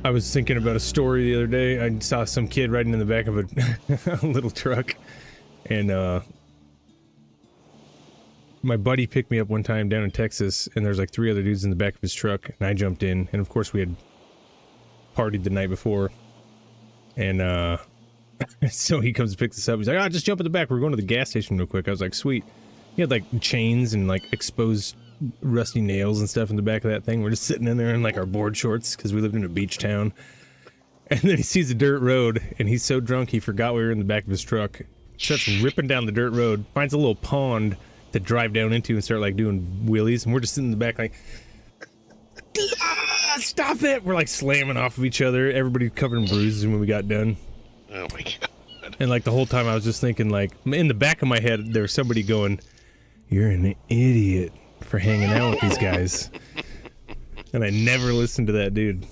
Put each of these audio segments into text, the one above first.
I was thinking about a story the other day. I saw some kid riding in the back of a little truck, and my buddy picked me up one time down in Texas, and there's like 3 other dudes in the back of his truck, and I jumped in, and of course we had partied the night before, and so he comes to pick us up. He's like, just jump in the back. We're going to the gas station real quick. I was like, sweet. He had like chains and like exposed rusty nails and stuff in the back of that thing. We're just sitting in there in like our board shorts because we lived in a beach town. And then he sees a dirt road, and he's so drunk he forgot we were in the back of his truck. Starts ripping down the dirt road, finds a little pond to drive down into and start like doing wheelies. And we're just sitting in the back like, stop it! We're like slamming off of each other. Everybody covered in bruises when we got done. Oh my god. And like the whole time I was just thinking, like, in the back of my head there was somebody going, you're an idiot for hanging out with these guys. And I never listened to that dude.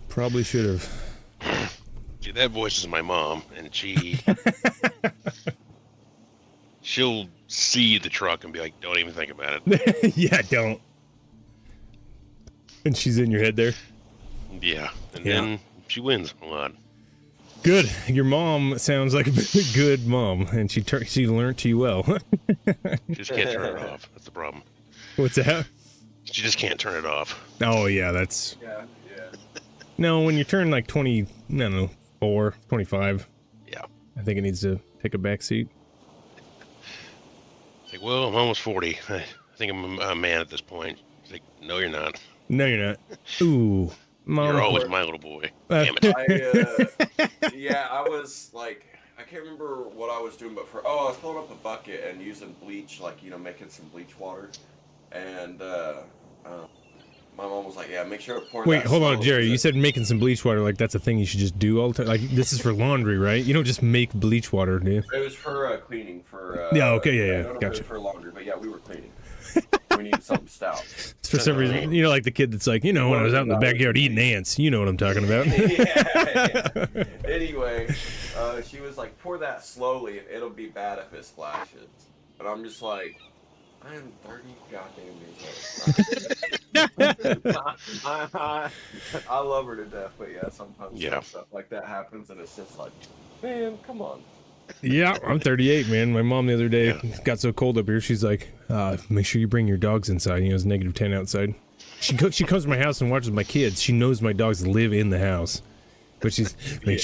Probably should have. See, that voice is my mom, and she'll see the truck and be like, don't even think about it. Yeah, don't. And she's in your head there? Yeah, and then she wins a lot. Good. Your mom sounds like a good mom, and she learned you well. She just can't turn it off. That's the problem. What's that? She just can't turn it off. Oh, yeah, that's... Yeah. No, when you turn like 20, I don't know, 4, 25. Yeah. I think it needs to take a back seat. It's like, well, I'm almost 40. I think I'm a man at this point. It's like, no, you're not. No, you're not. Ooh. Mom. You're always my little boy. Damn it. Yeah, I was like, I can't remember what I was doing, but I was filling up a bucket and using bleach, like, making some bleach water. And my mom was like, yeah, make sure to pour Wait, that hold on, slow, Jerry. You said making some bleach water, like that's a thing you should just do all the time. Like, this is for laundry, right? You don't just make bleach water, do you? It was for cleaning, yeah, okay, yeah, I don't know if it gotcha. was for laundry, but yeah, we were cleaning. We needed something stout. For some reason, like the kid that's like, when I was out in the backyard eating ants, you know what I'm talking about. Yeah. Anyway, she was like, pour that slowly. It'll be bad if it splashes. And I'm just like, I am 30 goddamn years old. I love her to death, but yeah, sometimes stuff like that happens, and it's just like, man, come on. Yeah, I'm 38, man. My mom the other day got so cold up here. She's like, make sure you bring your dogs inside. It's -10 outside. She comes to my house and watches my kids. She knows my dogs live in the house. But she's, make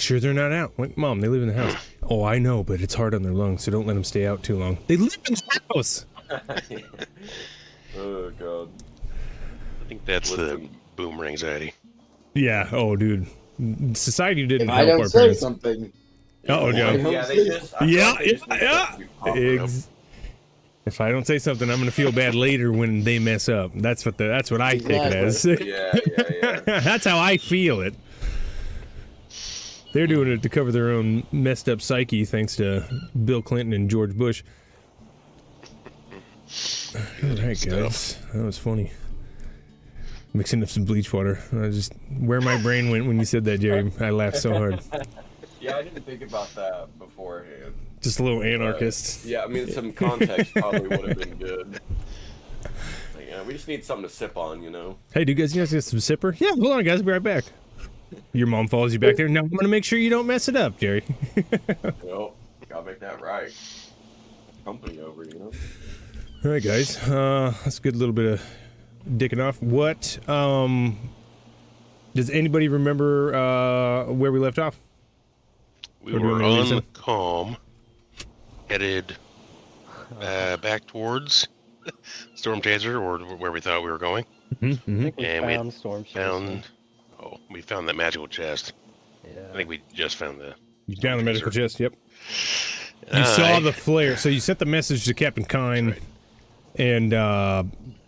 sure they're not out. I'm like, Mom, they live in the house. Oh, I know, but it's hard on their lungs, so don't let them stay out too long. They live in the house. Oh, God. I think that's the boomer anxiety. Yeah. Oh, dude. Society didn't If help I don't our say parents. something. Oh, Joe. Yeah, they just... If I don't say something, I'm gonna feel bad later when they mess up. That's what I take it as. Yeah. That's how I feel it. They're doing it to cover their own messed up psyche, thanks to Bill Clinton and George Bush. All right, guys, that was funny. Mixing up some bleach water. Where my brain went when you said that, Jerry. I laughed so hard. Yeah, I didn't think about that beforehand. Just a little anarchist. Yeah, I mean, some context probably would have been good. Yeah, we just need something to sip on, Hey, do you guys get some sipper? Yeah, hold on, guys. I'll be right back. Your mom follows you back there. Now I'm going to make sure you don't mess it up, Jerry. Well, gotta make that right. Company over, All right, guys. That's a good little bit of dicking off. What, does anybody remember where we left off? We were on Calm, headed back towards Storm Chaser, or where we thought we were going. Mm-hmm. I think we found Storm Chaser. We found that magical chest. Yeah. I think we just found the... You found the medical chest, yep. You saw the flare, so you sent the message to Captain Kine, and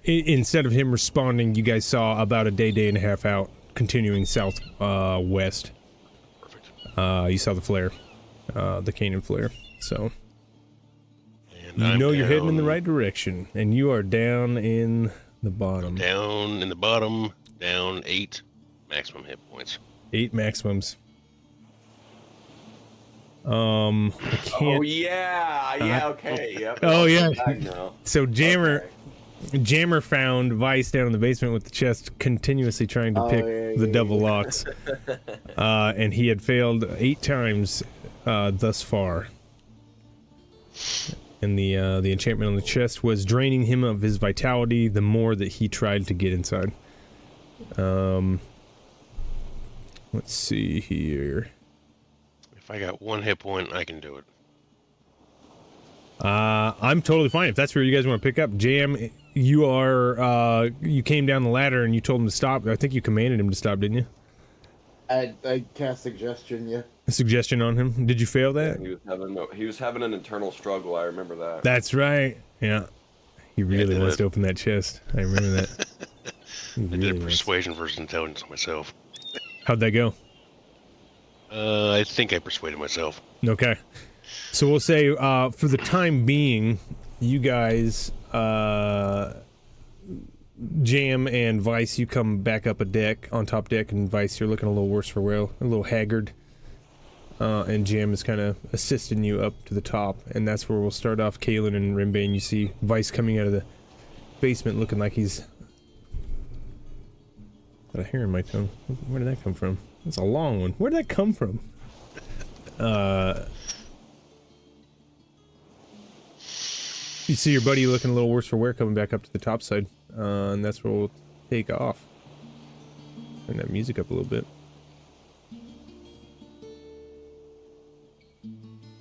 instead of him responding, you guys saw about a day and a half out, continuing south west. Perfect. You saw the flare, the Canaan flare, so... And you're heading in the right direction, and you are down in the bottom. Down in the bottom, down 8 maximum hit points. 8 maximums. I can't... Oh, yeah, okay, yep. Oh, yeah. I know. So Jammer... Okay. Jammer found Vice down in the basement with the chest, continuously trying to pick the double locks. And he had failed 8 times thus far. And the enchantment on the chest was draining him of his vitality the more that he tried to get inside. Let's see here. If I got 1 hit point, I can do it. I'm totally fine if that's where you guys want to pick up. Jam, you are, you came down the ladder and you told him to stop. I think you commanded him to stop, didn't you? I cast suggestion, yeah. A suggestion on him. Did you fail that? Yeah, he was having an internal struggle. I remember that. That's right. Yeah. He really wants to open that chest. I remember that. I did persuasion versus intelligence myself. How'd that go? I think I persuaded myself. Okay. So we'll say, for the time being, you guys, Jam and Vice, you come back up a deck, on top deck, and Vice, you're looking a little worse for wear, a little haggard. And Jam is kind of assisting you up to the top, and that's where we'll start off. Kalen and Rimbane, you see Vice coming out of the basement looking like he's... Got a hair in my tongue. Where did that come from? That's a long one. Where did that come from? You see your buddy looking a little worse for wear coming back up to the top side. And that's where we'll take off. Turn that music up a little bit.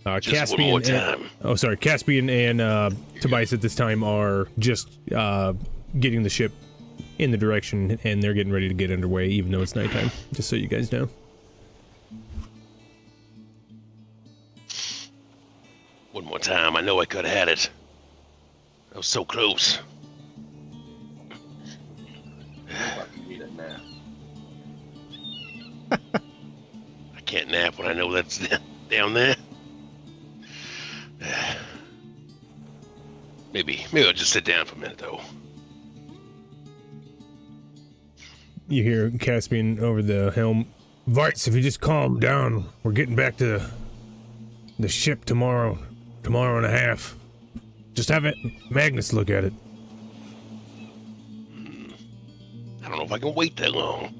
Caspian one more time. Oh, sorry. Caspian and Tobias at this time are just getting the ship in the direction, and they're getting ready to get underway, even though it's nighttime. Just so you guys know. One more time. I know I could have had it. I was so close. You need a nap. I can't nap when I know that's down there. Maybe I'll just sit down for a minute, though. You hear Caspian over the helm. Vice, if you just calm down, we're getting back to the ship tomorrow and a half. Just have it, Magnus look at it. I don't know if I can wait that long.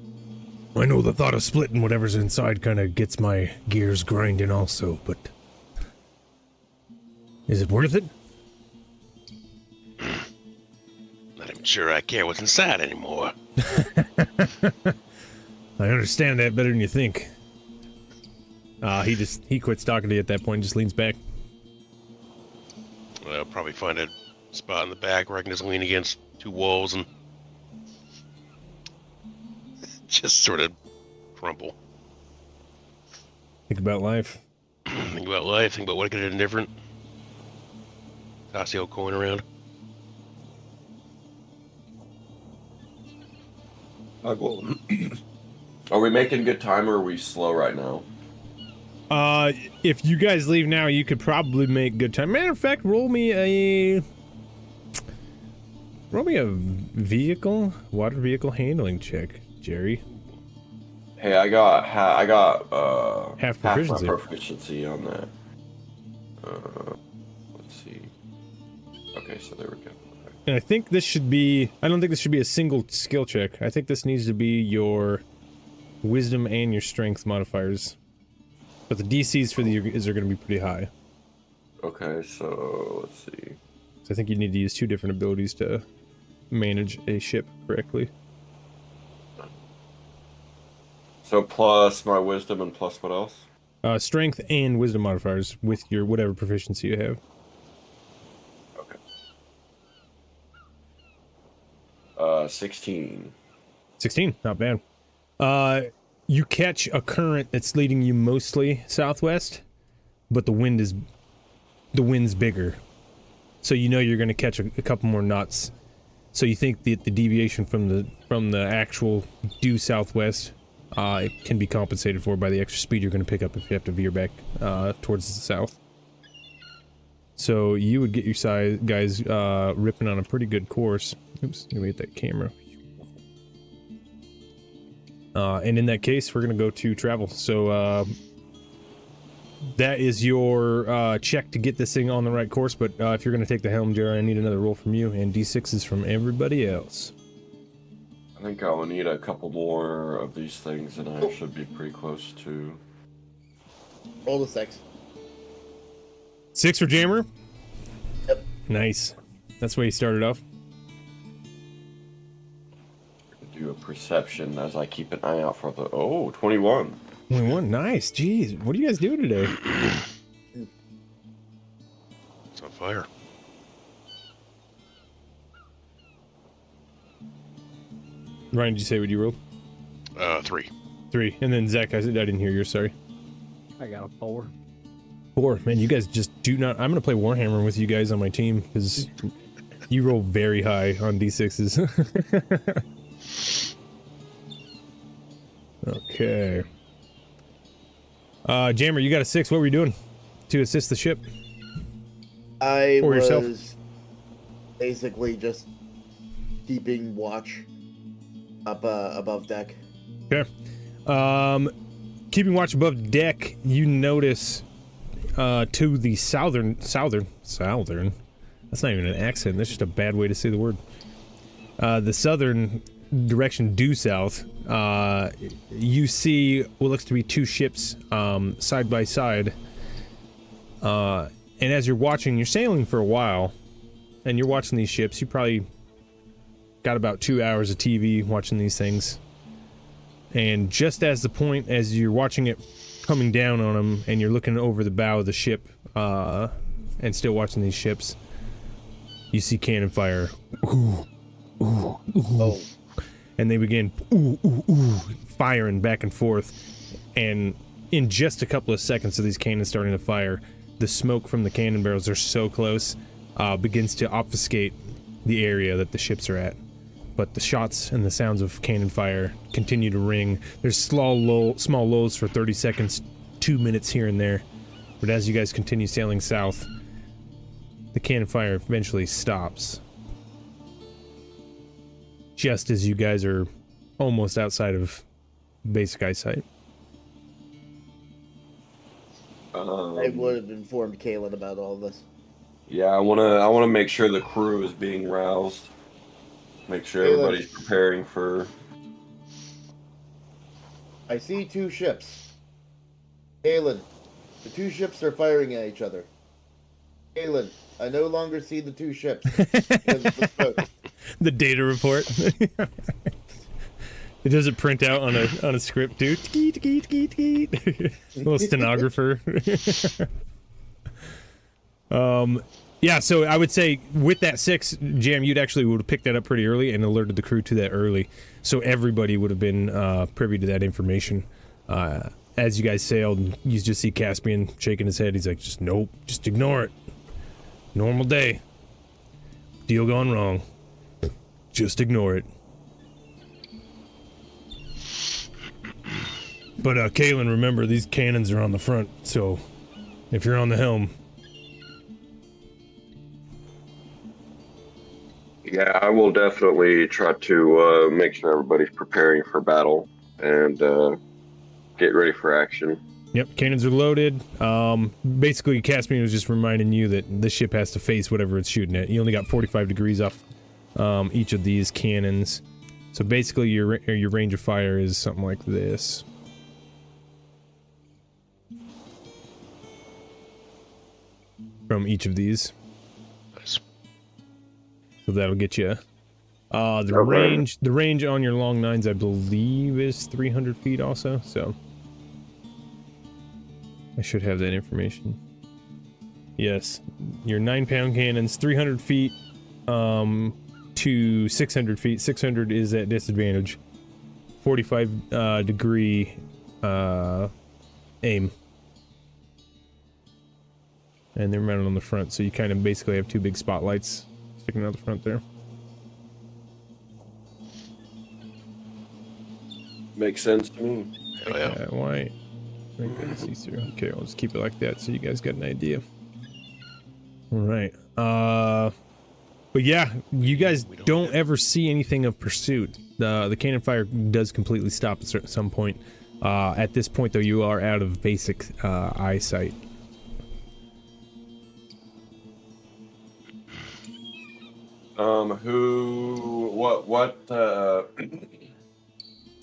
I know the thought of splitting whatever's inside kind of gets my gears grinding also, but... Is it worth it? Not even sure I care what's inside anymore. I understand that better than you think. He quits talking to you at that point and just leans back. I'll probably find a spot in the back where I can just lean against 2 walls and just sort of crumple. Think about life. Think about life, think about what I could have done different. Toss the old coin around. Are we making good time or are we slow right now? If you guys leave now, you could probably make good time. Matter of fact, roll me a water vehicle handling check, Jerry. Hey, I got half my proficiency. proficiency on that. Let's see. Okay, so there we go. Okay. And I think this should be... I don't think this should be a single skill check. I think this needs to be your wisdom and your strength modifiers. But the DCs for these are going to be pretty high. Okay, so let's see. So I think you need to use 2 different abilities to manage a ship correctly. So plus my wisdom and plus what else? Strength and wisdom modifiers with your whatever proficiency you have. Okay. 16. 16, not bad. You catch a current that's leading you mostly southwest, but the wind's bigger. So you know you're going to catch a couple more knots. So you think that the deviation from the actual due southwest it can be compensated for by the extra speed you're going to pick up if you have to veer back towards the south. So you would get your guys ripping on a pretty good course. Oops, let me get that camera. And in that case, we're going to go to travel. So That is your check to get this thing on the right course, but if you're going to take the helm, Jared, I need another roll from you, and D6s from everybody else. I think I'll need a couple more of these things, and I should be pretty close to... Roll the 6. 6 for Jammer? Yep. Nice. That's why you started off. Do a perception as I keep an eye out for the... Oh, 21. 21, nice. Jeez, what do you guys do today? It's on fire. Ryan, did you say what you rolled? 3. 3. And then Zach, I didn't hear yours, sorry. I got a 4. 4. Man, you guys just do not... I'm going to play Warhammer with you guys on my team, because you roll very high on D6s. Okay. Jammer, you got a 6. What were you doing to assist the ship? I Or was yourself? basically just keeping watch up above deck. Okay. Keeping watch above deck, you notice to the southern. That's not even an accent. That's just a bad way to say the word. The southern direction due south. You see what looks to be 2 ships side by side. And as you're watching, you're sailing for a while, and you're watching these ships. You probably got about 2 hours of TV watching these things. And just as you're watching it coming down on them, and you're looking over the bow of the ship, and still watching these ships, you see cannon fire. Ooh, ooh, ooh. Oh. And they begin firing back and forth. And in just a couple of seconds of these cannons starting to fire, the smoke from the cannon barrels are so close, begins to obfuscate the area that the ships are at. But the shots and the sounds of cannon fire continue to ring. There's small lulls for 30 seconds, 2 minutes here and there. But as you guys continue sailing south, the cannon fire eventually stops. Just as you guys are almost outside of basic eyesight. I would have informed Kaylin about all this. Yeah, I wanna make sure the crew is being roused. Make sure everybody's preparing for... I see 2 ships. Kaylin, the 2 ships are firing at each other. Kaylin, I no longer see the 2 ships because of the smoke. The data report. It doesn't print out on a script, dude. Little stenographer. Yeah, so I would say with that 6, Jam, you'd actually would have picked that up pretty early and alerted the crew to that early. So everybody would have been privy to that information. As you guys sailed, you just see Caspian shaking his head. He's like, just nope, just ignore it. Normal day. Deal gone wrong. Just ignore it. But Kaylin, remember, these cannons are on the front, so if you're on the helm... Yeah, I will definitely try to make sure everybody's preparing for battle and get ready for action. Yep, cannons are loaded. Basically, Caspian was just reminding you that the ship has to face whatever it's shooting at. You only got 45 degrees off each of these cannons. So basically, your range of fire is something like this. From each of these. Nice. So that'll get you. The range on your long 9s, I believe, is 300 feet also. So I should have that information. Yes, your 9-pound cannons, 300 feet to 600 feet. 600 is at disadvantage. 45 degree aim. And they're mounted on the front, so you kind of basically have 2 big spotlights sticking out the front there. Makes sense to me. Hell yeah. Why? Make that see through. Okay, I'll just keep it like that so you guys got an idea. Alright. But yeah, you guys don't ever see anything of pursuit. The cannon fire does completely stop at some point. At this point, though, you are out of basic eyesight.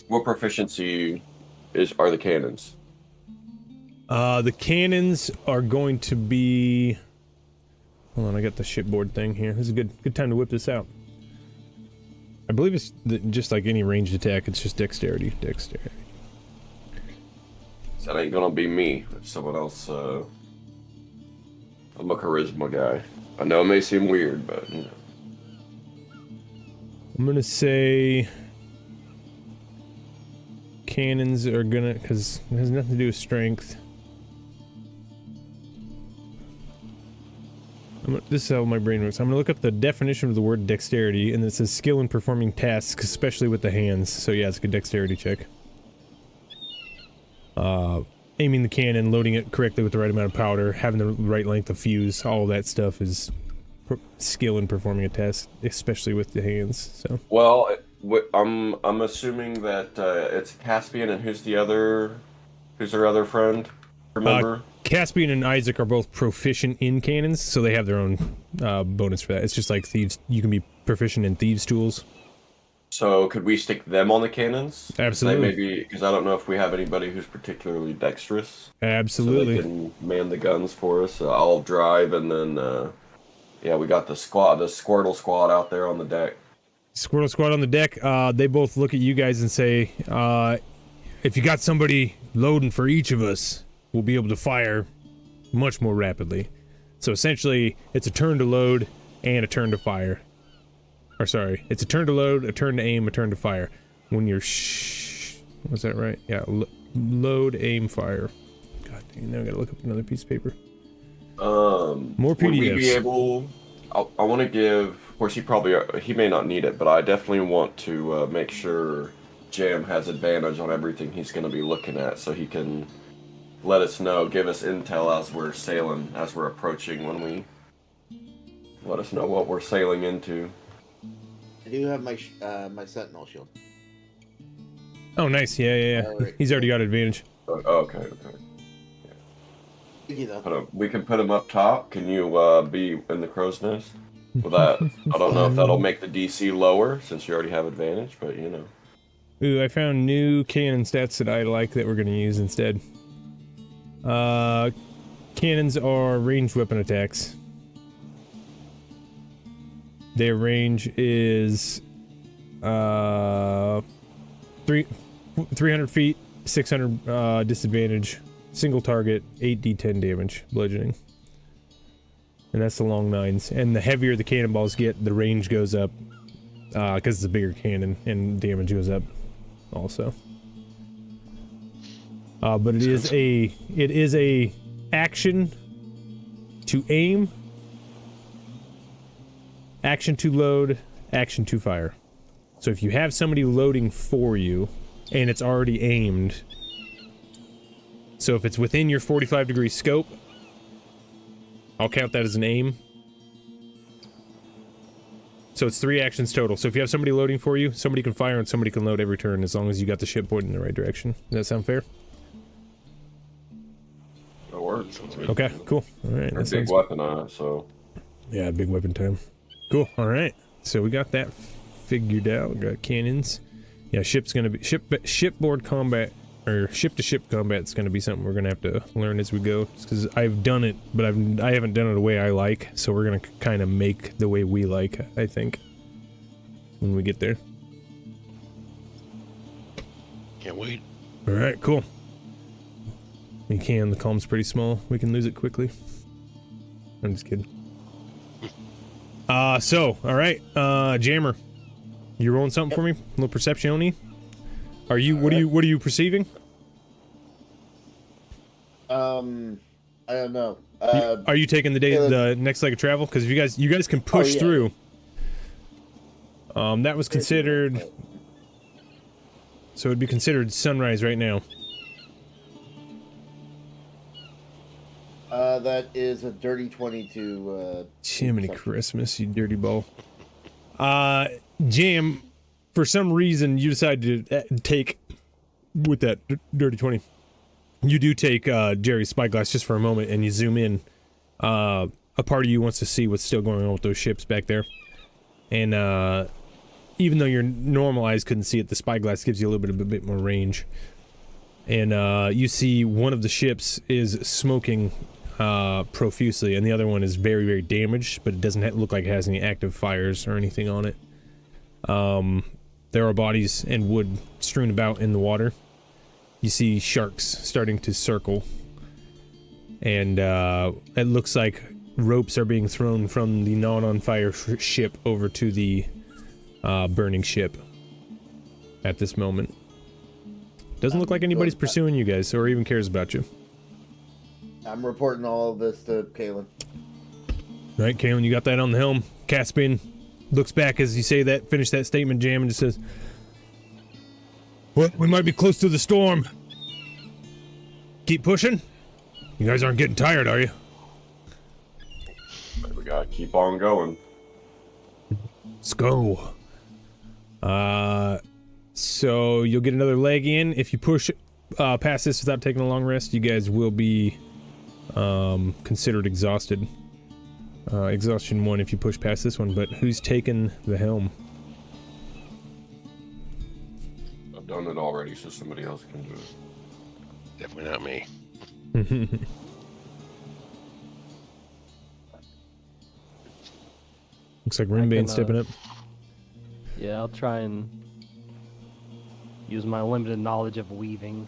What proficiency are the cannons? The cannons are going to be... Hold on, I got the shipboard thing here. This is a good time to whip this out. I believe it's just like any ranged attack, it's just dexterity. Dexterity. That ain't gonna be me. It's someone else. I'm a charisma guy. I know it may seem weird, but you know. I'm gonna say... Cannons are gonna... because it has nothing to do with strength. This is how my brain works. I'm gonna look up the definition of the word dexterity, and it says skill in performing tasks, especially with the hands. So yeah, it's a good dexterity check. Aiming the cannon, loading it correctly with the right amount of powder, having the right length of fuse, all that stuff is skill in performing a task, especially with the hands. So. Well, I'm assuming that it's Caspian, and who's their other friend? Remember? Caspian and Isaac are both proficient in cannons, so they have their own bonus for that. It's just like thieves. You can be proficient in thieves' tools. So could we stick them on the cannons? Absolutely. Maybe, because I don't know if we have anybody who's particularly dexterous. Absolutely. So they can man the guns for us. I'll drive, and then yeah, we got the Squirtle squad out there on the deck. Squirtle squad on the deck. They both look at you guys and say, if you got somebody loading for each of us, we'll be able to fire much more rapidly. So essentially, it's a turn to load and a turn to fire. Or sorry, it's a turn to load, a turn to aim, a turn to fire. When you're was that right? Yeah, load, aim, fire. God dang, now I gotta look up another piece of paper. More PDFs. Would we be able... I want to give... Of course, he may not need it, but I definitely want to make sure Jam has advantage on everything he's going to be looking at, so he can let us know, give us intel as we're sailing, as we're approaching, when we... Let us know what we're sailing into. I do have my my sentinel shield. Oh, nice. Yeah. Right. He's already got advantage. Okay. Yeah. We can put him up top. Can you be in the crow's nest? With that, I don't know if that'll make the DC lower, since you already have advantage, but you know. Ooh, I found new cannon stats that I like that we're going to use instead. Cannons are ranged weapon attacks. Their range is 300 feet, 600 disadvantage, single target, 8d10 damage, bludgeoning. And that's the long nines. And the heavier the cannonballs get, the range goes up, because it's a bigger cannon, and damage goes up also. But it is a action to aim, action to load, action to fire. So if you have somebody loading for you, and it's already aimed, so if it's within your 45-degree scope, I'll count that as an aim. So it's 3 actions total. So if you have somebody loading for you, somebody can fire and somebody can load every turn, as long as you got the ship pointing in the right direction. Does that sound fair? That works. Okay, cool. All right. That big weapon on it, so... Yeah, big weapon time. Cool. All right. So we got that figured out. We got cannons. Yeah, ship's gonna be shipboard combat, or ship-to-ship combat is gonna be something we're gonna have to learn as we go. Because I've done it, but I haven't done it the way I like. So we're gonna kind of make the way we like, I think, when we get there. Can't wait. All right, cool. We can. The column's pretty small. We can lose it quickly. I'm just kidding. So, all right, Jammer, you rolling something for me? A little perception-y? Are you? What are you perceiving? I don't know. Are you taking the next leg of travel? Because if you guys can push through. That was considered. So it'd be considered sunrise right now. That is a dirty 22. Jiminy Christmas, you dirty ball. Jam, for some reason you decided to take with that dirty 20. You do take Jerry's spyglass just for a moment, and you zoom in. A part of you wants to see what's still going on with those ships back there. And even though your normal eyes couldn't see it, the spyglass gives you a bit more range. And you see one of the ships is smoking profusely, and the other one is very, very damaged, but it doesn't look like it has any active fires or anything on it. There are bodies and wood strewn about in the water. You see sharks starting to circle, and it looks like ropes are being thrown from the non-on-fire ship over to the burning ship at this moment. Doesn't look like anybody's pursuing you guys or even cares about you. I'm reporting all of this to Kalen. All right, Kalen, you got that on the helm. Caspian looks back as you say that, finish that statement, Jam, and just says, well, we might be close to the storm. Keep pushing? You guys aren't getting tired, are you? We gotta keep on going. Let's go. So you'll get another leg in. If you push past this without taking a long rest, you guys will be considered exhausted. Exhaustion 1 if you push past this one, but who's taken the helm? I've done it already, so somebody else can do it. Definitely not me. Looks like Rimbane's stepping up. Yeah, I'll try and use my limited knowledge of weaving.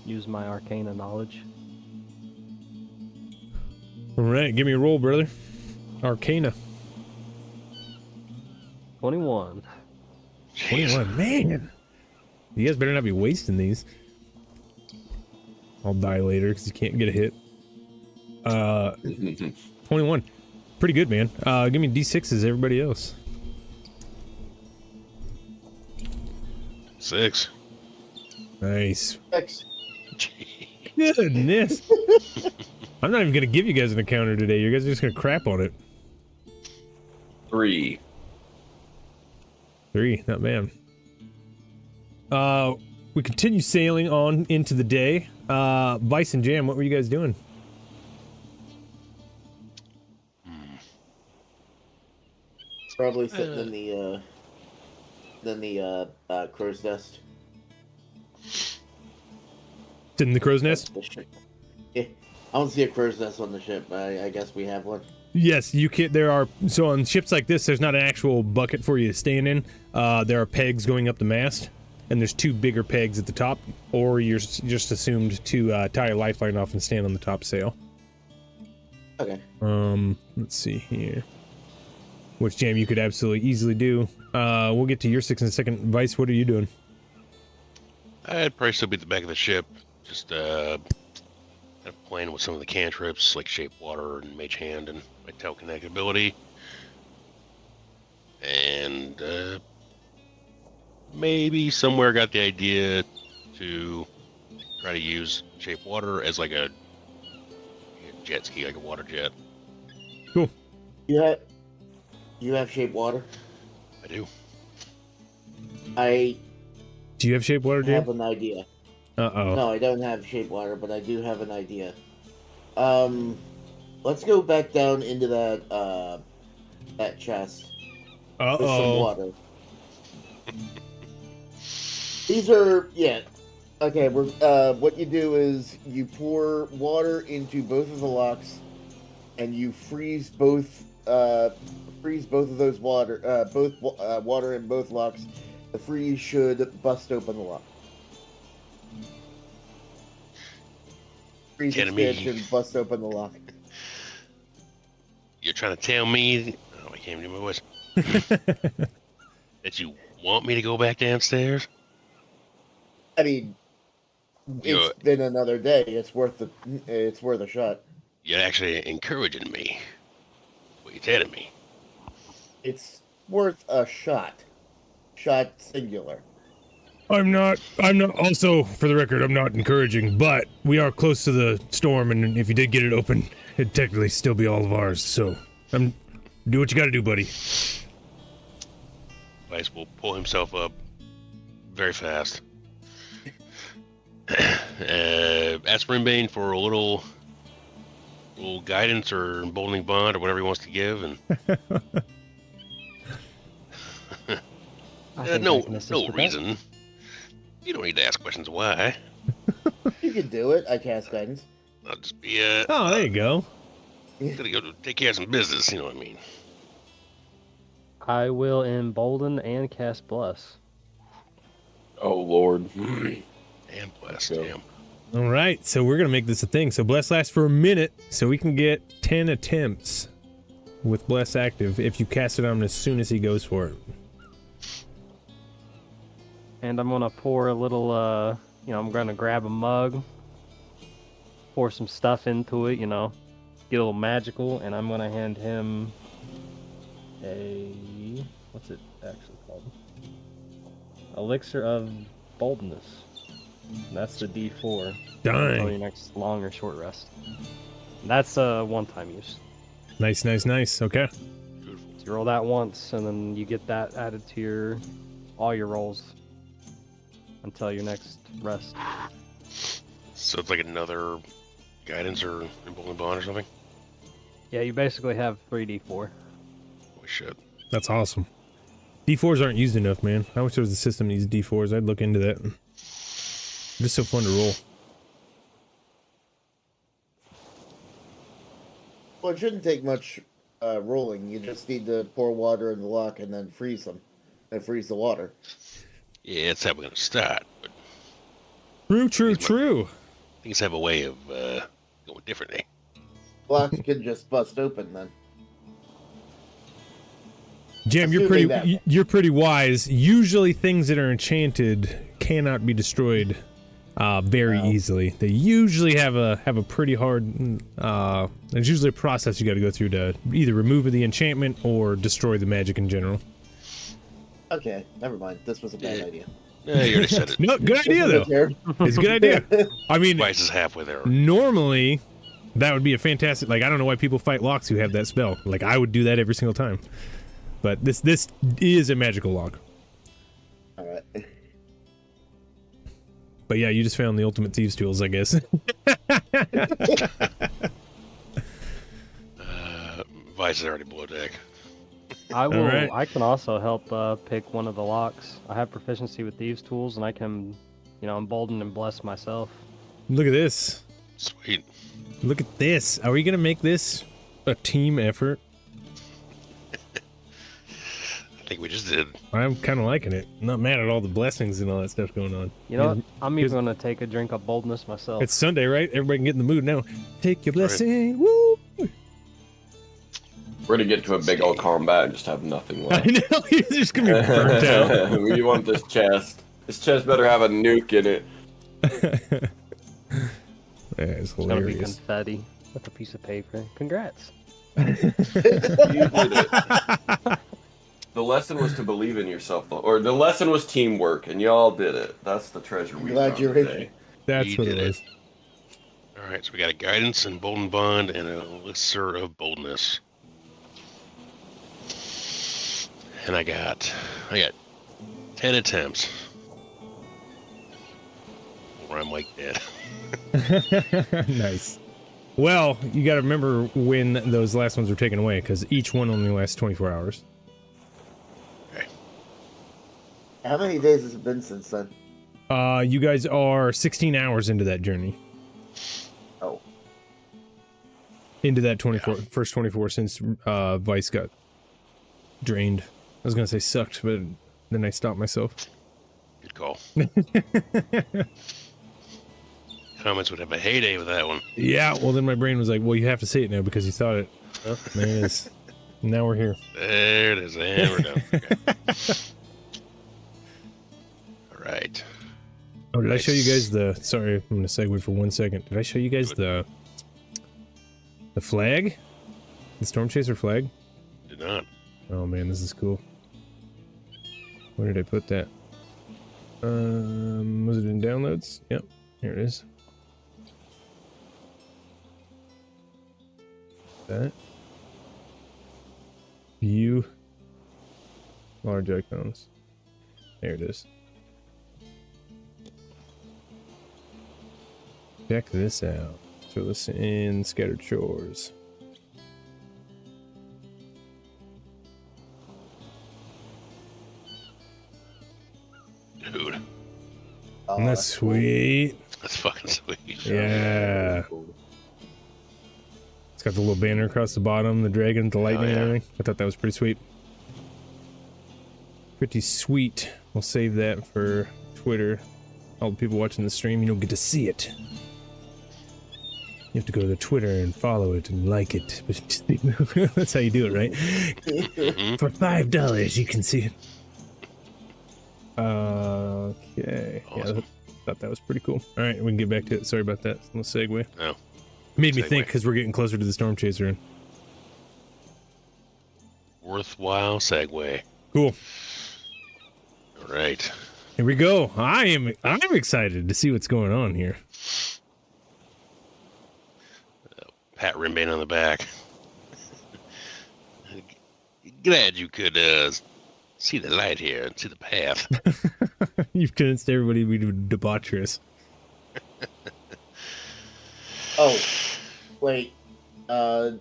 Use my arcana knowledge. Alright, give me a roll, brother. Arcana. 21. 21, man! You guys better not be wasting these. I'll die later because you can't get a hit. 21. Pretty good, man. Give me D6s, everybody else. 6. Nice. X. Goodness. I'm not even gonna give you guys an encounter today. You guys are just gonna crap on it. 3. 3, not bad. We continue sailing on into the day. Vice and Jam, what were you guys doing? Probably sitting in the crow's nest. Sitting in the crow's nest? The ship. Yeah, I don't see a crow's nest on the ship, but I guess we have one. Yes, you can. There are, so on ships like this, there's not an actual bucket for you to stand in. There are pegs going up the mast, and there's 2 bigger pegs at the top, or you're just assumed to tie a lifeline off and stand on the top sail. Okay. Let's see here. Which, Jam, you could absolutely easily do. We'll get to your 6 in a second. Vice, what are you doing? I'd probably still be at the back of the ship, just kind of playing with some of the cantrips, like Shape Water and Mage Hand and my telekinetic ability. And maybe somewhere got the idea to try to use Shape Water as like a jet ski, like a water jet. Cool. You have shape water? I do. Do you have shape water, Jam? Have an idea. Uh-oh. No, I don't have shape water, but I do have an idea. Let's go back down into that chest. With some water. These are, yeah. Okay, what you do is you pour water into both of the locks, and you freeze both of those water, water in both locks. The freeze should bust open the lock. Freeze expansion, bust open the lock. You're trying to tell me, oh, I can't even do my voice, that you want me to go back downstairs? I mean, it's been another day. It's worth a shot. You're actually encouraging me. What you telling me? It's worth a shot. Shot singular. I'm not, also, for the record, I'm not encouraging, but we are close to the storm, and if you did get it open, it'd technically still be all of ours, so, do what you gotta do, buddy. Vice will pull himself up very fast. Ask Rimbane for a little guidance or emboldening bond or whatever he wants to give, and I think I no can assist with that. reason. You don't need to ask questions why. You can do it. I cast guidance. I'll just be Oh, there you go. gotta go take care of some business. You know what I mean? I will embolden and cast bless. Oh Lord. And blessed. Go. Damn. All right, so we're gonna make this a thing. So bless lasts for a minute, so we can get 10 attempts with bless active if you cast it on him as soon as he goes for it. And I'm gonna pour a little, I'm gonna grab a mug, pour some stuff into it, get a little magical, and I'm gonna hand him what's it actually called? Elixir of Boldness. And that's the D4. Dang. For your next long or short rest. And that's a one-time use. Nice. Okay. Beautiful. So you roll that once, and then you get that added to all your rolls until your next rest. So it's like another guidance or emboldening bond or something. Yeah, you basically have 3d4. Holy shit. That's awesome. D4s aren't used enough, man. I wish there was a system that used D4s. I'd look into that. Just so fun to roll. Well, it shouldn't take much rolling. You just need to pour water in the lock and then freeze them. And freeze the water. Yeah, that's how we're gonna start. But True. things have a way of going differently. Locks can just bust open then. Jam, you're pretty wise. Usually things that are enchanted cannot be destroyed very easily. They usually have a pretty hard there's usually a process you got to go through to either remove the enchantment or destroy the magic in general. Okay, never mind. This was a bad idea. Yeah, you already said it. No, good idea though. It's a good idea. I mean, Vice is halfway there. normally that would be a fantastic, like, I don't know why people fight locks who have that spell. Like, I would do that every single time. But this is a magical lock. Alright. But yeah, you just found the ultimate thieves tools, I guess. Vice is already below deck. I will. Alright. I can also help pick one of the locks. I have proficiency with thieves' tools, and I can, embolden and bless myself. Look at this. Sweet. Look at this. Are we going to make this a team effort? I think we just did. I'm kind of liking it. Not mad at all the blessings and all that stuff going on. You know what? I'm even gonna take a drink of boldness myself. It's Sunday, right? Everybody can get in the mood now. Take your blessing. Woo! We're gonna get to a big old combat and just have nothing I left. know. You're just going to be burnt out. We want this chest. This chest better have a nuke in it. That is It's gonna be hilarious. confetti with a piece of paper. Congrats. You did it. The lesson was to believe in yourself, though. Or the lesson was teamwork, and y'all did it. That's the treasure we Glad found you're today. That's We what did it it. was. All right, so we got a guidance and emboldened bond and an elixir of boldness. And I got 10 attempts. Or I'm like that. Nice. Well, you got to remember when those last ones were taken away, because each one only lasts 24 hours. How many days has it been since then? You guys are 16 hours into that journey. Oh. Into that 24, first 24 since Vice got drained. I was gonna say sucked, but then I stopped myself. Good call. Comments would have a heyday with that one. Yeah, well then my brain was like, well, you have to say it now because you thought it. Oh, there it is. Now we're here. There it is, and we're done. Okay. All right. Oh, did I show you guys the... Sorry, I'm gonna segue for 1 second. Did I show you guys the flag? The Storm Chaser flag? Did not. Oh man, this is cool. Where did I put that? Was it in downloads? Yep, here it is. That. View. Large icons. There it is. Check this out. Throw this in scattered shores. Dude, Oh, Isn't that sweet? that's fucking sweet. Yeah. Cool. It's got the little banner across the bottom, the dragon, the lightning, and yeah. everything. I thought that was pretty sweet. Pretty sweet. We'll save that for Twitter. All the people watching the stream, you don't get to see it. You have to go to Twitter and follow it and like it. That's how you do it, right? For $5, you can see it. Okay. Awesome. Yeah, thought that was pretty cool. All right, we can get back to it. Sorry about that. Little segue. Oh. Made me Segue. think because we're getting closer to the storm chaser. Worthwhile segue. Cool. All right. Here we go. I'm excited to see what's going on here. Pat Rimbane on the back. Glad you could see the light here and see the path. You've convinced everybody we do debaucherous. Oh, wait. No,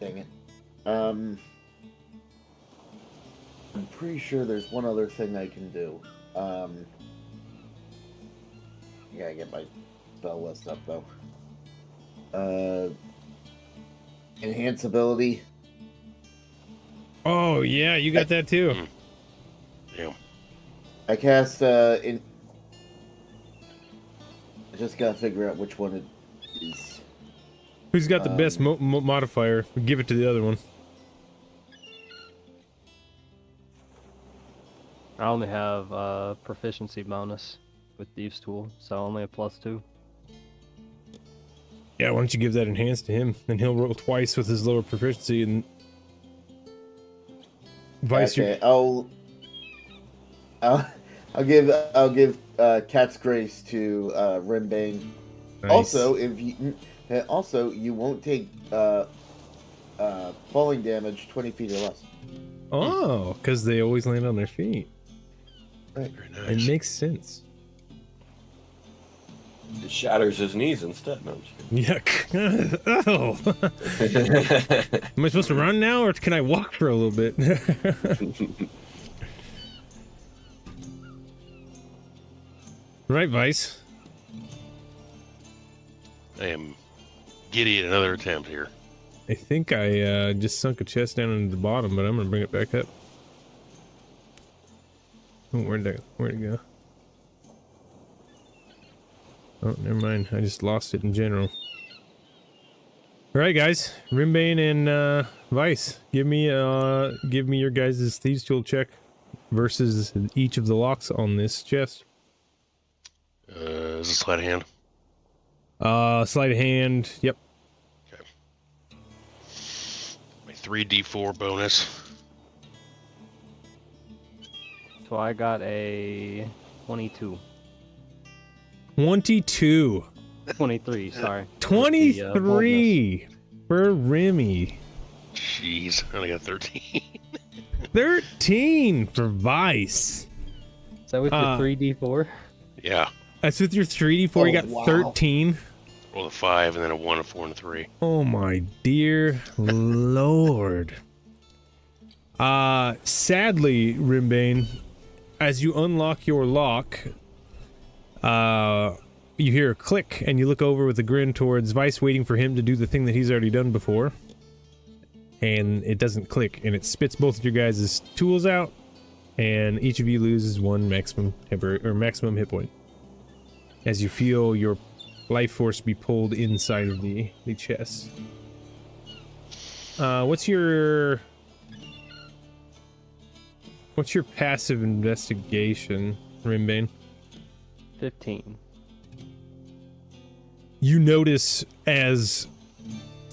dang it. I'm pretty sure there's one other thing I can do. Yeah, I get my spell list up though. Enhance ability. Oh yeah, you got that too. Yeah. I cast in. I just gotta figure out which one it is. Who's got the best modifier? Give it to the other one. I only have proficiency bonus with Thieves Tool, so only a +2. Yeah, why don't you give that enhanced to him? Then he'll roll twice with his lower proficiency and vice. Okay, I'll give Cat's Grace to Rimbane. Nice. Also, you won't take falling damage 20 feet or less. Oh, because they always land on their feet. Right. Very It nice. makes sense. It shatters his knees instead. No, I'm just Yuck. Oh. Am I supposed to run now, or can I walk for a little bit? Right, Vice. I am giddy at another attempt here. I think I just sunk a chest down into the bottom, but I'm gonna bring it back up. Oh, where'd it go? Oh, never mind. I just lost it in general. All right, guys. Rimbane and Vice, give me your guys' Thieves Tool check versus each of the locks on this chest. Is it sleight of hand? Sleight of hand. Yep. Okay. My 3d4 bonus. So I got a 22. 22. 23, sorry. 23 for Remy. Jeez, I only got 13. 13 for Vice. Is that with your 3d4? Yeah. That's with your 3d4. You got wow. 13. Roll a 5 and then a 1, a 4, and a 3. Oh my dear lord. Sadly, Rimbane, as you unlock your lock, you hear a click and you look over with a grin towards Vice, waiting for him to do the thing that he's already done before. And it doesn't click, and it spits both of your guys' tools out, and each of you loses one maximum hit point as you feel your life force be pulled inside of the chest. What's your passive investigation, Rimbane? 15. You notice, as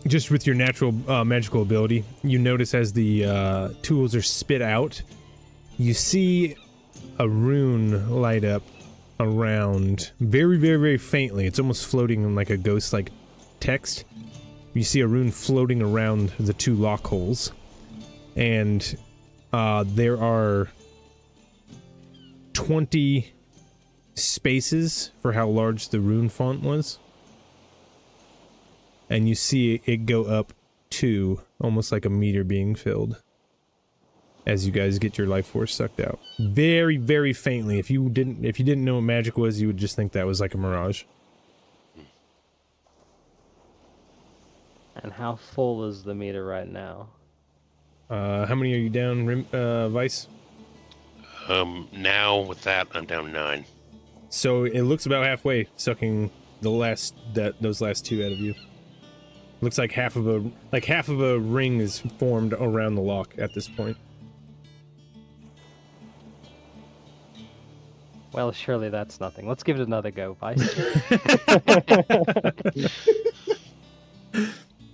just with your natural magical ability, you notice as the tools are spit out, you see a rune light up around very, very, very faintly. It's almost floating in like a ghost-like text. You see a rune floating around the two lock holes, and there are 20 spaces for how large the rune font was. and you see it go up 2, almost like a meter being filled, as you guys get your life force sucked out. Very, very faintly. If you didn't know what magic was, you would just think that was like a mirage. And how full is the meter right now? How many are you down, Vice? Now with that, I'm down 9. So it looks about halfway, sucking those last 2 out of you. Looks like half of a ring is formed around the lock at this point. Well, surely that's nothing. Let's give it another go, Vice.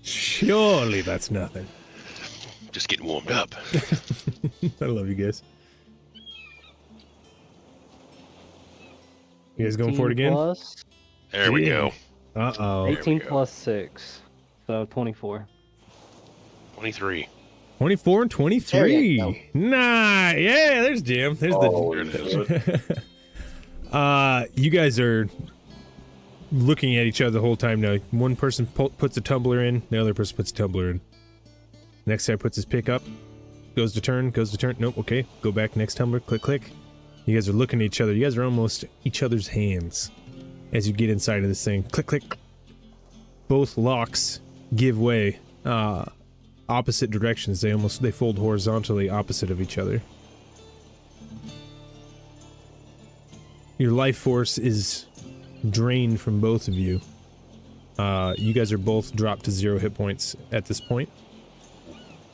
Surely that's nothing. Just getting warmed up. I love you guys. You guys going for it again? Plus, There we go. Uh-oh. 18 go. plus 6. So 24. 23. 24 and There 23. you go. Nah, yeah, there's Jim. There's Oh, the. You guys are looking at each other the whole time now. One person puts a tumbler in, the other person puts a tumbler in. Next guy puts his pick up, goes to turn. Nope, okay. Go back, next tumbler, click, click. You guys are looking at each other. You guys are almost each other's hands as you get inside of this thing. Click, click. Both locks give way. Opposite directions. They fold horizontally opposite of each other. Your life force is drained from both of you. You guys are both dropped to 0 hit points at this point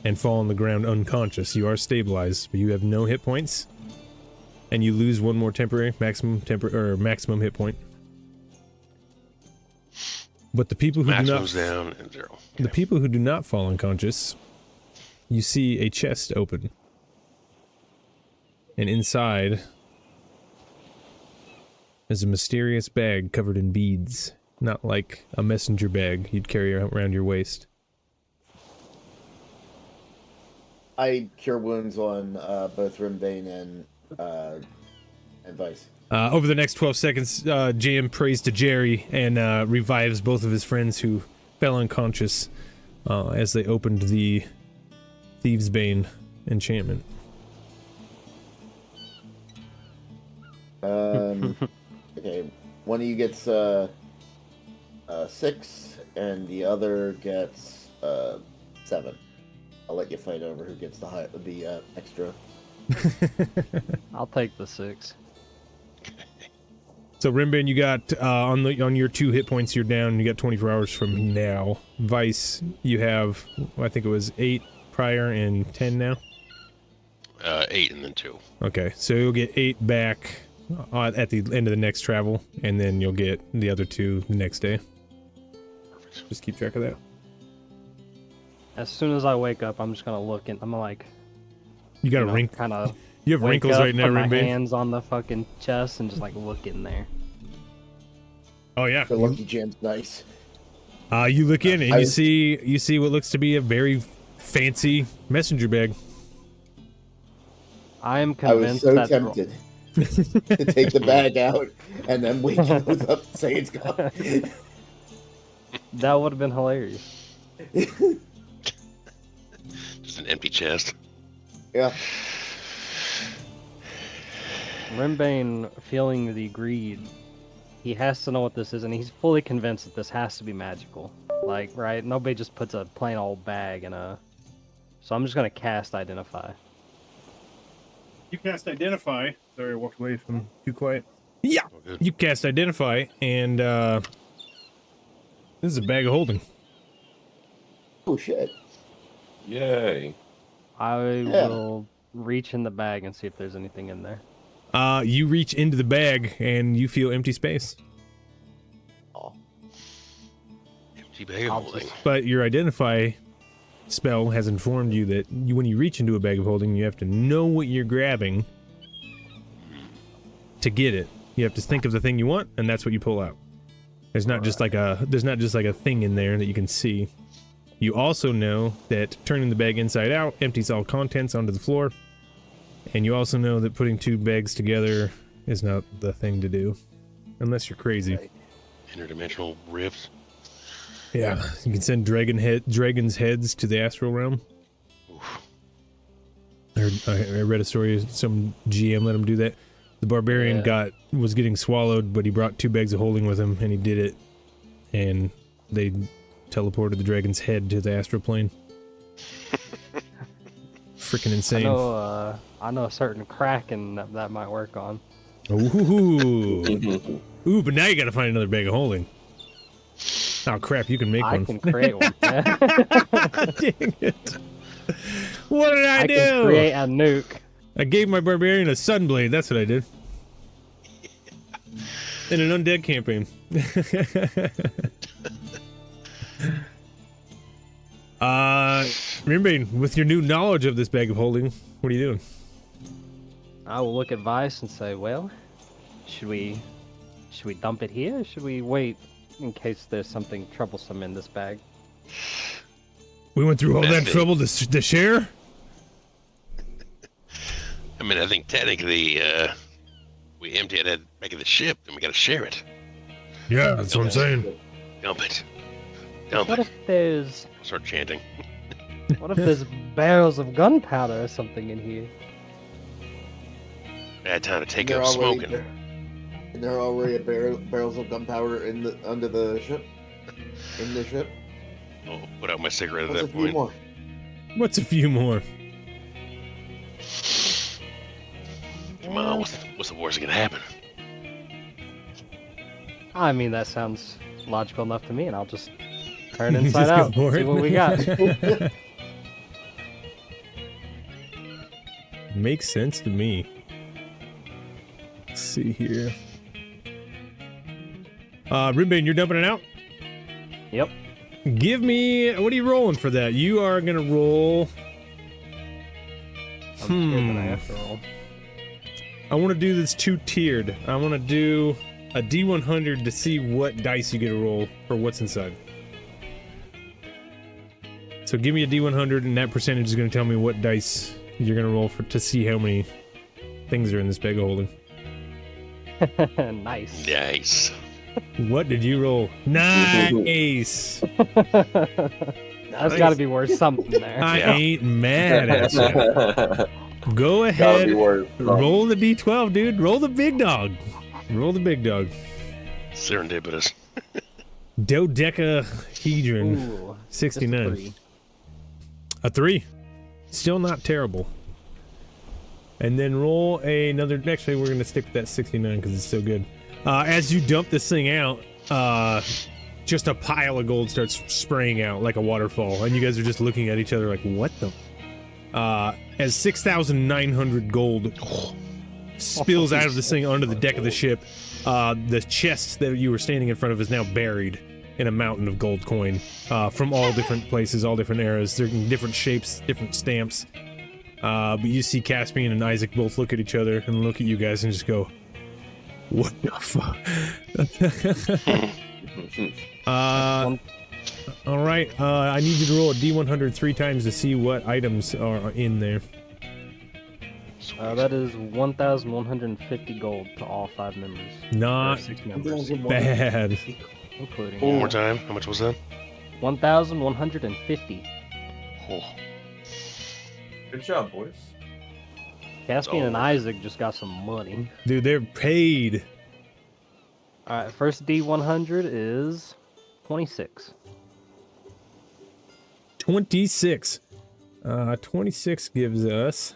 and fall on the ground unconscious. You are stabilized, but you have no hit points, and you lose 1 more maximum hit point. But the people who Maximum's down and 0. Okay. The people who do not fall unconscious, you see a chest open. And inside is a mysterious bag covered in beads. Not like a messenger bag you'd carry around your waist. I cure wounds on both Rimbane and Vice. Over the next 12 seconds, JM prays to Jerry and revives both of his friends who fell unconscious as they opened the Thieves' Bane enchantment. Okay, one of you gets 6, and the other gets 7. I'll let you fight over who gets the extra. I'll take the 6. So Rimbin, you got on your 2 hit points, you're down. You got 24 hours from now. Vice, you have I think it was 8 prior and 10 now. 8 and then 2. Okay, so you'll get 8 back at the end of the next travel, and then you'll get the other 2 the next day. Perfect. Just keep track of that. As soon as I wake up, I'm just gonna look and I'm like, You got a wrinkle. kind of. You have wrinkles right now, put my Rimbin. hands on the fucking chest and just like look in there. Oh yeah. The Lucky Jam's nice. You look in and you see what looks to be a very fancy messenger bag. I am I was convinced so that tempted to take the bag out and then wake you both up and say it's gone. that would have been hilarious. Just an empty chest. Yeah. Rimbane, feeling the greed, he has to know what this is, and he's fully convinced that this has to be magical. Like, right? Nobody just puts a plain old bag in a... So I'm just gonna cast Identify. You cast Identify. Sorry, I walked away from too quiet. Yeah. Oh, good. You cast Identify, and this is a bag of holding. Oh shit. Yay. I Yeah. will reach in the bag and see if there's anything in there. You reach into the bag and you feel empty space. Oh. Empty bag of I'll holding. just- But your Identify spell has informed you that when you reach into a bag of holding, you have to know what you're grabbing to get it. You have to think of the thing you want, and that's what you pull out. There's not just like a thing in there that you can see. You also know that turning the bag inside out empties all contents onto the floor. And you also know that putting 2 bags together is not the thing to do. Unless you're crazy. Right. Interdimensional rift. Yeah, you can send dragons' heads to the astral realm. Oof. I read a story. Some GM let him do that. The barbarian was getting swallowed, but he brought 2 bags of holding with him, and he did it. And they teleported the dragon's head to the astral plane. Freaking insane! I know a certain kraken that might work on. Ooh, ooh! But now you got to find another bag of holding. Oh crap! You can make one. I can create one. Yeah. Dang it! What did I do? I can create a nuke. I gave my barbarian a sunblade. That's what I did. In an undead campaign. Rimbane, with your new knowledge of this bag of holding, what are you doing? I will look at Vice and say, well, should we dump it here, or should we wait in case there's something troublesome in this bag? We went through all that trouble to share? I mean, I think technically, we empty it at the back of the ship, and we gotta share it. Yeah, that's what I'm saying. Dump it. Dump What it. if there's Start chanting. what if there's barrels of gunpowder or something in here? Bad time to take They're up already- smoking. And there are already barrels of gunpowder under the ship. In the ship. I'll put out my cigarette at What's a that few point. more? What's a few more? Come on, what's the worst that can happen? I mean, that sounds logical enough to me, and I'll just turn inside Just go out. for See it. what we got. Makes sense to me. Let's see here. Rimbane, you're dumping it out? Yep. Give me... What are you rolling for that? You are gonna roll... I'm scared that I have to roll. I want to do this 2-tiered. I want to do a D100 to see what dice you get to roll for what's inside. So give me a D100, and that percentage is going to tell me what dice you're going to roll to see how many things are in this bag of holding. Nice. Nice. What did you roll? Nice. That's got to be worth something there. I Yeah. ain't mad at you. Go Gotta ahead. be worth something. Roll the D12, dude. Roll the big dog. Roll the big dog. Serendipitous. Dodecahedron. Ooh, just a 69. 3. A 3. Still not terrible. And then roll another... Actually, we're going to stick with that 69 because it's so good. As you dump this thing out, just a pile of gold starts spraying out like a waterfall. And you guys are just looking at each other like, what the... as 6,900 gold spills out of this thing onto the deck of the ship, the chest that you were standing in front of is now buried in a mountain of gold coin from all different places, all different eras. They're in different shapes, different stamps. But you see Caspian and Isaac both look at each other and look at you guys and just go, what the fuck? All right, I need you to roll a D100 3 times to see what items are in there. That is 1,150 gold to all 5 members. Not Or 6 members, bad. including One more time. How much was that? 1,150. Oh, Good job, boys. Caspian and Oh. Isaac just got some money. Dude, they're paid. Alright, first D100 is 26. 26. 26 gives us...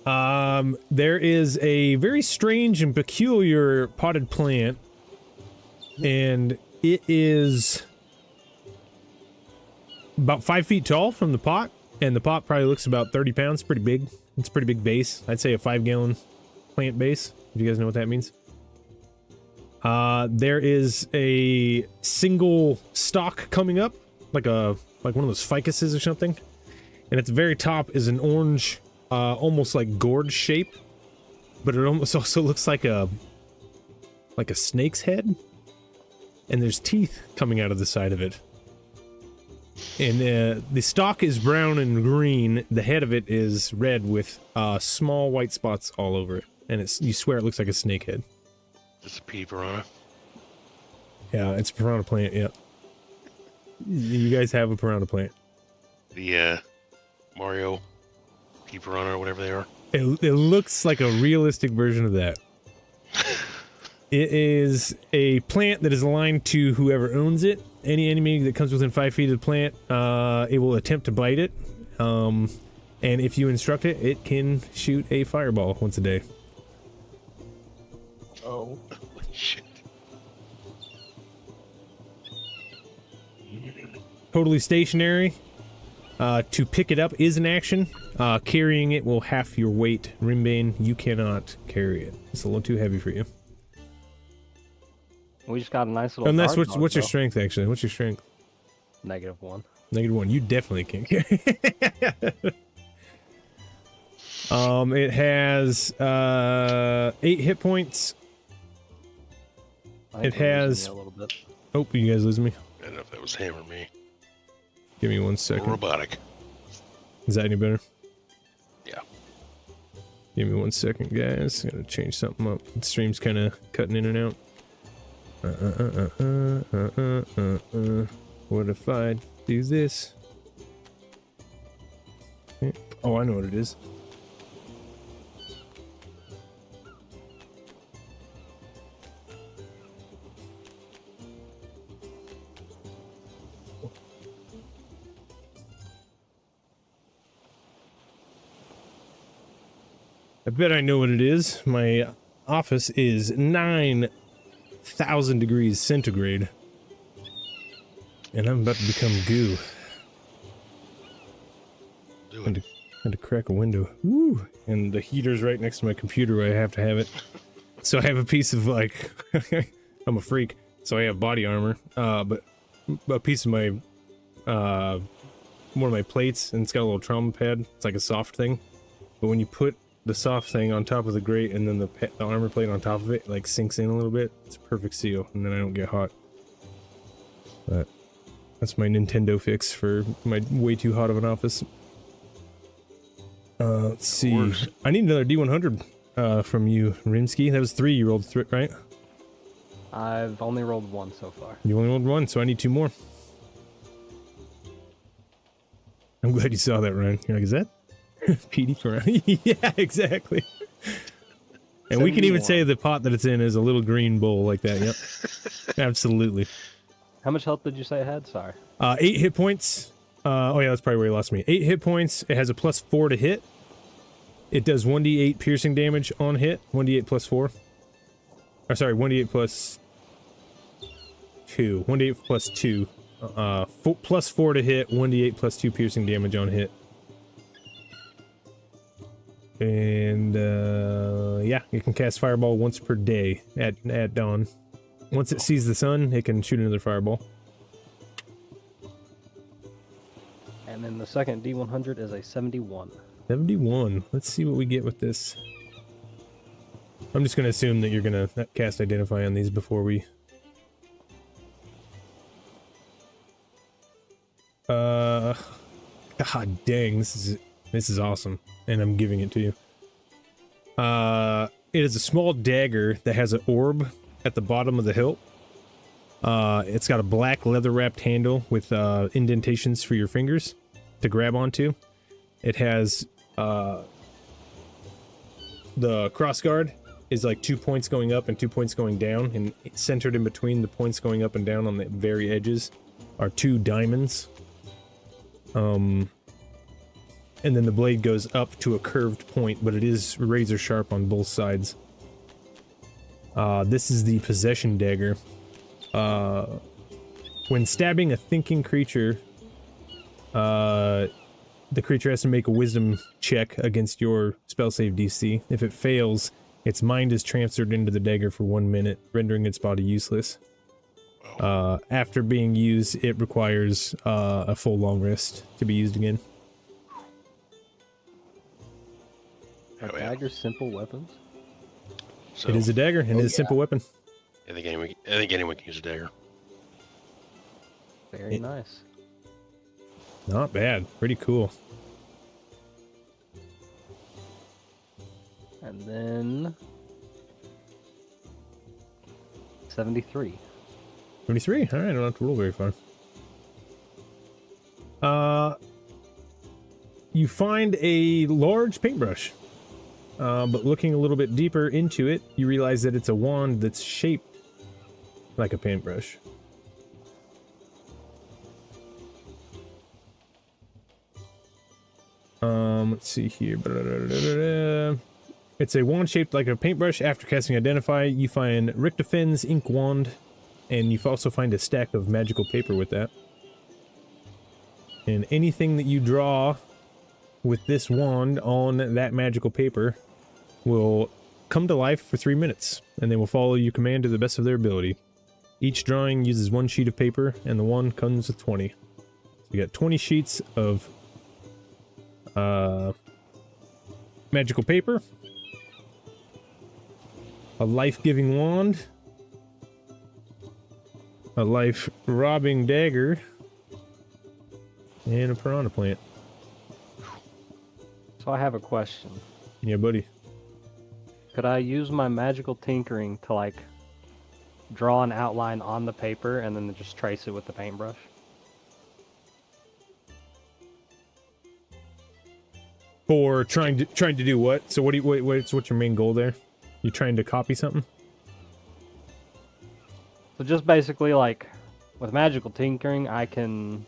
there is a very strange and peculiar potted plant, and it is about 5 feet tall from the pot, and the pot probably looks about 30 pounds. Pretty big. It's a pretty big base. I'd say a 5-gallon plant base, if you guys know what that means. There is a single stalk coming up, like one of those ficuses or something, and at the very top is an orange, almost like gourd shape, but it almost also looks like a snake's head, and there's teeth coming out of the side of it. And the stalk is brown and green. The head of it is red with small white spots all over it, and you swear it looks like a snake head. just a pea piranha. Yeah, it's a piranha plant. Yeah, you guys have a piranha plant. The Mario piranha or whatever they are. It looks like a realistic version of that. It is a plant that is aligned to whoever owns it. Any enemy that comes within 5 feet of the plant, it will attempt to bite it. And if you instruct it, it can shoot a fireball once a day. Oh. Shit. Totally stationary. To pick it up is an action. Carrying it will half your weight. Rimbane, you cannot carry it. It's a little too heavy for you. We just got a nice little. Unless, guard what's your dog, strength, actually? What's your strength? though. -1. -1. You definitely can't carry it. It has 8 hit points. I think It we're losing has- you a little bit. Oh, you guys losing me? I don't know if that was him or me. Give me 1 Or second. robotic. Is that any better? Yeah. Give me 1 second, guys. Gotta change something up. The stream's kind of cutting in and out. What if I do this? Oh, I know what it is. I bet I know what it is. My office is 9,000 degrees centigrade. And I'm about to become goo. Do Had it. to crack a window. Woo! And the heater's right next to my computer where I have to have it. So I have a piece of, like... I'm a freak, so I have body armor. But a piece of my... one of my plates, and it's got a little trauma pad. It's like a soft thing. But when you put the soft thing on top of the grate and then the armor plate on top of it, like sinks in a little bit, it's a perfect seal, and then I don't get hot. But that's my Nintendo fix for my way too hot of an office. Let's see. Worse. I need another D100 from you, Rimsky. That was 3 you rolled, right? I've only rolled 1 so far. You only rolled 1, so I need 2 more. I'm glad you saw that, Ryan. You're like, is that PD for Ryan? Yeah, exactly. And we can even 71. say the pot that it's in is a little green bowl like that. Yep. Absolutely. How much health did you say it had? Sorry. 8 hit points. Oh yeah, that's probably where he lost me. 8 hit points. It has a +4 to hit. It does 1d8 piercing damage on hit. 1d8 +4. Or sorry, 1d8 +2. 1d8 +2. +4 to hit. 1d8 +2 piercing damage on hit. And yeah, you can cast Fireball once per day at dawn. Once it sees the sun, it can shoot another fireball. And then the second D100 is a 71. 71. Let's see what we get with this. I'm just going to assume that you're going to cast Identify on these before we... God dang, this is awesome. And I'm giving it to you. It is a small dagger that has an orb at the bottom of the hilt. It's got a black leather-wrapped handle with indentations for your fingers to grab onto. It has the crossguard is like 2 points going up and 2 points going down, and centered in between the points going up and down on the very edges are 2 diamonds. And then the blade goes up to a curved point, but it is razor sharp on both sides. This is the possession dagger. When stabbing a thinking creature, the creature has to make a wisdom check against your spell save DC. If it fails, its mind is transferred into the dagger for 1 minute, rendering its body useless. After being used, it requires a full long rest to be used again. Are Oh, yeah. daggers simple weapons? So, It is a dagger, and it is a simple weapon. I think anyone can use a dagger. Very nice. Not bad. Pretty cool. And then 73. 73. All right, I don't have to roll very far. You find a large paintbrush, but looking a little bit deeper into it, you realize that it's a wand that's shaped like a paintbrush. Let's see here. It's a wand shaped like a paintbrush. After casting Identify, you find Richtofin's ink wand, and you also find a stack of magical paper with that. And anything that you draw with this wand on that magical paper will come to life for 3 minutes, and they will follow your command to the best of their ability. Each drawing uses 1 sheet of paper, and the wand comes with 20. So you got 20 sheets of magical paper, a life-giving wand, a life-robbing dagger, and a piranha plant. So I have a question. Yeah, buddy. Could I use my magical tinkering to, like, draw an outline on the paper and then just trace it with the paintbrush? For trying to do what? So what's your main goal there? You trying to copy something? So just basically, like, with magical tinkering, I can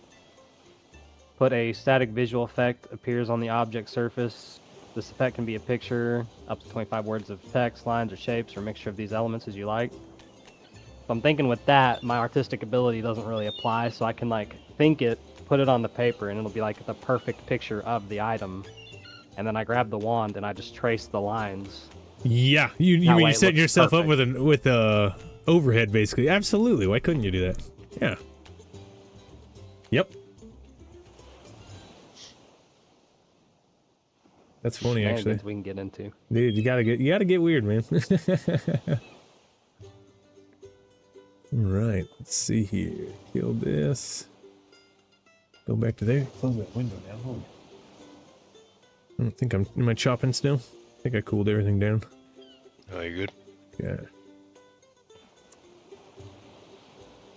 put a static visual effect appears on the object surface. This effect can be a picture, up to 25 words of text, lines, or shapes, or a mixture of these elements as you like. So I'm thinking with that, my artistic ability doesn't really apply, so I can, like, think it, put it on the paper, and it'll be like the perfect picture of the item. And then I grab the wand and I just trace the lines. Yeah, you mean you set yourself up with a overhead, basically. Absolutely. Why couldn't you do that? Yeah. Yep. That's funny, actually. We can get into. Dude, you gotta get weird, man. Right. Let's see here. Kill this. Go back to there. Close that window down. Hold on. I don't think am I chopping still? I think I cooled everything down. Oh, you're good. Yeah.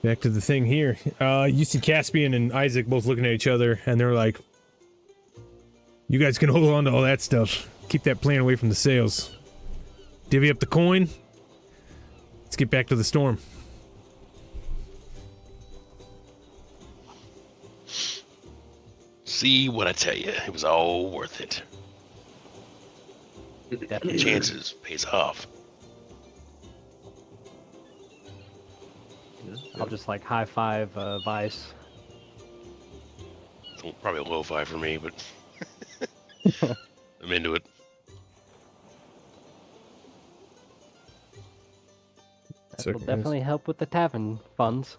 Back to the thing here. You see Caspian and Isaac both looking at each other, and they're like, "You guys can hold on to all that stuff. Keep that plan away from the sails. Divvy up the coin. Let's get back to the storm." See what I tell you? It was all worth it. Definitely. Chances pays off. I'll just, like, high five Vice. Probably a low 5 for me, but I'm into it. That will definitely help with the tavern funds.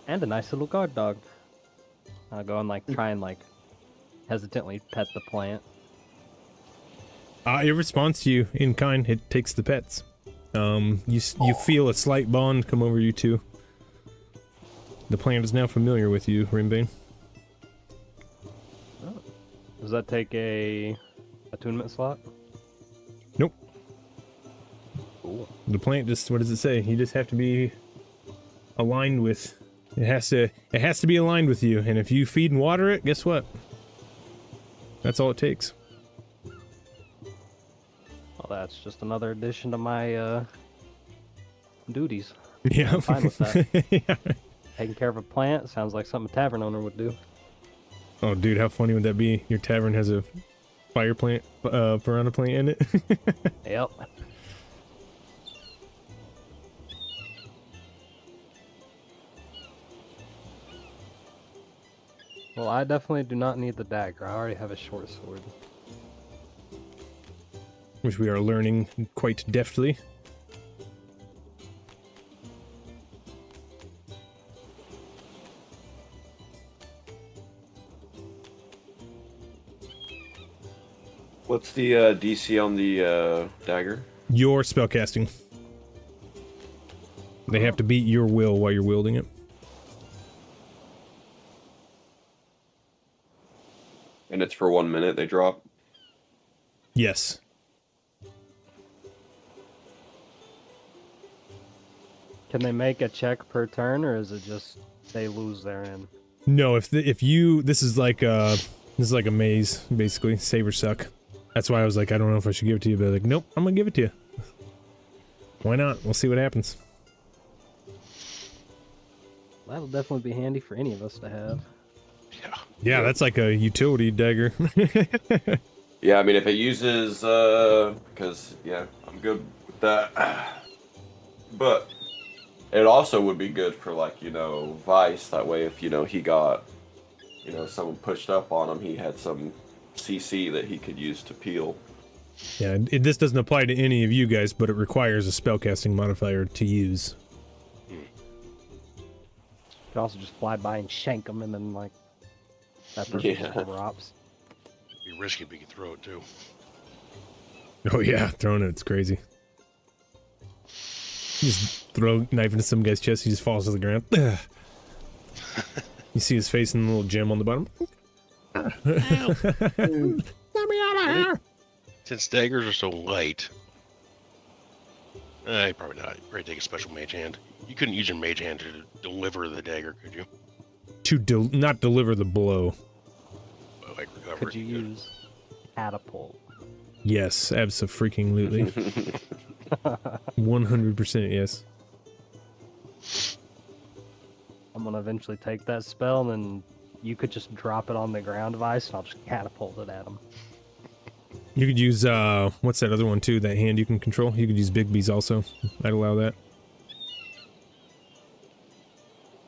And a nice little guard dog. I'll go and, like, try and, like, hesitantly pet the plant. It responds to you in kind. It takes the pets. You feel a slight bond come over you two. The plant is now familiar with you, Rimbane. Oh. Does that take a attunement slot? Nope. Cool. The plant just, what does it say? You just have to be aligned with. It has to be aligned with you, and if you feed and water it, guess what? That's all it takes. Well, that's just another addition to my duties. Yeah. I'm fine with that. Yeah. Taking care of a plant sounds like something a tavern owner would do. Oh, dude, how funny would that be? Your tavern has a fire plant, piranha plant in it. Yep. Well, I definitely do not need the dagger. I already have a short sword. Which we are learning quite deftly. What's the DC on the dagger? Your spellcasting. They have to beat your will while you're wielding it. And it's for 1 minute they drop? Yes. Can they make a check per turn, or is it just they lose their end? No, if you this is like a maze basically, save or suck. That's why I was like, I don't know if I should give it to you, but like, nope, I'm gonna give it to you. Why not? We'll see what happens. That'll definitely be handy for any of us to have. Yeah, that's like a utility dagger. Yeah, I mean, if it uses, because, yeah, I'm good with that. But it also would be good for, like, you know, Vice. That way, if, you know, he got, you know, someone pushed up on him, he had some CC that he could use to peel. Yeah, this doesn't apply to any of you guys, but it requires a spellcasting modifier to use. You could also just fly by and shank them, and then, like, that person just drops. Be risky if you can throw it too. Oh yeah, throwing it's crazy. You just throw a knife into some guy's chest, he just falls to the ground. You see his face and the little gem on the bottom. Let me out of here! Since daggers are so light, probably not. Probably take a special mage hand. You couldn't use your mage hand to deliver the dagger, could you? To not deliver the blow. Like recover Could you use catapult? Yes, abso-freaking-lutely. 100% yes. I'm gonna eventually take that spell, and then you could just drop it on the ground, Vice, and I'll just catapult it at him. You could use, what's that other one too, that hand you can control? You could use Bigby's also. I'd allow that.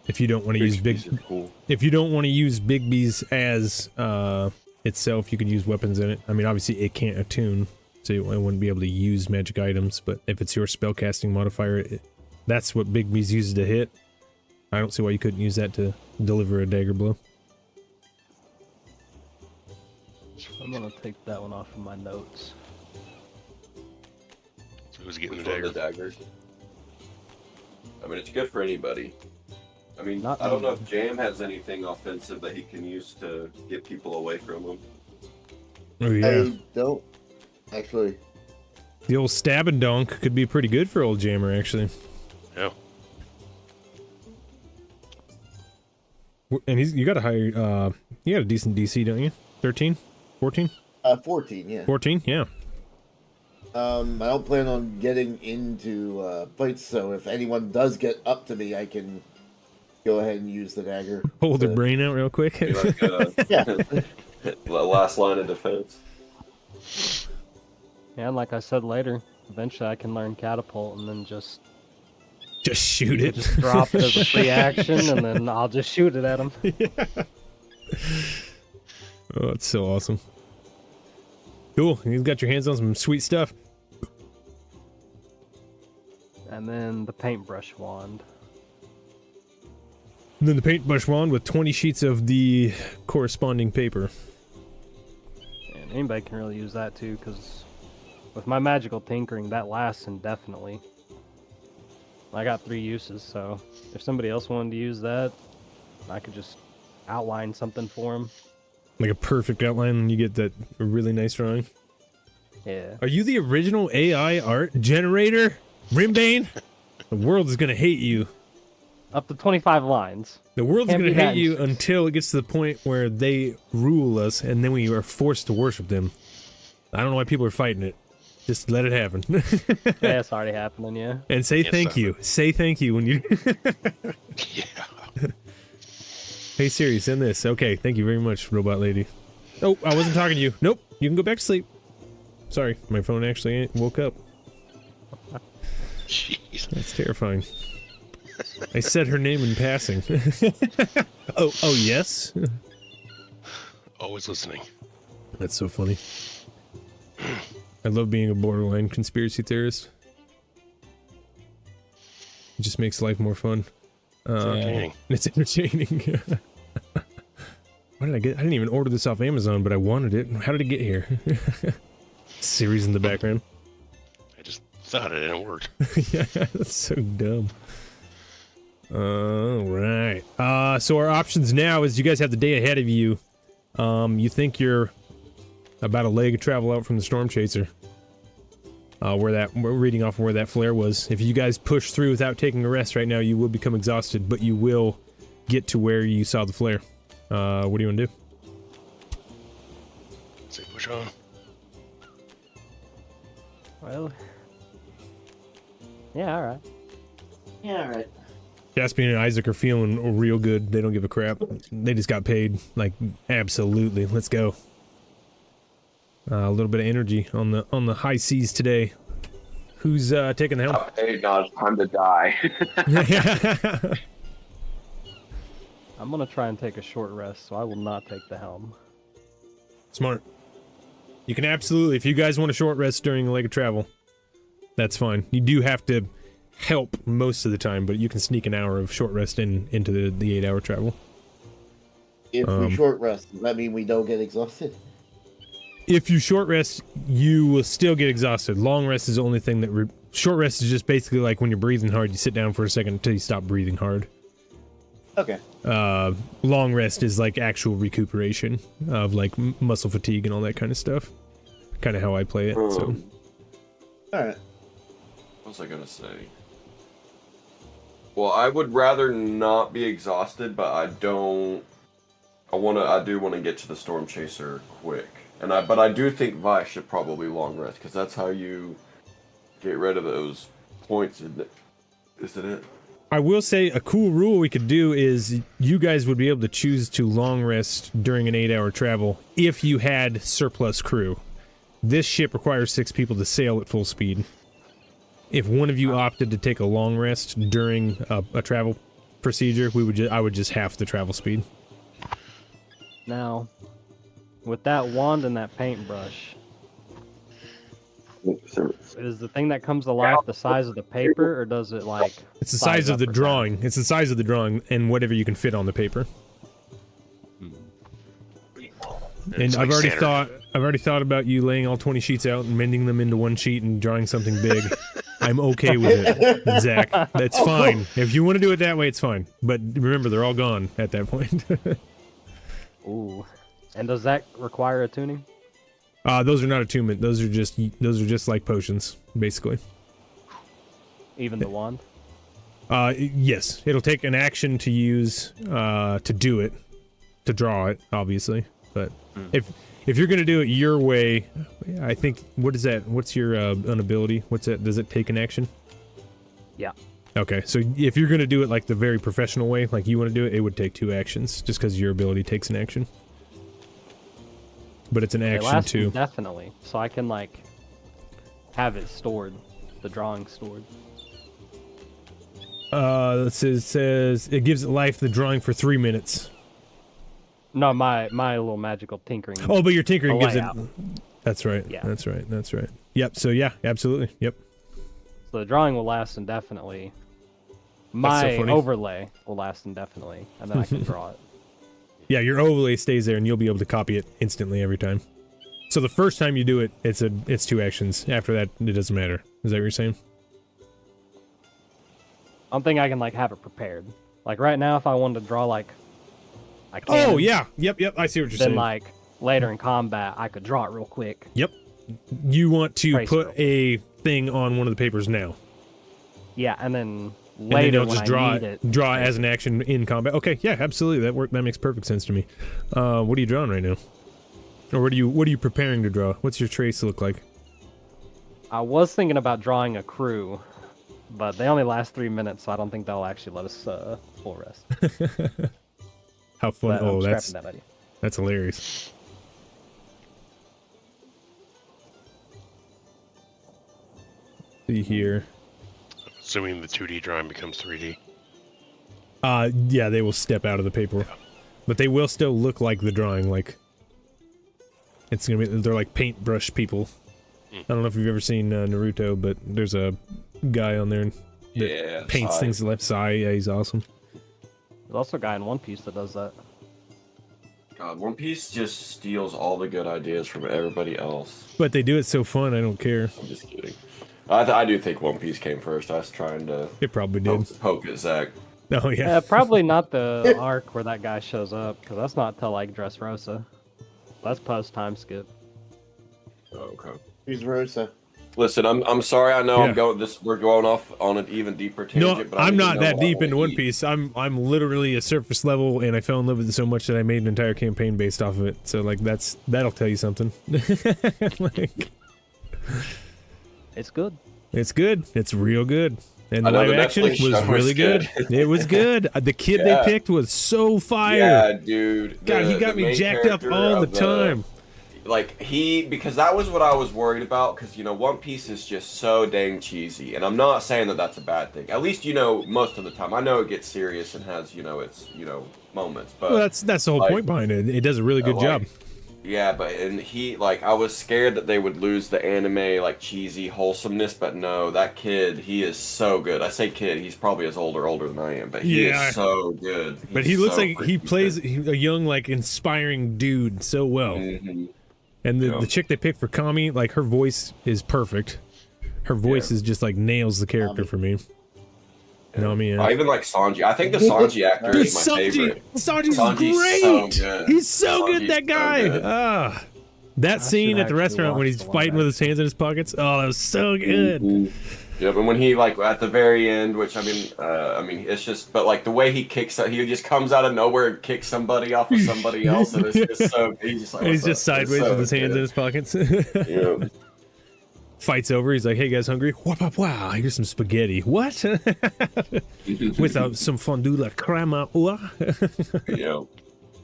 If you don't want to use if you don't want to use Bigby's as, itself, you could use weapons in it. I mean, obviously it can't attune, so it wouldn't be able to use magic items, but if it's your spellcasting modifier, that's what Bigby's uses to hit. I don't see why you couldn't use that to deliver a dagger blow. I'm gonna take that one off of my notes. So who's getting Which the one, dagger? the daggers? I mean, it's good for anybody. I mean, Not I don't know me. if Jam has anything offensive that he can use to get people away from him. Oh yeah. I don't actually. The old stab and donk could be pretty good for old Jammer, actually. Yeah. And you got a high, you got a decent DC, don't you? 13? 14? 14, yeah. 14, yeah. I don't plan on getting into fights, so if anyone does get up to me, I can go ahead and use the dagger. Hold their brain out real quick. Be like, Yeah. the last line of defense. Yeah, and like I said later, eventually I can learn catapult, and then just shoot it. just drop it as a free action, and then I'll just shoot it at him. Oh, that's so awesome. Cool. You've got your hands on some sweet stuff. And then the paintbrush wand. And then the paintbrush wand with 20 sheets of the corresponding paper. And anybody can really use that too, because with my magical tinkering, that lasts indefinitely. I got 3 uses, so if somebody else wanted to use that, I could just outline something for them. Like a perfect outline, and you get that really nice drawing. Yeah. Are you the original AI art generator, Rimbane? The world is gonna hate you. Up to 25 lines. The world's Can't gonna be that hate you intense. until it gets to the point where they rule us, and then we are forced to worship them. I don't know why people are fighting it. Just let it happen. Yeah, it's already happening, yeah. And say Yes, thank you. Say thank you when you... Yeah. Hey Siri, send this. Okay, thank you very much, robot lady. Oh, I wasn't talking to you. Nope, you can go back to sleep. Sorry, my phone actually woke up. Jeez. That's terrifying. I said her name in passing. Oh, yes? Always listening. That's so funny. I love being a borderline conspiracy theorist. It just makes life more fun. Entertaining. It's entertaining. Why did I get? I didn't even order this off Amazon, but I wanted it. How did it get here? Series in the background. I just thought it and it worked. Yeah, that's so dumb. Alright. So our options now is you guys have the day ahead of you. You think you're about a leg of travel out from the Storm Chaser. we're reading off where that flare was. If you guys push through without taking a rest right now, you will become exhausted, but you will get to where you saw the flare. What do you want to do? Say push on. Well, yeah, all right. Yeah, all right. Caspian and Isaac are feeling real good. They don't give a crap. They just got paid. Like, absolutely. Let's go. A little bit of energy on the high seas today. Who's taking the helm? Hey, now it's time to die. I'm gonna try and take a short rest, so I will not take the helm. Smart. You can absolutely, if you guys want a short rest during a leg of travel, that's fine. You do have to help most of the time, but you can sneak an hour of short rest into the 8-hour travel. If we short rest, does that mean we don't get exhausted? If you short rest, you will still get exhausted. Long rest is the only thing that... short rest is just basically like when you're breathing hard, you sit down for a second until you stop breathing hard. Okay. Long rest is like actual recuperation of like muscle fatigue and all that kind of stuff. Kind of how I play it, so... Alright. What was I gonna say? Well, I would rather not be exhausted, but I do want to get to the Storm Chaser quick. But I do think Vice should probably long rest, because that's how you get rid of those points, isn't it? I will say a cool rule we could do is you guys would be able to choose to long rest during an 8-hour travel if you had surplus crew. This ship requires 6 people to sail at full speed. If one of you opted to take a long rest during a travel procedure, I would just half the travel speed. Now, with that wand and that paintbrush, is the thing that comes to life the size of the paper, or does it like... It's the size of the drawing. down? It's the size of the drawing and whatever you can fit on the paper. And I've already thought about you laying all 20 sheets out and mending them into one sheet and drawing something big. I'm okay with it, Zach. That's fine. If you want to do it that way, it's fine. But remember, they're all gone at that point. Ooh. And does that require a tuning? Those are not attunement. Those are just like potions, basically. Even the wand? Yes. It'll take an action to use to do it, to draw it, obviously. But if you're gonna do it your way, I think, what is that? What's your unability? What's that? Does it take an action? Yeah. Okay, so if you're gonna do it like the very professional way, like you want to do it, it would take 2 actions, just because your ability takes an action. But it's an action too. Indefinitely, so I can like have it stored, the drawing stored. It says it gives it life, the drawing, for 3 minutes. No, my little magical tinkering. Oh, but your tinkering gives it. layout. That's right. Yeah. That's right. That's right. Yep. So yeah, absolutely. Yep. So the drawing will last indefinitely. My overlay will last indefinitely, and then I can draw it. Yeah, your overlay stays there, and you'll be able to copy it instantly every time. So the first time you do it, it's 2 actions. After that, it doesn't matter. Is that what you're saying? I don't think I can like have it prepared. Like right now, if I wanted to draw like, I can. Oh yeah, yep. I see what you're then saying. like later in combat, I could draw it real quick. Yep. You want to Trace put roll. a thing on one of the papers now. Yeah, and then And later then you'll when just I need it, draw it as an action in combat. Okay, yeah, absolutely. That makes perfect sense to me. What are you drawing right now? Or what are you preparing to draw? What's your trace look like? I was thinking about drawing a crew, but they only last 3 minutes, so I don't think they'll actually let us full rest. How fun! But Oh, I'm that's scrapping that idea. that's hilarious. See here. Assuming the 2D drawing becomes 3D. Yeah, they will step out of the paper, but they will still look like the drawing. Like it's gonna be, they're like paintbrush people. I don't know if you've ever seen Naruto, but there's a guy on there that paints Sai. things left side. Yeah, he's awesome. There's also a guy in One Piece that does that. God, One Piece just steals all the good ideas from everybody else. But they do it so fun, I don't care. I'm just kidding. I do think One Piece came first. I was trying to It probably did. poke at Zach. Oh yeah. Probably not the arc where that guy shows up, because that's not till like Dressrosa. That's post time skip. Oh, okay. Who's Rosa? Listen, I'm sorry. I know Yeah. we're going off on an even deeper tangent. No, but I'm need to not know that what I deep wanna into One eat. Piece. I'm literally a surface level, and I fell in love with it so much that I made an entire campaign based off of it. So like that'll tell you something. Like, It's good. it's good. It's real good. And the I know live the action Netflix was show was really good. good. It was good. The kid Yeah. they picked was so fire. Yeah, dude. God, he got the me main jacked up character all the of time. Like because that was what I was worried about. Because One Piece is just so dang cheesy, and I'm not saying that that's a bad thing. At least most of the time. I know it gets serious and has its moments, but Well, that's the whole point behind it. It does a really good job. Yeah, but I was scared that they would lose the anime cheesy wholesomeness, but no, that kid, he is so good. I say kid, he's probably older than I am, but he is so good. But he looks like he plays a young, inspiring dude so well. Mm-hmm. And the chick they picked for Kami, her voice is perfect. Her voice is just nails the character for me. Nami, I even like Sanji. I think the Sanji actor is my favorite. Sanji's so great. good. He's so Sanji's good, that guy. So good. That scene at the actually restaurant when watch he's the fighting with his hands in his pockets. Oh, that was so good. Mm-hmm. Yep, and when he at the very end, which I mean, it's just, but the way he kicks, he just comes out of nowhere and kicks somebody off of somebody else, and it's just so he's just sideways with his hands in his pockets. Yeah. Fights over. He's like, "Hey guys, hungry? Wow, here's some spaghetti. What? With some fondue la crème. Yeah,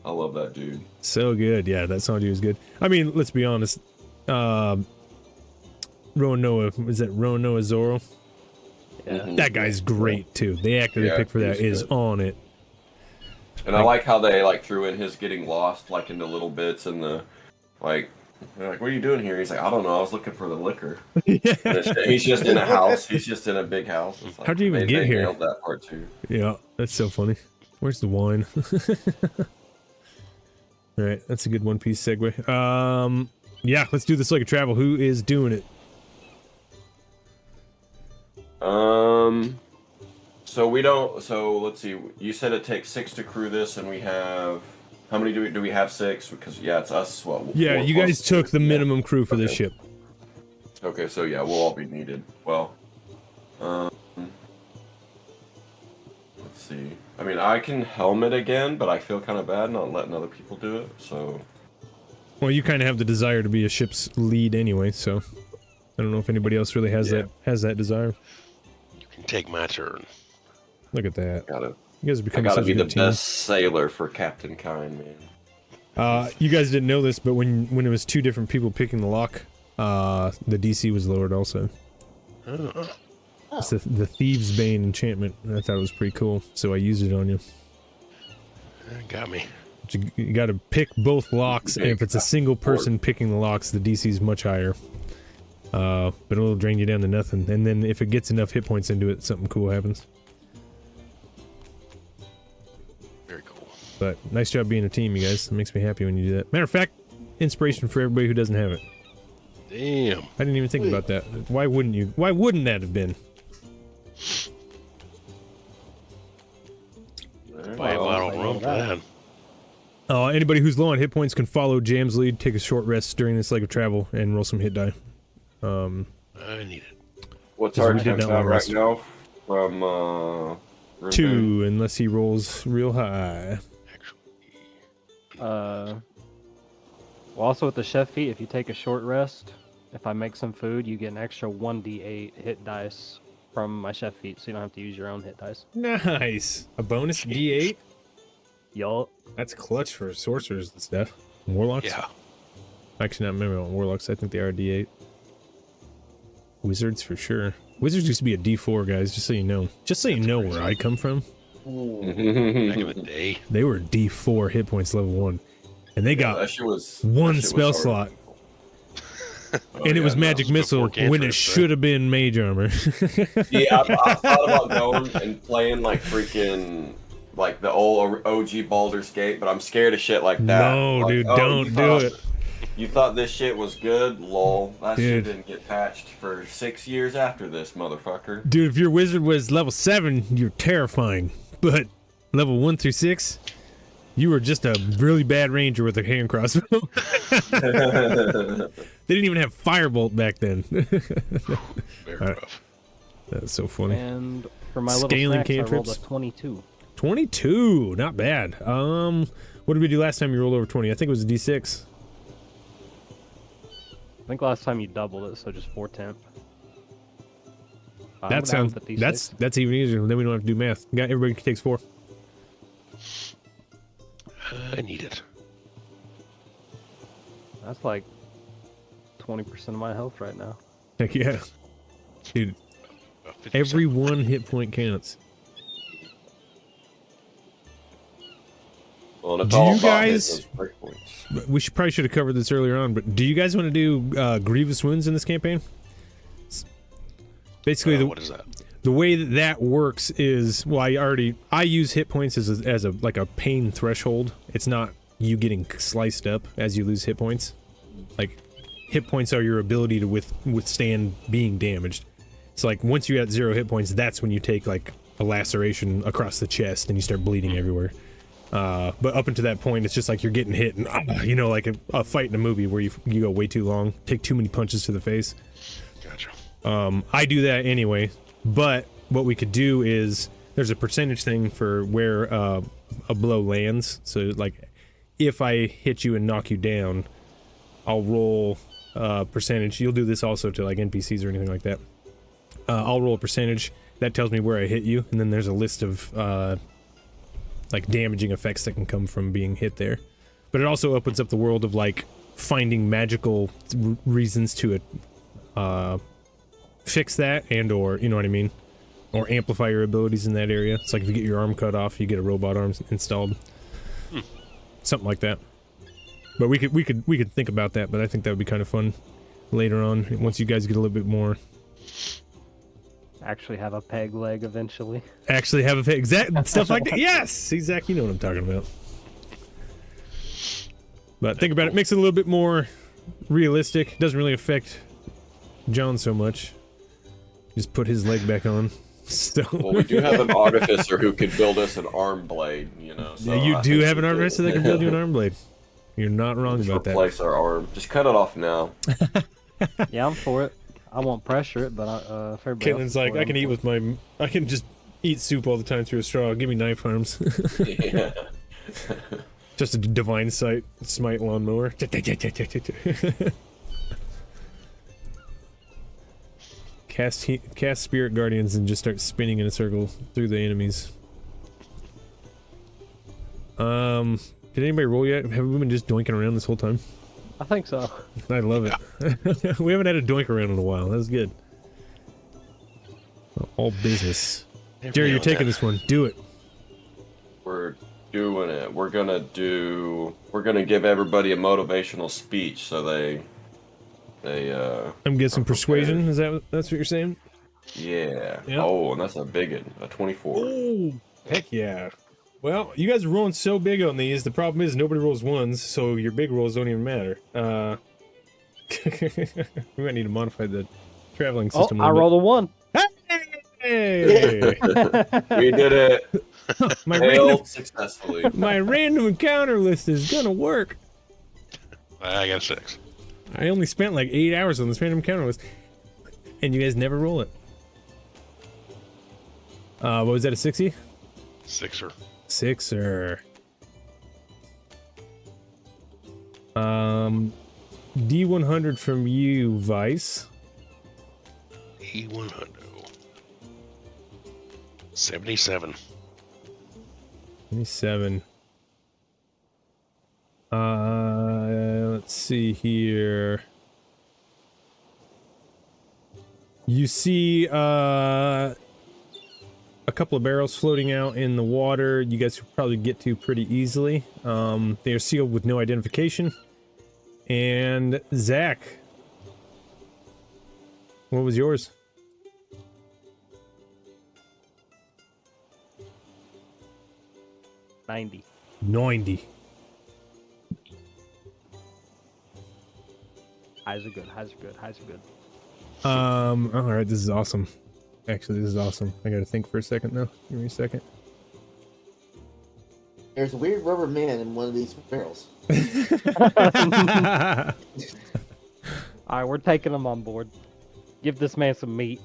I love that dude. So good. Yeah, that Sanji was good. I mean, let's be honest. Roanoa, is that Roanoa Zoro? Yeah. That guy's great too. The actor they picked for that is good. on it. And I like how they threw in his getting lost into little bits and the they're like, what are you doing here? He's like, I don't know. I was looking for the liquor. He's just in a house. He's just in a big house. How'd you even get here? Nailed that part too. Yeah, that's so funny. Where's the wine? All right, that's a good One Piece segue. Yeah, let's do this like a travel. Who is doing it? So we don't. So let's see. You said it takes 6 to crew this, and we have. How many do we have? 6? Because it's us. What? Yeah, you guys took the minimum crew for this ship. Okay, so yeah, we'll all be needed. Well, let's see. I mean, I can helmet again, but I feel kind of bad not letting other people do it. So. Well, you kind of have the desire to be a ship's lead anyway, so I don't know if anybody else really has that desire. You can take my turn. Look at that. Got it. You guys are I becoming gotta such be a the good team. best sailor for Captain Kine, man. You guys didn't know this, but when it was 2 different people picking the lock, the DC was lowered also. Oh. It's the Thieves' Bane enchantment. I thought it was pretty cool, so I used it on you. Got me. But you got to pick both locks, and if it's a single person picking the locks, the DC is much higher. But it'll drain you down to nothing, and then if it gets enough hit points into it, something cool happens. Very cool. But nice job being a team, you guys. It makes me happy when you do that. Matter of fact, inspiration for everybody who doesn't have it. Damn. I didn't even think about that. Why wouldn't you? Why wouldn't that have been? Buy a bottle of rum for that. Anybody who's low on hit points can follow Jam's lead, take a short rest during this leg of travel, and roll some hit die. I need it. What's Because our we did temp not out want right rest. now? From 2, unless he rolls real high. Actually, Well, also with the chef feat, if you take a short rest, if I make some food, you get an extra 1d8 hit dice from my chef feat, so you don't have to use your own hit dice. Nice. A bonus D8? Yup. That's clutch for sorcerers and stuff. Warlocks? yeah. Actually, not remember on warlocks. I think they are D8. Wizards for sure. Wizards used to be a D4, guys, just so you know. Just so you know where I come from. Back in the day. They were D4 hit points level 1. And they got that shit was, one that shit spell was slot. Oh, And it yeah, was no. magic missile before when it cantrips, should have been mage armor. Yeah, I thought about going and playing freaking the old OG Baldur's Gate, but I'm scared of shit like that. No, dude, you don't do it. You thought this shit was good? Lol. That shit Dude. didn't get patched for 6 years after this, motherfucker. Dude, if your wizard was level 7, you're terrifying. But level 1 through 6, you were just a really bad ranger with a hand crossbow. They didn't even have Firebolt back then. Very All right. rough. That's so funny. And for my Scaling little snacks, I rolled a cantrips. 22. 22, not bad. What did we do last time you rolled over 20? I think it was a D6. I think last time you doubled it, so just 4 temp. That sounds that's even easier. Then we don't have to do math. Got everybody takes 4. I need it. That's like 20% of my health right now. Heck yeah, dude. 50%. Every 1 hit point counts. Well, and it's Do all you about guys- hitting those break points. We probably should have covered this earlier on, but do you guys want to do grievous wounds in this campaign? Basically, What is that? the way that works is, well, I use hit points as a like a pain threshold. It's not you getting sliced up as you lose hit points. Like, hit points are your ability to withstand being damaged. So like once you're at 0 hit points, that's when you take like a laceration across the chest and you start bleeding everywhere. But up until that point, it's just like you're getting hit, and you know, like a fight in a movie where you go way too long, take too many punches to the face. Gotcha. I do that anyway, but what we could do is there's a percentage thing for where a blow lands. So like if I hit you and knock you down, I'll roll a percentage. You'll do this also to like NPCs or anything like that. I'll roll a percentage that tells me where I hit you, and then there's a list of like damaging effects that can come from being hit there. But it also opens up the world of like finding magical reasons to fix that, and or, you know what I mean, or amplify your abilities in that area. It's like if you get your arm cut off, you get a robot arm installed. Something like that. But we could think about that, but I think that would be kind of fun later on once you guys get a little bit more. Actually have a peg leg eventually. Actually have a exact stuff like that. Yes, see, Zach, you know what I'm talking about. But think about it, makes it a little bit more realistic. Doesn't really affect John so much. Just put his leg back on. So. Well, we do have an artificer who could build us an arm blade, you know. So yeah, you I do think have we an could- artificer that can build you an arm blade. You're not wrong Just about that. replace our arm. Just cut it off now. Yeah, I'm for it. I won't pressure it, but if everybody else Caitlin's is like, for it, I can I'm eat for with my, I can just eat soup all the time through a straw. Give me knife arms. Yeah. Just a divine sight, smite lawnmower. Cast spirit guardians and just start spinning in a circle through the enemies. Did anybody roll yet? Have we been just doinking around this whole time? I think so. I love it. We haven't had a doink around in a while. That's good. All business. Jerry, you're taking this one. Do it. We're doing it. We're gonna give everybody a motivational speech so they I'm guessing are persuasion. Is that's what you're saying? yeah. Yep. Oh, and that's a big one, a 24. Oh, heck yeah. Well, you guys are rolling so big on these. The problem is nobody rolls ones, so your big rolls don't even matter. We might need to modify the traveling Oh, system. I rolled a 1. Hey! We did it. my Successfully. random encounter list is gonna work. I got a 6. I only spent like 8 hours on this random encounter list, and you guys never roll it. What was that, a 60? 6er. 6er. D100 from you, Vice. E100. 77. 27. Let's see here. You see a couple of barrels floating out in the water. You guys could probably get to pretty easily. They are sealed with no identification. And Zach, what was yours? $90. 90. Highs are good. Highs are good. Highs are good. All right, this is awesome. Actually, this is awesome. I gotta think for a second now. Give me a second. There's a weird rubber man in one of these barrels. All right, we're taking him on board. Give this man some meat.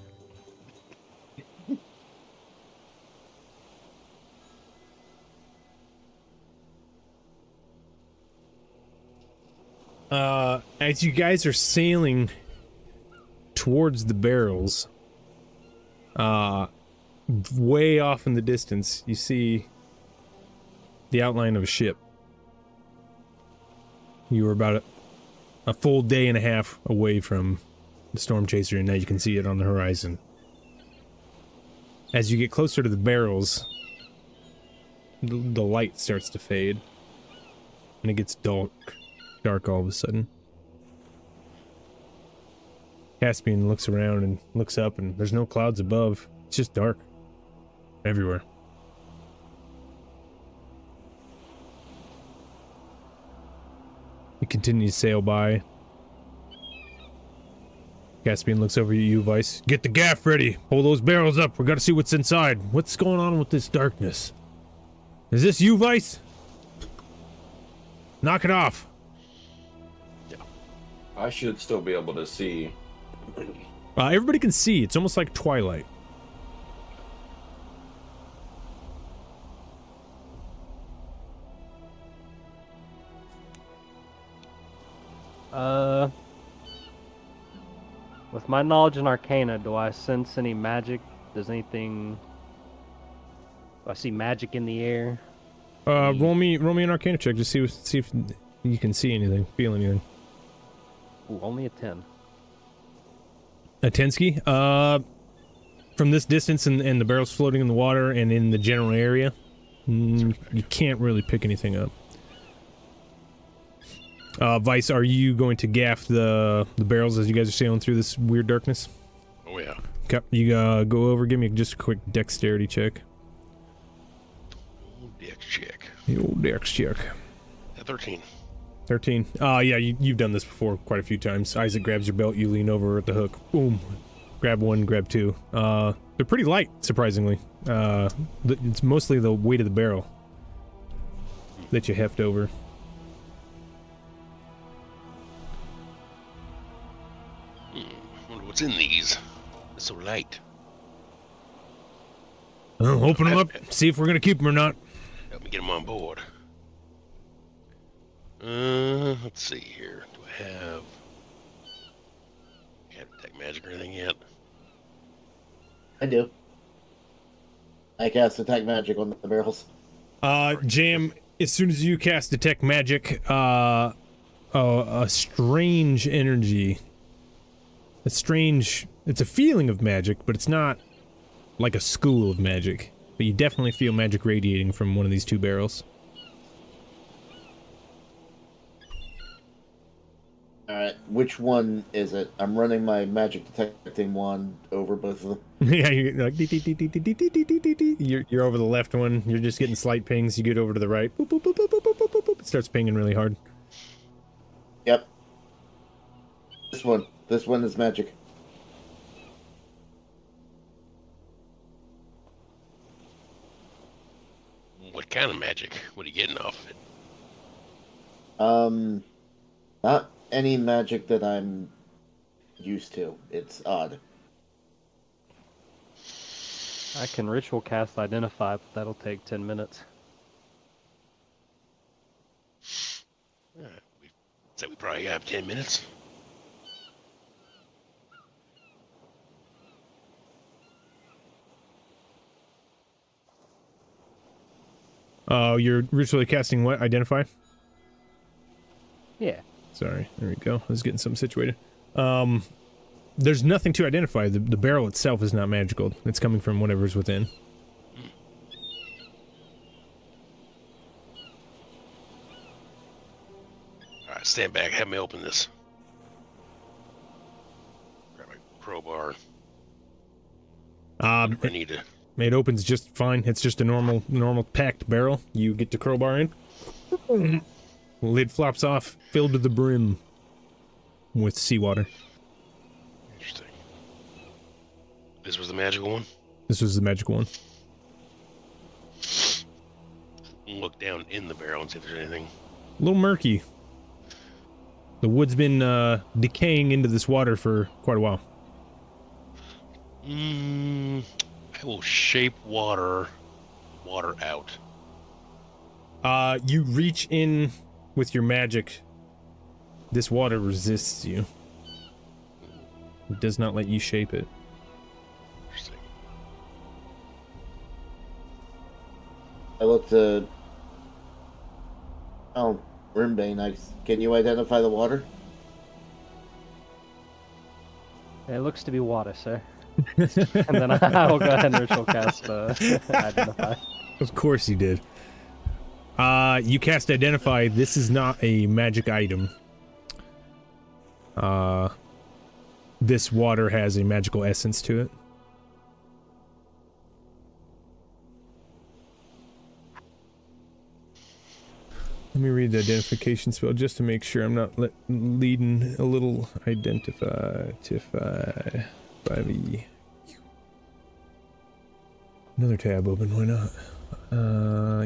As you guys are sailing towards the barrels, way off in the distance, you see the outline of a ship. You were about a full day and a half away from the storm chaser, and now you can see it on the horizon. As you get closer to the barrels, the light starts to fade, and it gets dark all of a sudden. Caspian looks around and looks up, and there's no clouds above. It's just dark everywhere. You continue to sail by. Caspian looks over at you, Vice. Get the gaff ready. Pull those barrels up. We gotta see what's inside. What's going on with this darkness? Is this you, Vice? Knock it off. I should still be able to see. Everybody can see. It's almost like twilight. With my knowledge in Arcana, do I sense any magic? Does anything... Do I see magic in the air? Roll me an Arcana check to see if you can see anything, feel anything. Ooh, only a 10. A Tensky? From this distance and the barrels floating in the water and in the general area, you can't really pick anything up. Vice, are you going to gaff the barrels as you guys are sailing through this weird darkness? Oh, yeah. Okay, you go over, give me just a quick dexterity check. Dex check. The old dex check. 13. 13. Yeah, you've done this before quite a few times. Isaac grabs your belt, you lean over at the hook. Boom. Grab one, grab two. They're pretty light, surprisingly. It's mostly the weight of the barrel that you heft over. Wonder what's in these. It's so light. Open them up, see if we're gonna keep them or not. Help me get them on board. Let's see here. Do I have... Can't detect magic or anything yet? I do. I cast Detect Magic on the barrels. Jam, as soon as you cast Detect Magic, a strange energy. It's a feeling of magic, but it's not like a school of magic. But you definitely feel magic radiating from one of these two barrels. Alright, which one is it? I'm running my magic detecting wand over both of them. Yeah, you're like you're over the left one. You're just getting slight pings. You get over to the right. Boop, boop, boop, boop, boop, boop, boop, boop. It starts pinging really hard. Yep. This one is magic. What kind of magic? What are you getting off of it? Not any magic that I'm used to. It's odd. I can ritual cast Identify, but that'll take 10 minutes. So we probably have 10 minutes. You're ritually casting what? Identify? Yeah. Sorry, there we go. I was getting something situated. There's nothing to identify. The barrel itself is not magical. It's coming from whatever's within. Alright, stand back. Have me open this. Grab my crowbar. I need to... It opens just fine. It's just a normal packed barrel. You get the crowbar in. Lid flops off, filled to the brim with seawater. Interesting. This was the magical one? This was the magical one. look down in the barrel and see if there's anything. A little murky. The wood's been decaying into this water for quite a while. I will shape water out. You reach in with your magic. This water resists you. It does not let you shape it. Interesting. I looked at... Oh, Rimbay, nice. Can you identify the water? It looks to be water, sir. And then I will go ahead and ritual cast identify. Of course you did. You cast identify. This is not a magic item. This water has a magical essence to it. Let me read the identification spell just to make sure I'm not leading a little. Identify, by the... Another tab open, why not?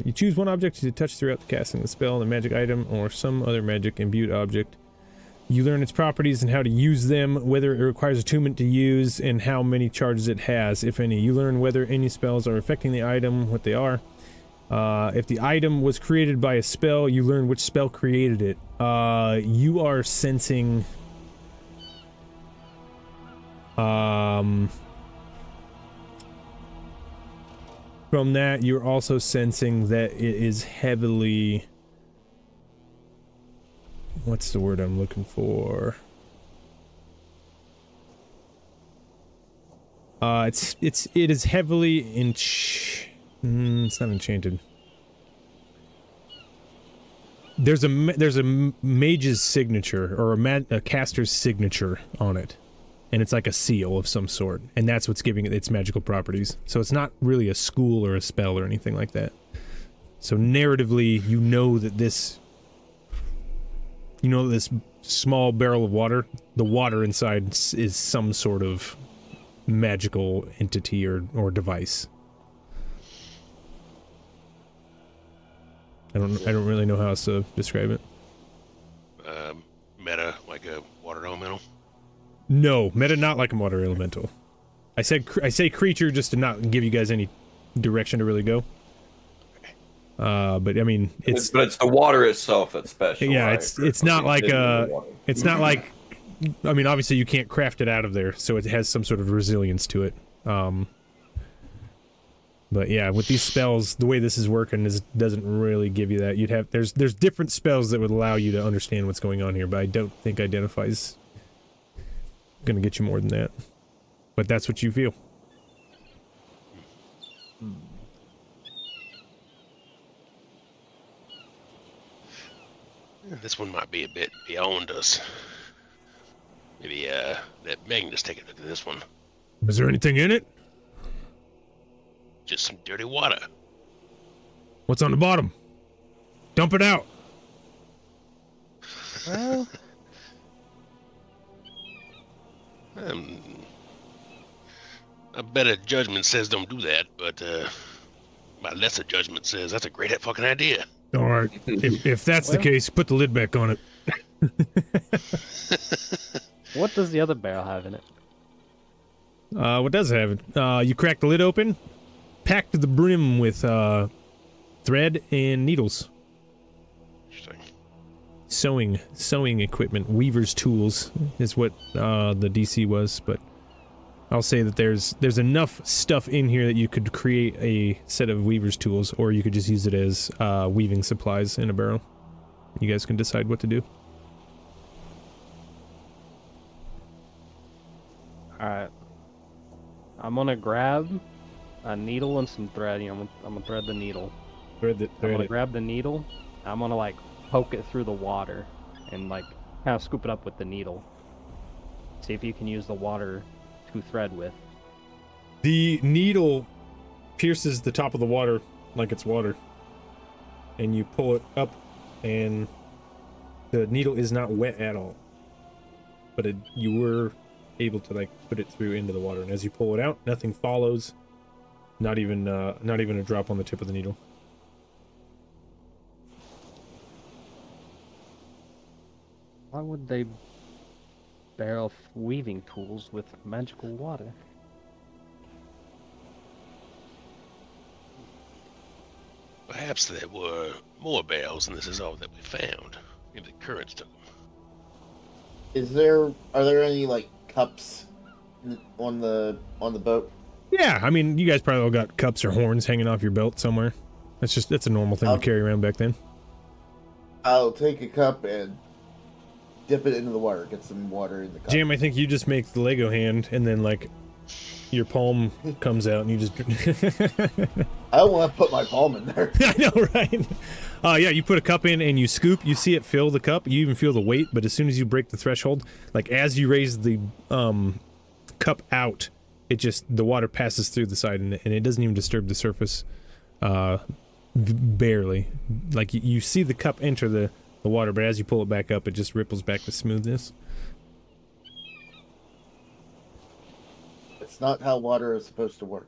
You choose one object to touch throughout the casting of the spell, the magic item, or some other magic imbued object. You learn its properties and how to use them, whether it requires attunement to use, and how many charges it has, if any. You learn whether any spells are affecting the item, what they are. If the item was created by a spell, you learn which spell created it. You are sensing... From that, you're also sensing that it is heavily... What's the word I'm looking for? It is heavily it's not enchanted. There's a mage's signature, or a caster's signature on it. And it's like a seal of some sort. And that's what's giving it its magical properties. So it's not really a school or a spell or anything like that. So narratively, you know that this... You know this small barrel of water? The water inside is some sort of magical entity or device. I don't really know how else to describe it. Meta, like a water elemental? No, meta not like a water elemental. I say creature just to not give you guys any direction to really go. But I mean, it's the water itself that's special. Yeah, right? it's not like it's not like, I mean, obviously you can't craft it out of there, so it has some sort of resilience to it. But yeah, with these spells, the way this is working doesn't really give you that. There's different spells that would allow you to understand what's going on here, but I don't think identifies gonna get you more than that. But that's what you feel. This one might be a bit beyond us. Maybe that Magnus take a look at this one. Is there anything in it? Just some dirty water. What's on the bottom? Dump it out. Well, I bet a judgment says don't do that, but my lesser judgment says that's a great fucking idea. All right, if that's the case, put the lid back on it. what does the other barrel have in it? What does it have? You crack the lid open, packed to the brim with thread and needles. Interesting. Sewing equipment, weaver's tools is what the DC was, but I'll say that there's enough stuff in here that you could create a set of weaver's tools, or you could just use it as weaving supplies in a barrel. You guys can decide what to do. Alright. I'm gonna grab a needle and some thread. I'm gonna thread the needle. I'm gonna grab the needle. I'm gonna like poke it through the water and like kind of scoop it up with the needle. See if you can use the water to thread with. The needle pierces the top of the water like it's water, and you pull it up, and the needle is not wet at all, but you were able to like put it through into the water, and as you pull it out, nothing follows, not even a drop on the tip of the needle. Why would they barrel weaving tools with magical water? Perhaps there were more barrels, and this is all that we found. Maybe the currents took them. Are there any like cups on the boat? Yeah, I mean, you guys probably all got cups or horns hanging off your belt somewhere. That's a normal thing to carry around back then. I'll take a cup and dip it into the water. Get some water in the cup. Jam, I think you just make the Lego hand, and then like your palm comes out, and you just. I don't want to put my palm in there. I know, right? Yeah, you put a cup in and you scoop. You see it fill the cup. You even feel the weight, but as soon as you break the threshold, like as you raise the cup out, the water passes through the side, and it doesn't even disturb the surface. Barely. Like you see the cup enter the water, but as you pull it back up, it just ripples back to smoothness. It's not how water is supposed to work.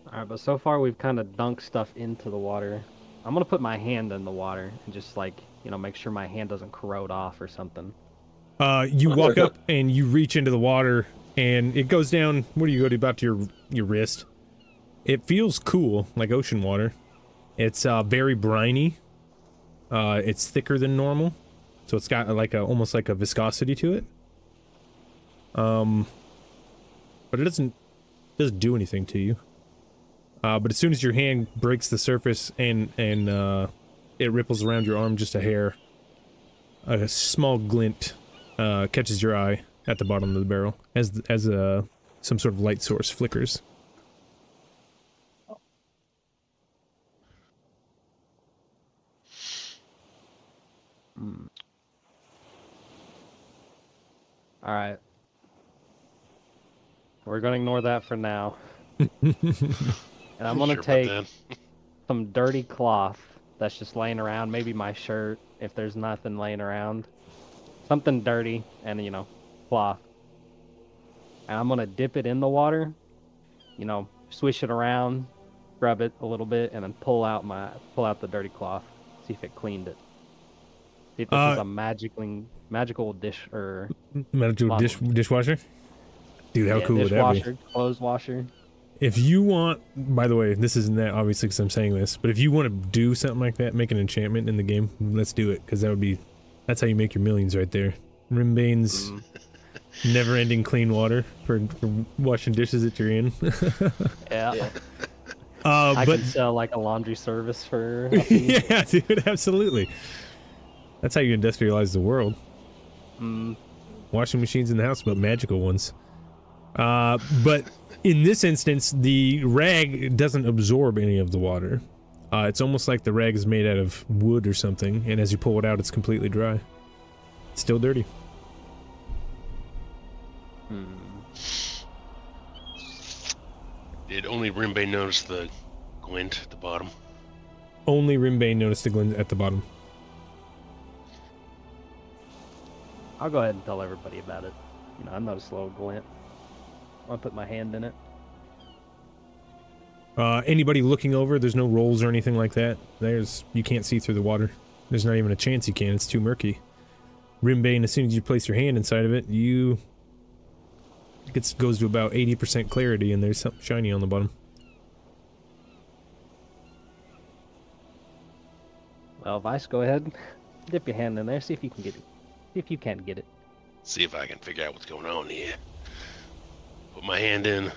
Alright, but so far we've kind of dunked stuff into the water. I'm gonna put my hand in the water and just like, make sure my hand doesn't corrode off or something. You walk up and you reach into the water, and it goes down. Where do you go to? About to your wrist. It feels cool, like ocean water. It's very briny. It's thicker than normal, so it's got like almost like a viscosity to it. But it doesn't do anything to you. But as soon as your hand breaks the surface and it ripples around your arm just a hair, a small glint catches your eye at the bottom of the barrel as some sort of light source flickers. All right. We're going to ignore that for now. And I'm going to take some dirty cloth that's just laying around, maybe my shirt if there's nothing laying around. Something dirty and, cloth. And I'm going to dip it in the water, swish it around, rub it a little bit, and then pull out the dirty cloth, see if it cleaned it. See if this is a magical dish or dishwasher. Dude, how cool would that be? Clothes washer. If you want, by the way, this isn't that obviously because I'm saying this, but if you want to do something like that, make an enchantment in the game, let's do it, because that's how you make your millions right there. Rimbane's never-ending clean water for washing dishes that you're in. Yeah. I could sell like a laundry service for. Yeah, dude, absolutely. That's how you industrialize the world. Washing machines in the house, but magical ones. But in this instance, the rag doesn't absorb any of the water. It's almost like the rag is made out of wood or something, and as you pull it out, it's completely dry. It's still dirty. Did only Rimbay notice the glint at the bottom? Only Rimbay noticed the glint at the bottom. I'll go ahead and tell everybody about it. I noticed a little glint. I'll put my hand in it. Anybody looking over, there's no rolls or anything like that. You can't see through the water. There's not even a chance you can. It's too murky. Rimbane, as soon as you place your hand inside of it, goes to about 80% clarity, and there's something shiny on the bottom. Well, Vice, go ahead, dip your hand in there, see if you can get it. See if you can get it. See if I can figure out what's going on here. Put my hand in.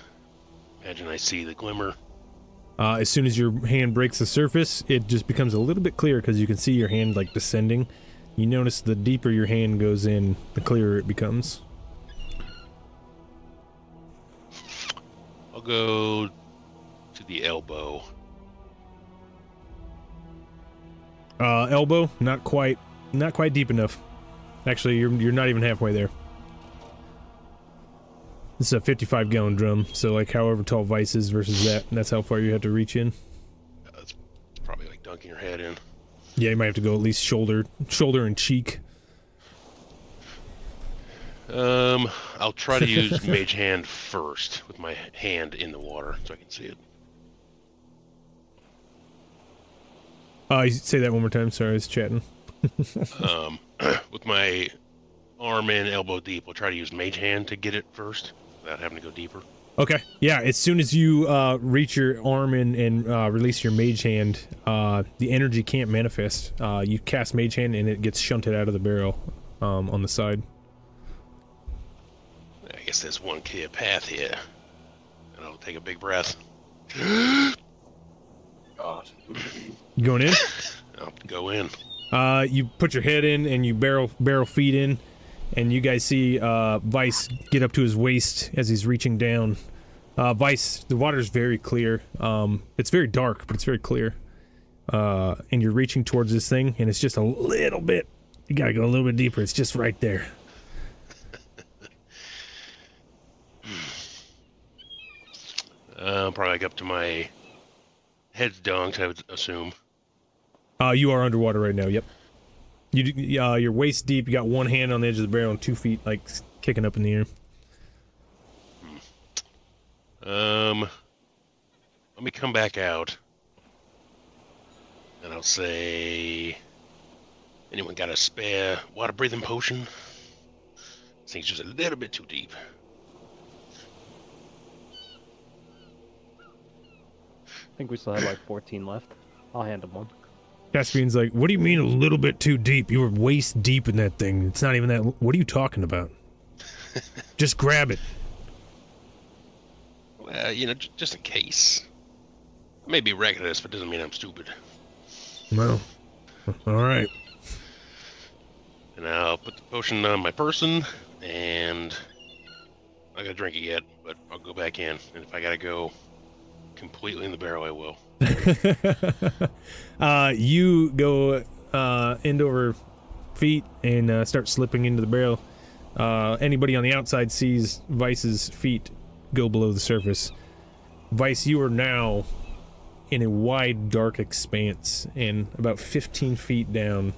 Imagine I see the glimmer. As soon as your hand breaks the surface, it just becomes a little bit clearer because you can see your hand like descending. You notice the deeper your hand goes in, the clearer it becomes. I'll go to the elbow. Elbow, not quite deep enough. Actually, you're not even halfway there. This is a 55-gallon drum, so like however tall Vice is versus that's how far you have to reach in. That's probably like dunking your head in. Yeah, you might have to go at least shoulder and cheek. I'll try to use Mage Hand first with my hand in the water so I can see it. You say that one more time. Sorry, I was chatting. With my arm in, elbow deep, we'll try to use Mage Hand to get it first without having to go deeper. Okay. Yeah, as soon as you reach your arm in and release your Mage Hand, the energy can't manifest. You cast Mage Hand and it gets shunted out of the barrel on the side. I guess there's one clear path here. And I'll take a big breath. God. You going in? I'll go in. You put your head in and you barrel feet in, and you guys see Vice get up to his waist as he's reaching down. Vice, the water's very clear. It's very dark, but it's very clear. And you're reaching towards this thing, and it's just a little bit. You gotta go a little bit deeper. It's just right there. Probably like up to my head's dunked, I would assume. You are underwater right now. Yep. You're waist deep. You got one hand on the edge of the barrel and 2 feet like kicking up in the air. Let me come back out, and I'll say, anyone got a spare water-breathing potion? This thing's just a little bit too deep. I think we still have like 14 left. I'll hand him one. Caspian's like, what do you mean a little bit too deep? You were waist deep in that thing. It's not even that. What are you talking about? Just grab it. Well, you know, just in case. I may be reckless, but doesn't mean I'm stupid. Well, all right. And I'll put the potion on my person, and I'm not gonna drink it yet, but I'll go back in. And if I gotta go completely in the barrel, I will. You go end over feet and start slipping into the barrel. Anybody on the outside sees Vice's feet go below the surface. Vice, you are now in a wide, dark expanse, and about 15 feet down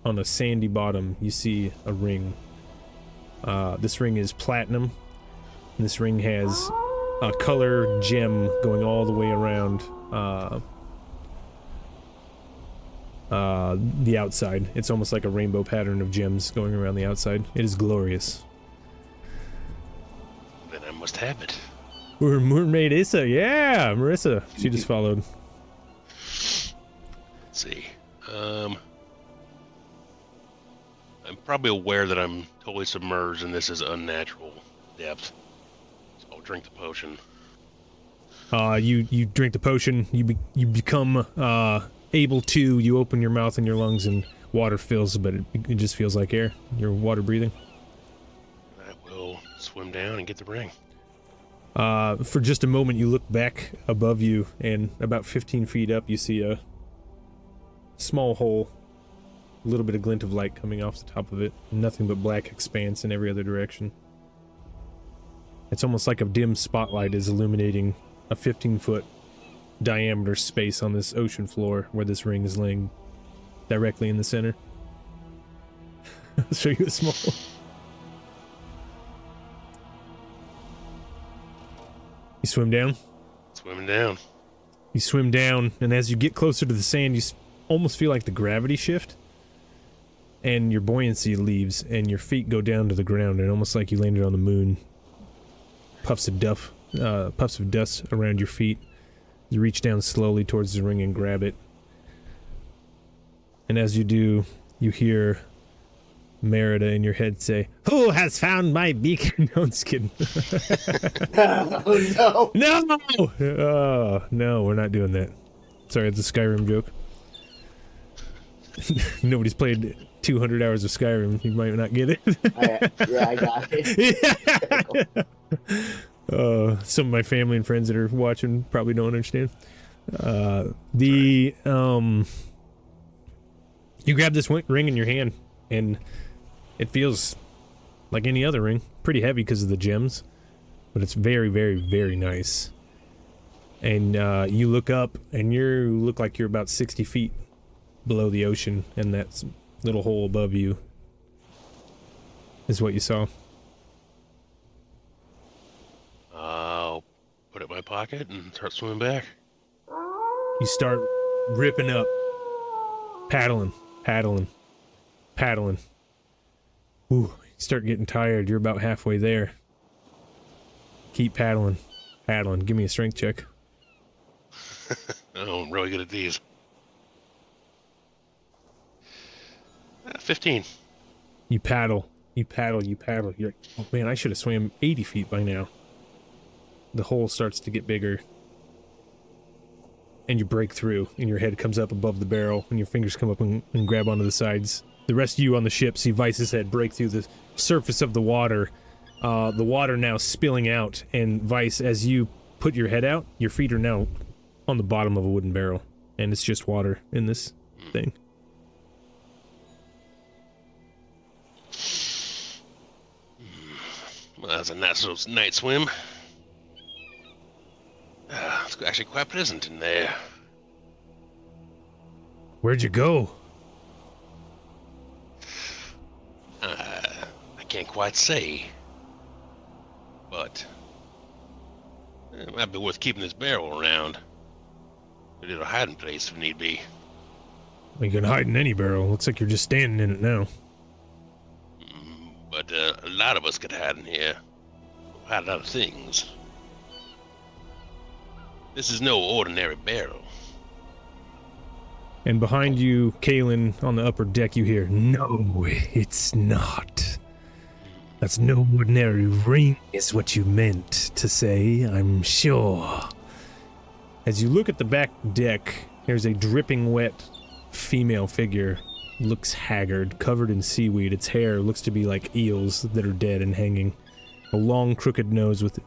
on a sandy bottom, you see a ring. This ring is platinum. And this ring has a color gem going all the way around the outside. It's almost like a rainbow pattern of gems going around the outside. It is glorious. Then I must have it. We're Mermaid Issa, yeah, Marissa. She just followed. Let's see. I'm probably aware that I'm totally submerged and this is unnatural depth. So I'll drink the potion. You drink the potion. You become able to. You open your mouth and your lungs, and water fills, but it just feels like air. You're water breathing. I will swim down and get the ring. For just a moment, you look back above you, and about 15 feet up, you see a small hole. A little bit of glint of light coming off the top of it. Nothing but black expanse in every other direction. It's almost like a dim spotlight is illuminating a 15-foot diameter space on this ocean floor where this ring is laying directly in the center. I'll show you a small. You swim down? Swimming down. You swim down, and as you get closer to the sand, you almost feel like the gravity shift. And your buoyancy leaves, and your feet go down to the ground, and almost like you landed on the moon. Puffs of dust around your feet. You reach down slowly towards the ring and grab it. And as you do, you hear Merida in your head say, "Who has found my beacon?" No, I'm just kidding. Oh, no. No! Oh, no, we're not doing that. Sorry, it's a Skyrim joke. Nobody's played 200 hours of Skyrim. You might not get it. I got it. Some of my family and friends that are watching probably don't understand. You grab this ring in your hand, and it feels like any other ring. Pretty heavy because of the gems, but it's very, very, very nice. And you look up, and you look like you're about 60 feet below the ocean, and that little hole above you. is what you saw. I'll put it in my pocket and start swimming back. You start ripping up, paddling. Ooh, you start getting tired. You're about halfway there. Keep paddling. Give me a strength check. Oh, I'm really good at these. 15. You paddle. You're like, oh man, I should have swam 80 feet by now. The hole starts to get bigger. And you break through, and your head comes up above the barrel, and your fingers come up and grab onto the sides. The rest of you on the ship see Vice's head break through the surface of the water now spilling out, and Vice, as you put your head out, your feet are now on the bottom of a wooden barrel, and it's just water in this thing. Well, that was a nice little night swim. It's actually quite pleasant in there. Where'd you go? I can't quite say. But it might be worth keeping this barrel around. A little hiding place if need be. You can hide in any barrel. Looks like you're just standing in it now. But a lot of us could hide in here. Hide a lot of things. This is no ordinary barrel. And behind you, Kalen, on the upper deck, you hear, "No, it's not. That's no ordinary ring, is what you meant to say, I'm sure." As you look at the back deck, there's a dripping wet female figure. Looks haggard, covered in seaweed. Its hair looks to be like eels that are dead and hanging. A long, crooked nose with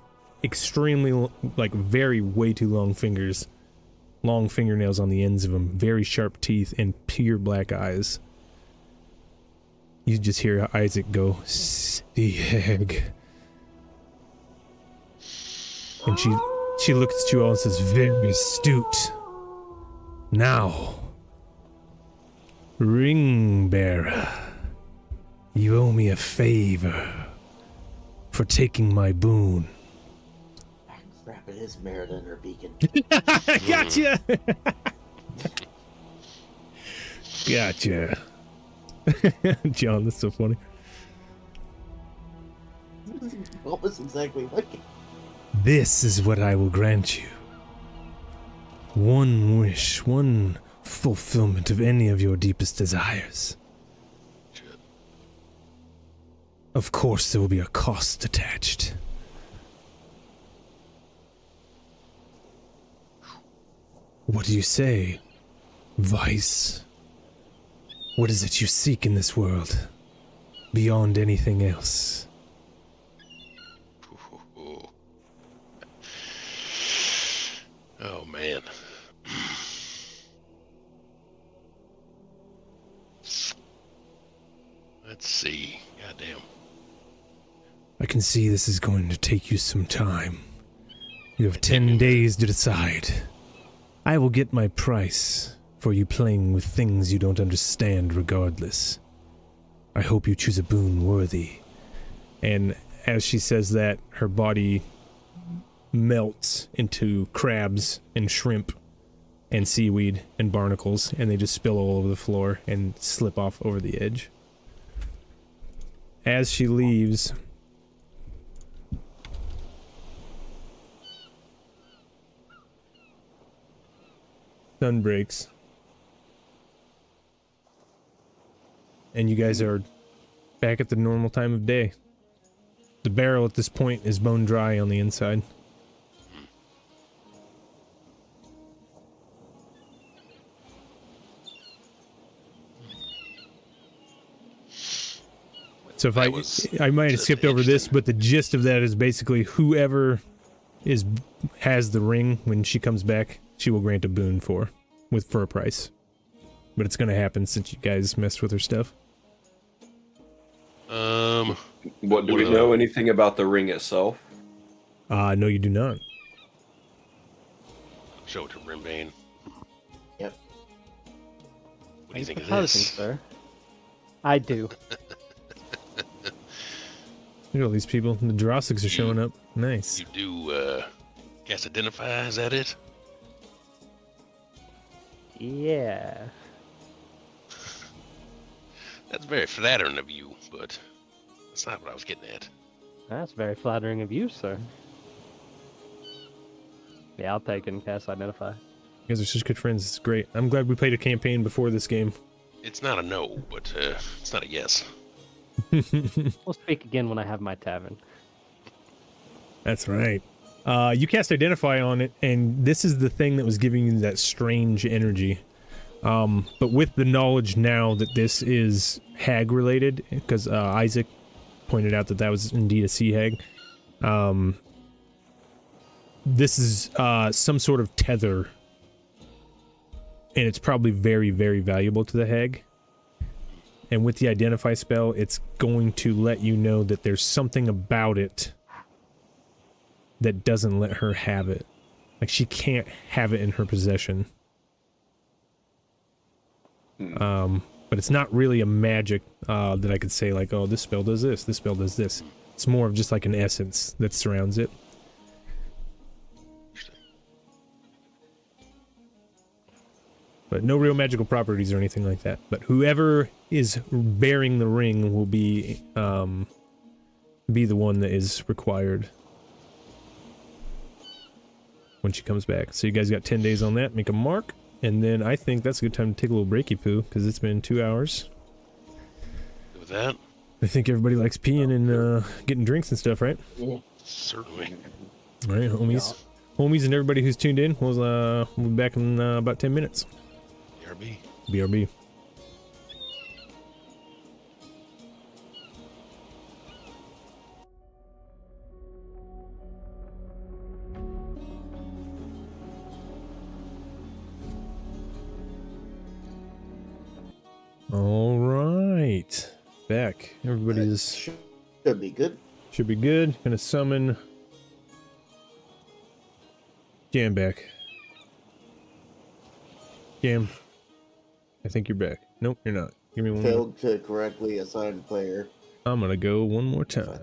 extremely, very way too long fingers. Long fingernails on the ends of them, very sharp teeth, and pure black eyes. You just hear Isaac go, "Stieg." And she looks at you all and says, "Very astute. Now, ring bearer, you owe me a favor for taking my boon." Crap, it is Merida and her beacon. Gotcha! Gotcha. John, that's so funny. Almost exactly like it. This is what I will grant you. One wish, one fulfillment of any of your deepest desires. Of course, there will be a cost attached. What do you say, Vice? What is it you seek in this world, beyond anything else? Oh, man. Let's see. Goddamn. I can see this is going to take you some time. You have 10 days to decide. I will get my price for you playing with things you don't understand regardless. I hope you choose a boon worthy. And as she says that, her body melts into crabs and shrimp and seaweed and barnacles, and they just spill all over the floor and slip off over the edge. As she leaves, sun breaks, and you guys are back at the normal time of day. The barrel at this point is bone dry on the inside. So if I might have skipped over this, but the gist of that is basically whoever has the ring when she comes back, she will grant a boon for a price. But it's gonna happen since you guys messed with her stuff. What do we know anything about the ring itself? No, you do not. Show it to Rimbane. Yep. What do you think of Proposing, this? sir. I do. Look at all these people. The Drossics are showing up. Nice. You do, cast Identify, is that it? Yeah. That's very flattering of you, but that's not what I was getting at. That's very flattering of you, sir. Yeah, I'll take it and cast Identify. You guys are such good friends. It's great. I'm glad we played a campaign before this game. It's not a no, but it's not a yes. We'll speak again when I have my tavern. That's right. You cast Identify on it, and this is the thing that was giving you that strange energy. But with the knowledge now that this is hag related, because Isaac pointed out that that was indeed a sea hag, this is some sort of tether, and it's probably very, very valuable to the hag. And with the Identify spell, it's going to let you know that there's something about it that doesn't let her have it. Like, she can't have it in her possession. But it's not really a magic that I could say, like, oh, this spell does this spell does this. It's more of just like an essence that surrounds it. But no real magical properties or anything like that. But whoever is bearing the ring will be the one that is required when she comes back. So you guys got 10 days on that. Make a mark. And then I think that's a good time to take a little breaky poo, because it's been 2 hours. With that? I think everybody likes peeing and getting drinks and stuff, right? Yeah. Certainly. All right, homies. Yeah. Homies and everybody who's tuned in, we'll be back in about 10 minutes. BRB. BRB. All right, back. Everybody's Should be good. should be good. Gonna summon Jam back. Jam, I think you're back. Nope, you're not. Give me one more. Failed to correctly assign player. I'm gonna go one more time.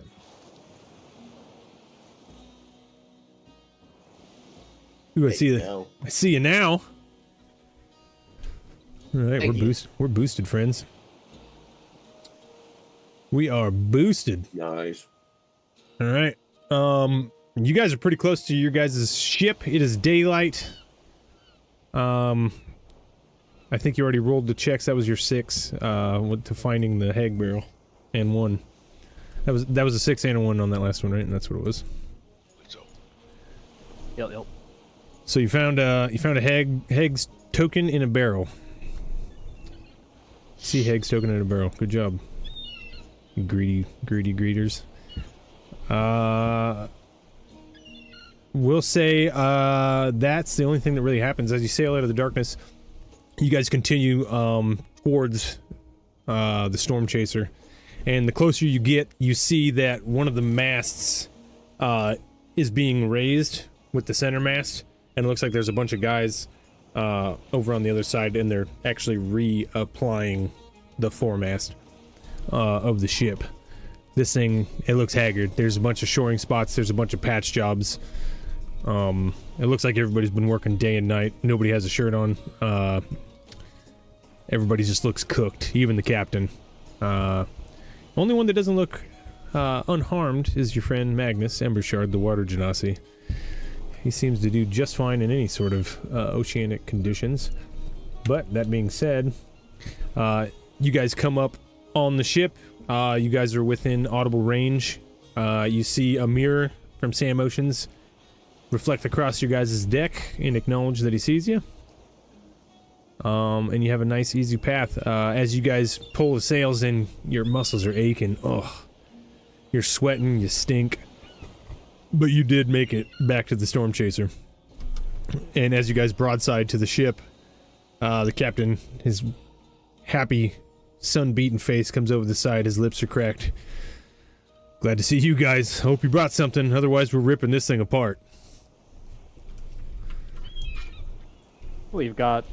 Ooh, I see you. No. I see you now. All right, Thank you. We're boosted, friends. We are boosted. Nice. All right. You guys are pretty close to your guys' ship. It is daylight. I think you already rolled the checks. That was your 6 to finding the hag barrel, and 1. That was a 6 and a 1 on that last one, right? And that's what it was. So, Yep. So you found a hag's token in a barrel. Sea hag's token in a barrel. Good job. You greedy greeters. We'll say that's the only thing that really happens as you sail out of the darkness. You guys continue towards the storm chaser, and the closer you get, you see that one of the masts is being raised with the center mast, and it looks like there's a bunch of guys over on the other side, and they're actually reapplying the foremast of the ship. This thing, it looks haggard. There's a bunch of shoring spots. There's a bunch of patch jobs. It looks like everybody's been working day and night. Nobody has a shirt on. Everybody just looks cooked, even the captain. Only one that doesn't look unharmed is your friend Magnus Embershard, the water genasi. He seems to do just fine in any sort of oceanic conditions. But that being said, you guys come up on the ship. You guys are within audible range. You see a mirror from Sam Oceans reflect across your guys' deck and acknowledge that he sees you. And you have a nice easy path. As you guys pull the sails in, your muscles are aching. Ugh. You're sweating, you stink. But you did make it back to the storm chaser. And as you guys broadside to the ship, the captain, his happy, sun-beaten face comes over the side. His lips are cracked. Glad to see you guys. Hope you brought something. Otherwise, we're ripping this thing apart. We've got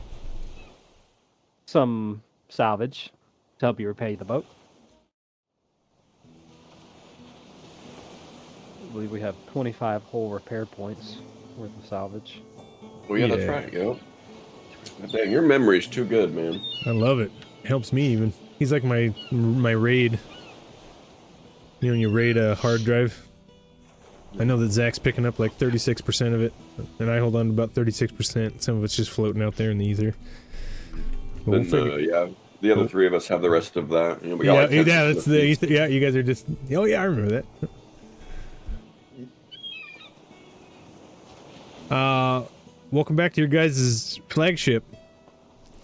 some salvage to help you repair the boat. believe we have 25 whole repair points worth of salvage. Oh yeah, that's Yeah. right. Yep. Damn, your memory's too good, man. I love it. Helps me even. He's like my raid. You know when you raid a hard drive? I know that Zach's picking up like 36% of it, and I hold on to about 36%. Some of it's just floating out there in the ether. But we'll And, figure- yeah, the other three of us have the rest of that. You know, we got yeah, like 10% yeah, that's of the each. ether. Yeah, you guys are just. Oh yeah, I remember that. Welcome back to your guys' flagship.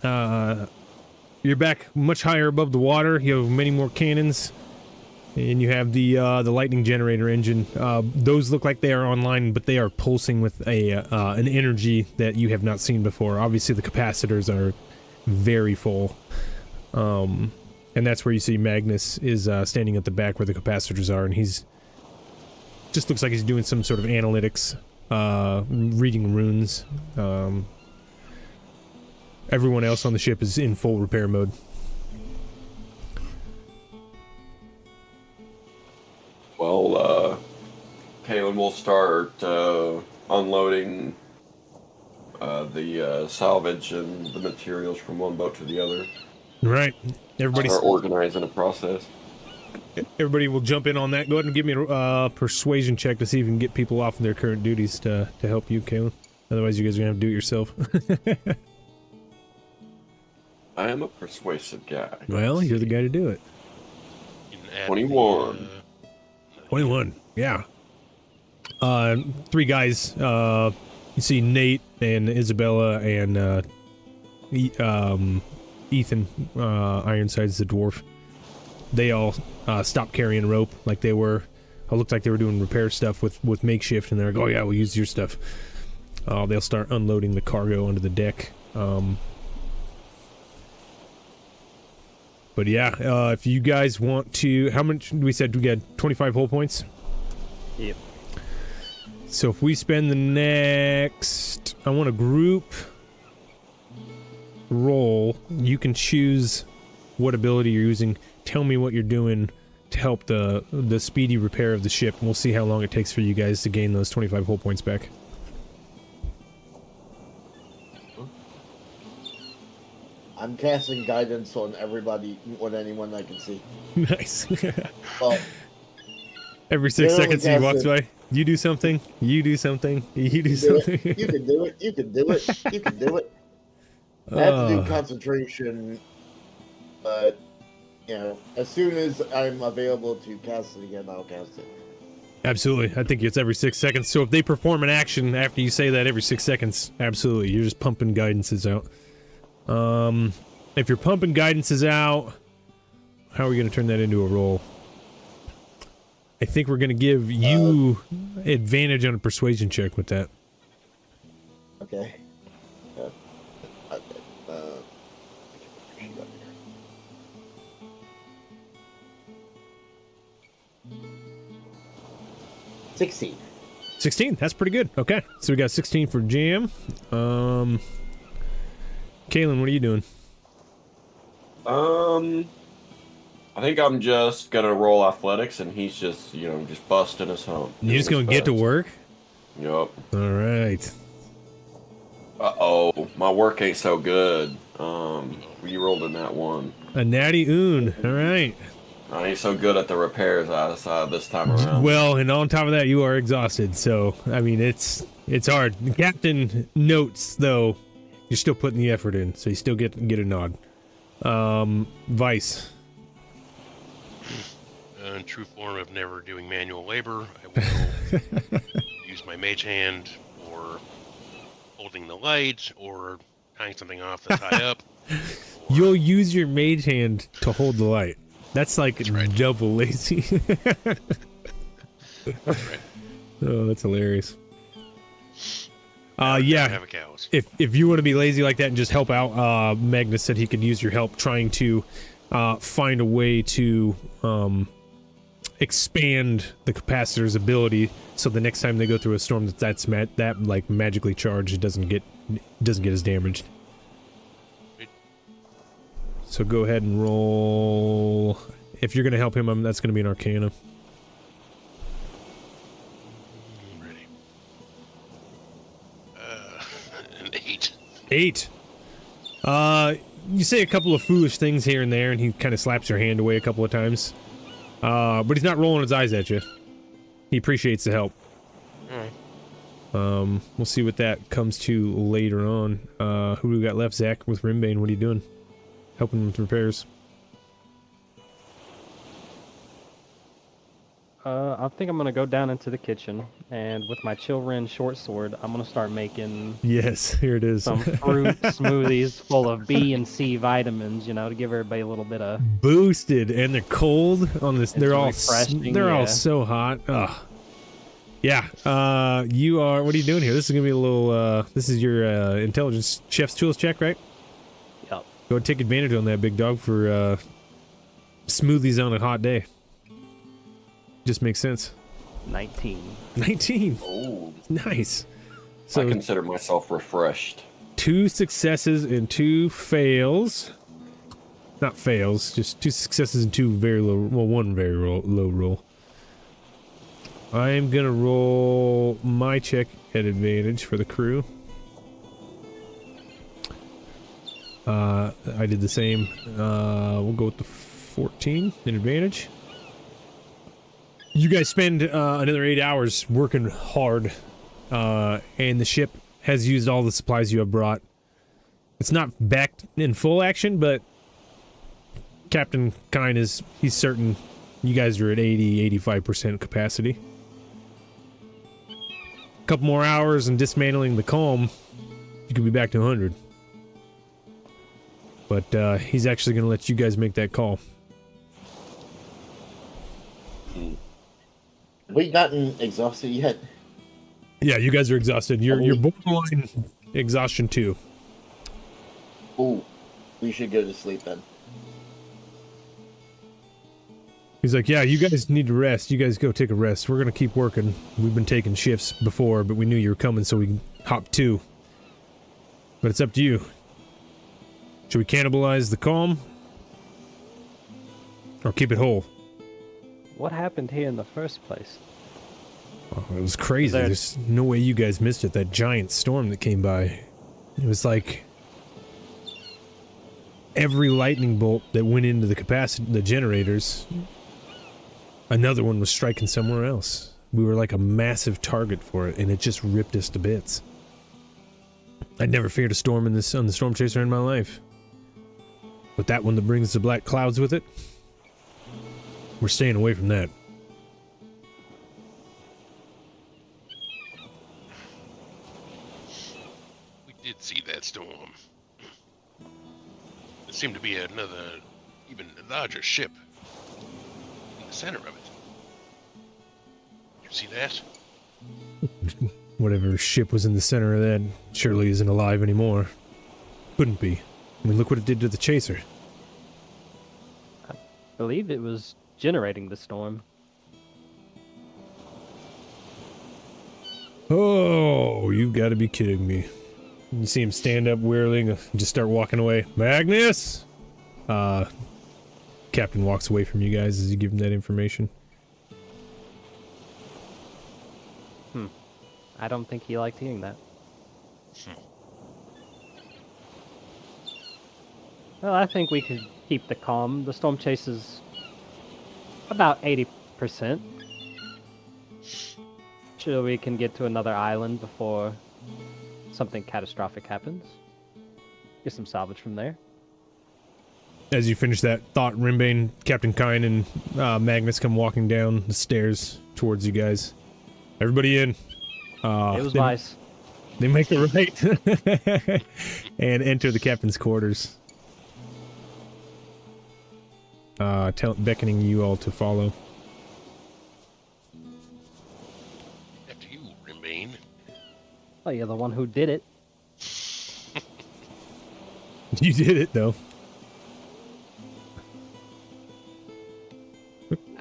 You're back much higher above the water. You have many more cannons, and you have the lightning generator engine. Those look like they are online, but they are pulsing with an energy that you have not seen before. Obviously, the capacitors are very full, and that's where you see Magnus is standing at the back where the capacitors are, and he's just looks like he's doing some sort of analytics, reading runes. Everyone else on the ship is in full repair mode. Well, Kalen will start unloading the salvage and the materials from one boat to the other. Right. Everybody Start organizing a process. Everybody will jump in on that. Go ahead and give me a persuasion check to see if you can get people off of their current duties to help you, Kalen. Otherwise, you guys are going to have to do it yourself. I am a persuasive guy. Well, you're the guy to do it. You can add 21. 21. Yeah. 3 guys. You see Nate and Isabella and Ethan, Ironside's the dwarf. They all stopped carrying rope like they were. It looked like they were doing repair stuff with makeshift, and they're like, oh yeah, we'll use your stuff. They'll start unloading the cargo onto the deck. But yeah, if you guys want to, how much we said we got 25 hull points? Yep. So if we spend the next, I want a group roll. You can choose what ability you're using. Tell me what you're doing to help the speedy repair of the ship, and we'll see how long it takes for you guys to gain those 25 hull points back. I'm casting guidance on everybody, on anyone I can see. Nice. Well, Every 6 Generally seconds he walks casted. by, you do something, you do something, you do do something. it. You can do it. You can do it. You can do it. I have to do Uh, concentration, but you know, as soon as I'm available to cast it again, I'll cast it. Absolutely. I think it's every 6 seconds. So if they perform an action after you say that every 6 seconds, absolutely. You're just pumping guidances out. If you're pumping guidances out, how are we going to turn that into a roll? I think we're going to give you advantage on a persuasion check with that. Okay. Okay. 16. 16. That's pretty good. Okay. So we got 16 for Jam. Kalen, what are you doing? I think I'm just gonna roll athletics, and he's just, you know, just busting his hump. You just going to get to work? Yup. All right. Uh-oh, my work ain't so good. You rolled in that one. A natty oon. All right. I ain't so good at the repairs this time around. Well, and on top of that, you are exhausted. So, I mean, it's hard. The captain notes, though, you're still putting the effort in, so you still get a nod. Vice. In true form of never doing manual labor, I will use my mage hand or holding the light or tying something off that's high up. You'll use your mage hand to hold the light. That's like right. double lazy. That's right. Oh, that's hilarious. I Yeah. have a cows. If you want to be lazy like that and just help out, Magnus said he could use your help trying to find a way to expand the capacitor's ability, so the next time they go through a storm that's like magically charged, it doesn't get as damaged. So go ahead and roll. If you're gonna help him, that's gonna be an Arcana. 8. You say a couple of foolish things here and there, and he kind of slaps your hand away a couple of times. But he's not rolling his eyes at you. He appreciates the help. Alright. We'll see what that comes to later on. Who do we got left? Zach with Rimbane. What are you doing? Helping with repairs. I think I'm gonna go down into the kitchen, and with my Chillrin short sword, I'm gonna start making Yes, here it is. some fruit smoothies full of B and C vitamins, you know, to give everybody a little bit of Boosted, and they're cold on this. They're all refreshing, they're all yeah. so hot. Ugh. Yeah. You are. What are you doing here? This is gonna be a little. This is your intelligence chef's tools check, right? Yep. Go ahead and take advantage on that, big dog, for smoothies on a hot day. Just makes sense. 19. 19. Oh, Nice. I So consider myself refreshed. 2 successes and 2 fails. Not fails, just 2 successes and 2 very low. Well, 1 very low roll. I am gonna roll my check at advantage for the crew. I did the same. We'll go with the 14 in advantage. You guys spend another 8 hours working hard, and the ship has used all the supplies you have brought. It's not back in full action, but Captain Kine he's certain you guys are at 80-85% capacity. A couple more hours and dismantling the calm, you could be back to 100. But he's actually going to let you guys make that call. We gotten exhausted yet? Yeah, you guys are exhausted. You're borderline exhaustion 2. Ooh, we should go to sleep then. He's like, yeah, you guys need to rest. You guys go take a rest. We're gonna keep working. We've been taking shifts before, but we knew you were coming, so we hopped 2. But it's up to you. Should we cannibalize the calm? Or keep it whole? What happened here in the first place? Oh, it was crazy. There- There's no way you guys missed it. That giant storm that came by. It was like every lightning bolt that went into the generators, another one was striking somewhere else. We were like a massive target for it, and it just ripped us to bits. I'd never feared a storm on the Storm Chaser in my life. But that one that brings the black clouds with it, we're staying away from that. We did see that storm. There seemed to be another, even larger ship in the center of it. Did you see that? Whatever ship was in the center of that surely isn't alive anymore. Couldn't be. I mean, look what it did to the Chaser. I believe it was generating the storm. Oh, you've got to be kidding me. You see him stand up wearily and just start walking away. Magnus! Captain walks away from you guys as you give him that information. I don't think he liked hearing that. Well, I think we could keep the calm. The storm chase is about 80%. Sure, we can get to another island before something catastrophic happens. Get some salvage from there. As you finish that thought, Rimbane, Captain Kine, and Magnus come walking down the stairs towards you guys. Everybody in. It was Vice. They make a right and enter the captain's quarters. Beckoning you all to follow. After you, Rimbane. Oh, you're the one who did it. You did it, though.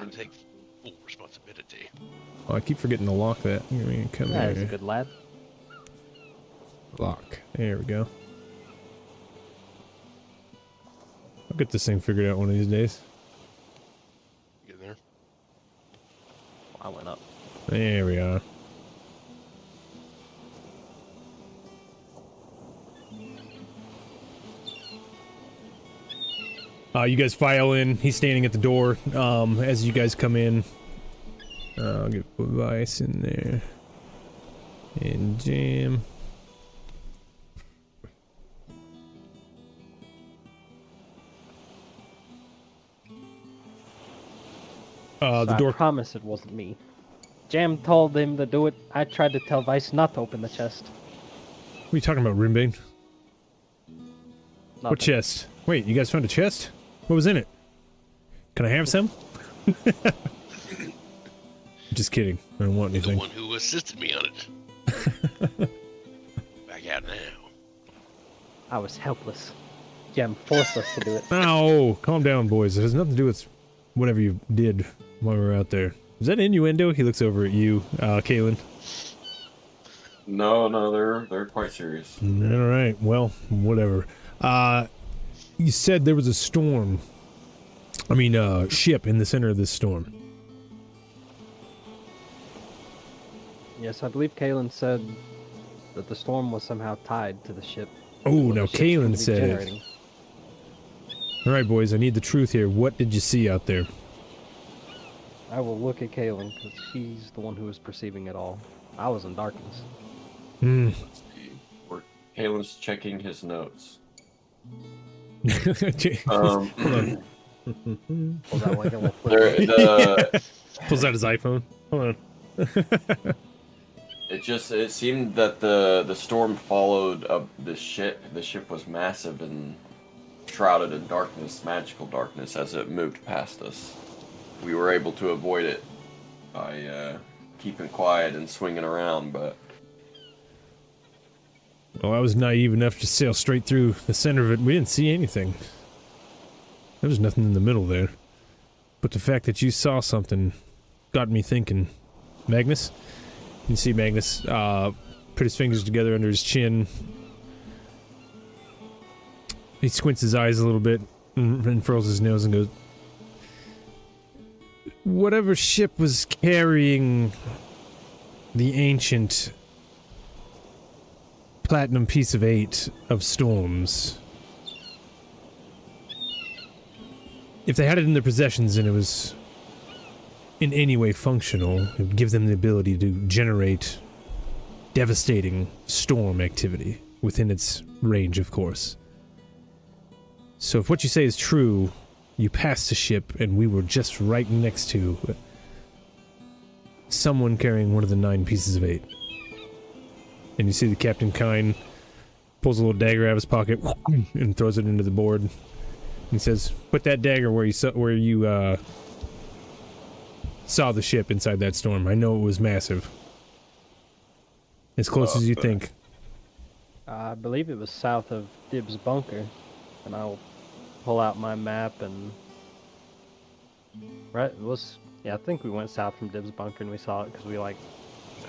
I take full responsibility. Oh, I keep forgetting to lock that. Come That is a here. good lad. Lock. There we go. I'll get this thing figured out one of these days. Get there. I went up. There we are. You guys file in. He's standing at the door. As you guys come in, I'll get Vice in there. And Jam. The door. I promise it wasn't me. Jam told him to do it. I tried to tell Vice not to open the chest. What are you talking about, Rimbane? What Nothing. chest? Wait, you guys found a chest? What was in it? Can I have some? Just kidding. I don't want The anything. one who assisted me on it. Back out now. I was helpless. Jam forced us to do it. Oh, calm down, boys. It has nothing to do with whatever you did while we were out there. Is that innuendo? He looks over at you, Kalen. No, they're quite serious. All right. Well, whatever. You said there was a storm. I mean, ship in the center of this storm. Yes, I believe Kalen said that the storm was somehow tied to the ship. Oh, Well, now the ship's going Kalen to be said generating. it. All right, boys. I need the truth here. What did you see out there? I will look at Kalen because he's the one who was perceiving it all. I was in darkness. Hmm. Let's see. Kalen's checking his notes. Hold on. Was that like a little There, flip? the, Pulls out his iPhone. Hold on. it seemed that the storm followed the ship. The ship was massive and shrouded in darkness, magical darkness, as it moved past us. We were able to avoid it by keeping quiet and swinging around, but Well, I was naive enough to sail straight through the center of it. We didn't see anything. There was nothing in the middle there. But the fact that you saw something got me thinking. Magnus? You see Magnus put his fingers together under his chin. He squints his eyes a little bit and furls his nose and goes, whatever ship was carrying the ancient platinum piece of 8 of storms, if they had it in their possessions and it was in any way functional, it would give them the ability to generate devastating storm activity within its range, of course. So if what you say is true, you passed a ship and we were just right next to someone carrying one of the 9 pieces of 8. And you see the Captain Kine pulls a little dagger out of his pocket and throws it into the board. He says, "Put that dagger where you saw the ship inside that storm. I know it was massive, as close as you think." I believe it was south of Dib's bunker, and I'll pull out my map and right it was I think we went south from Dib's bunker and we saw it because we like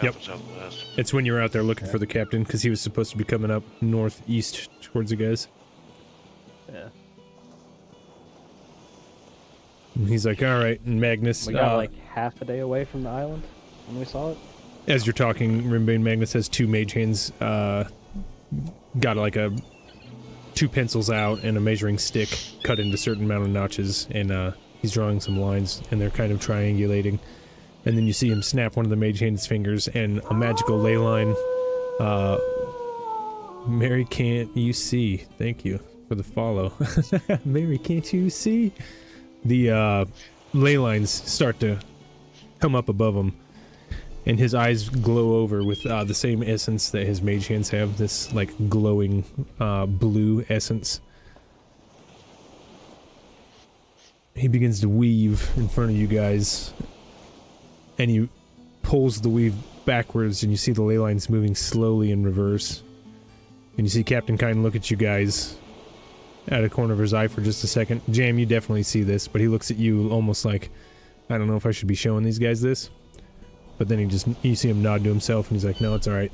Yep. South and southwest. It's when you were out there looking for the captain, because he was supposed to be coming up northeast towards you guys. yeah And he's like, "All right," and Magnus. we got like half a day away from the island when we saw it. As you're talking, Rimbane Magnus has 2 mage hands, got like 2 pencils out and a measuring stick cut into a certain amount of notches, and he's drawing some lines, and they're kind of triangulating. And then you see him snap one of the mage hand's fingers, and a magical ley line. Mary, can't you see? Thank you for the follow. Mary, can't you see? The ley lines start to come up above him, and his eyes glow over with the same essence that his mage hands have, this like glowing blue essence. He begins to weave in front of you guys, and he pulls the weave backwards, and you see the ley lines moving slowly in reverse. And you see Captain Kine look at you guys out of the corner of his eye for just a second. Jam, you definitely see this, but he looks at you almost like, I don't know if I should be showing these guys this. But then you see him nod to himself, and he's like, no, it's alright.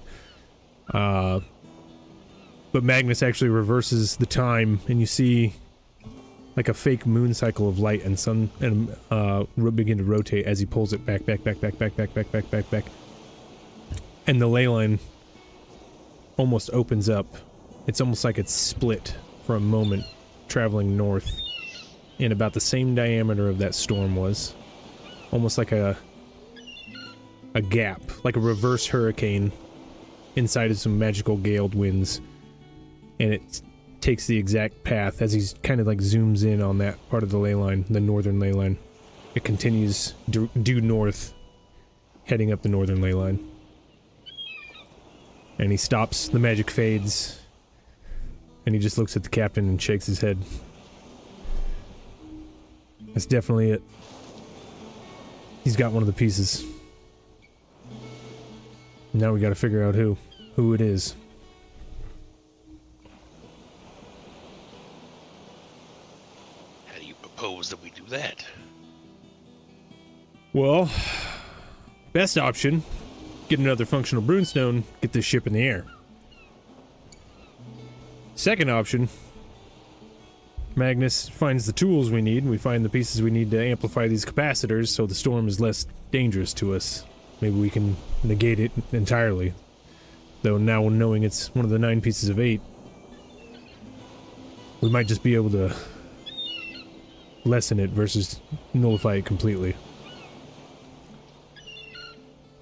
But Magnus actually reverses the time, and you see like a fake moon cycle of light and sun and begin to rotate as he pulls it back. And the ley line almost opens up. It's almost like it's split for a moment, traveling north. in about the same diameter of that storm was. Almost like a gap, like a reverse hurricane inside of some magical gale winds. And it takes the exact path as he's kind of like zooms in on that part of the ley line, the northern ley line. It continues due north, heading up the northern ley line. And he stops, the magic fades, and he just looks at the captain and shakes his head. That's definitely it. He's got one of the pieces. Now we gotta figure out who it is. How do you propose that we do that? Well, best option, get another functional brunestone, get this ship in the air. Second option, Magnus finds the tools we need, and we find the pieces we need to amplify these capacitors so the storm is less dangerous to us. Maybe we can negate it entirely. Though now knowing it's one of the 9 pieces of 8, we might just be able to lessen it versus nullify it completely.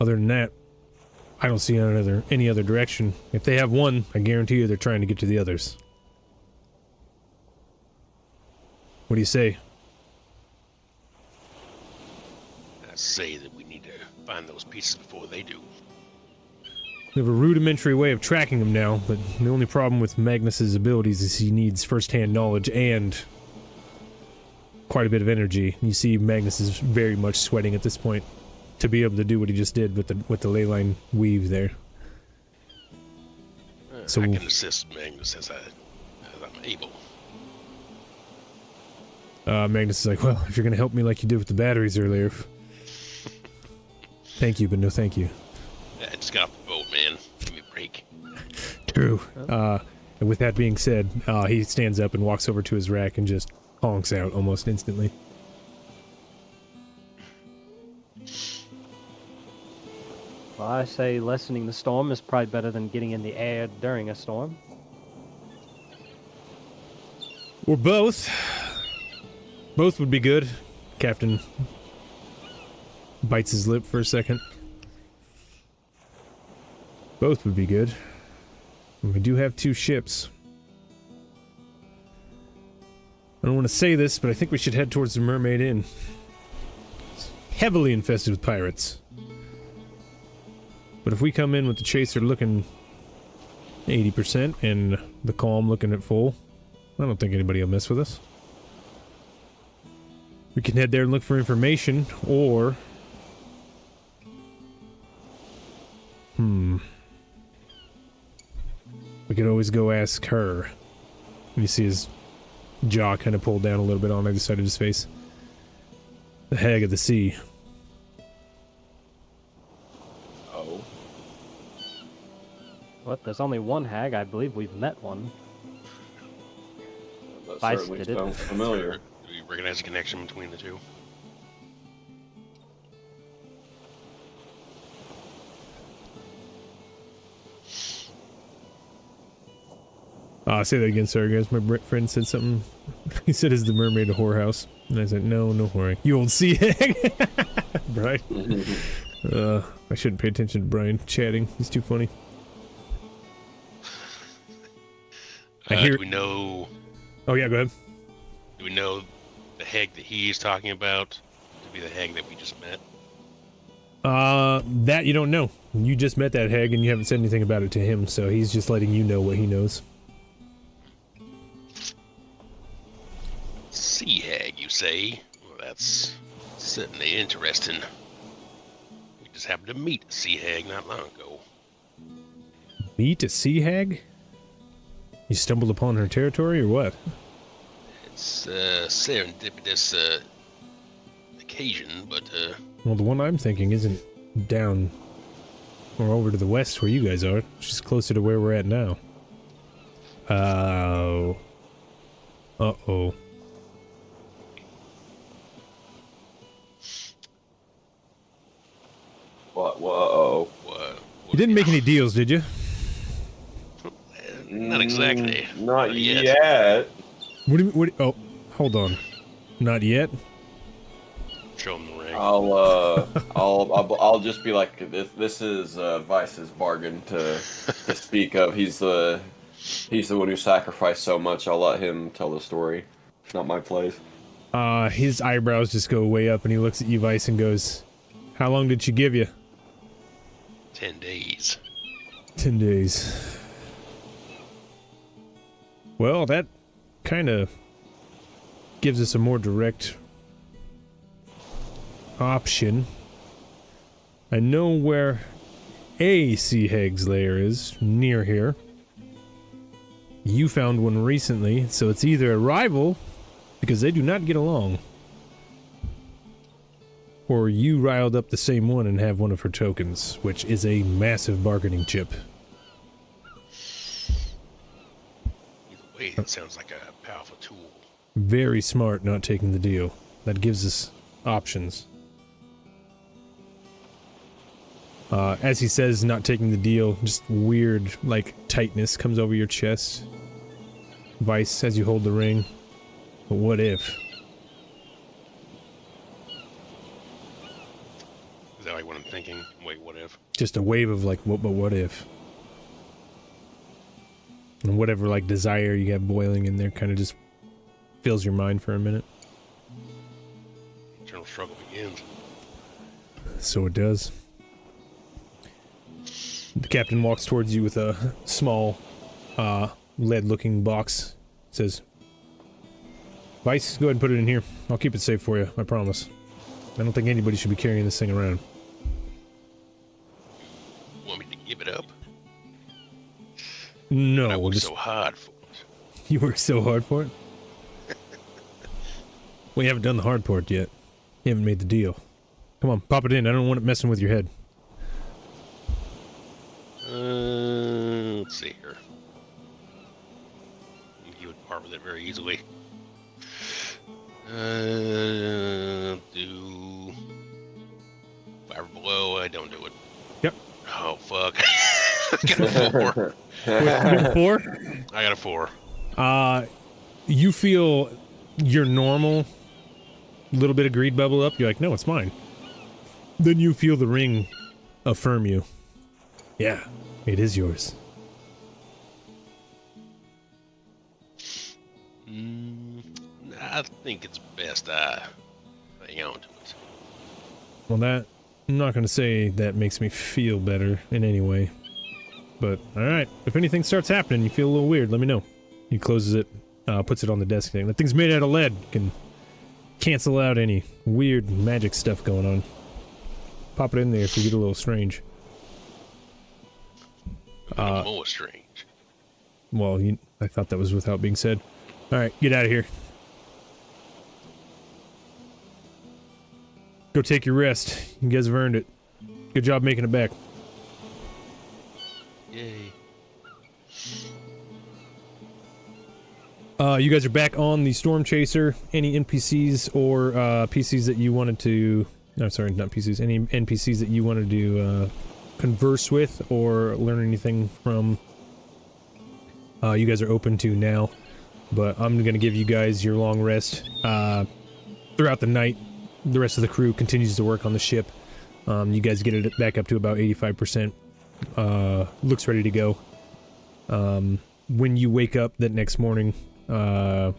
Other than that, I don't see any other direction. If they have one, I guarantee you they're trying to get to the others. What do you say? I say that we need to find those pieces before they do. We have a rudimentary way of tracking him now, but the only problem with Magnus's abilities is he needs first-hand knowledge and quite a bit of energy. You see Magnus is very much sweating at this point to be able to do what he just did with the ley line weave there. So I can assist Magnus as I'm able. Magnus is like, well, if you're gonna help me like you did with the batteries earlier, thank you, but no thank you. I just got off the boat, man. Give me a break. True. And with that being said, he stands up and walks over to his rack and just honks out almost instantly. Well, I say lessening the storm is probably better than getting in the air during a storm. Or both. Both would be good. Captain bites his lip for a second. Both would be good. And we do have 2 ships. I don't want to say this, but I think we should head towards the Mermaid Inn. It's heavily infested with pirates. But if we come in with the Chaser looking 80% and the Calm looking at full, I don't think anybody will mess with us. We can head there and look for information, or... We could always go ask her. You see his jaw kind of pulled down a little bit on either side of his face. The Hag of the Sea. Oh. What? There's only one hag. I believe we've met one. That Vice certainly did it. sounds familiar. Do you recognize a connection between the two? Say that again, sorry guys. My friend said something. He said, is the mermaid a whorehouse? And I said, no whoring. You old sea hag! Brian. I shouldn't pay attention to Brian chatting. He's too funny. Do we know... Oh yeah, go ahead. Do we know the hag that he's talking about to be the hag that we just met? That you don't know. You just met that hag and you haven't said anything about it to him, so he's just letting you know what he knows. Sea hag, you say? Well, that's certainly interesting. We just happened to meet a sea hag not long ago. Meet a sea hag? You stumbled upon her territory, or what? It's a serendipitous occasion, but Well, the one I'm thinking isn't down or over to the west where you guys are. It's just closer to where we're at now. Oh. Uh-oh. What? Whoa. You didn't make any deals, did you? Not exactly. Not yet. What do you, oh, hold on. Not yet. Show him the ring. I'll just be like, this is Vice's bargain to speak of. He's the one who sacrificed so much. I'll let him tell the story. It's not my place. His eyebrows just go way up, and he looks at you, Vice, and goes, "How long did she give you?" 10 days. 10 days. Well, that kind of gives us a more direct option. I know where a Sea Hag's lair is, near here. You found one recently, so it's either a rival, because they do not get along, or you riled up the same one and have one of her tokens, which is a massive bargaining chip. Either way, it sounds like a powerful tool. Very smart not taking the deal. That gives us options. As he says not taking the deal, just weird, like, tightness comes over your chest. Vice, as you hold the ring. But what if? Is that like what I'm thinking? Wait, what if? Just a wave of like, what if? And whatever like desire you have boiling in there kind of just fills your mind for a minute. Eternal struggle begins. So it does. The captain walks towards you with a small, lead-looking box. Says, "Vice, go ahead and put it in here. I'll keep it safe for you, I promise. I don't think anybody should be carrying this thing around." Want me to give it up? No, I we'll worked just... so hard for it. You worked so hard for it? Well, you haven't done the hard part yet. You haven't made the deal. Come on, pop it in. I don't want it messing with your head. Let's see here. You would part with it very easily. Do 5 or below. I don't do it. Yep. Oh fuck! I got a 4. You got a 4? I got a 4. You feel your normal little bit of greed bubble up. You're like, no, it's mine. Then you feel the ring affirm you. Yeah, it is yours. I think it's best I hang on to it. Well, that... I'm not going to say that makes me feel better in any way. But, alright. If anything starts happening, you feel a little weird, let me know. He closes it, puts it on the desk thing. That thing's made out of lead. Can cancel out any weird magic stuff going on. Pop it in there if you get a little strange. More strange. Well, I thought that was without being said. Alright, get out of here. Go take your rest. You guys have earned it. Good job making it back. Yay. You guys are back on the Storm Chaser. Any NPCs or PCs that you wanted to... No, sorry, not PCs. Any NPCs that you wanted to converse with or learn anything from, you guys are open to now. But I'm going to give you guys your long rest. Throughout the night, the rest of the crew continues to work on the ship. You guys get it back up to about 85%. Looks ready to go. When you wake up that next morning, the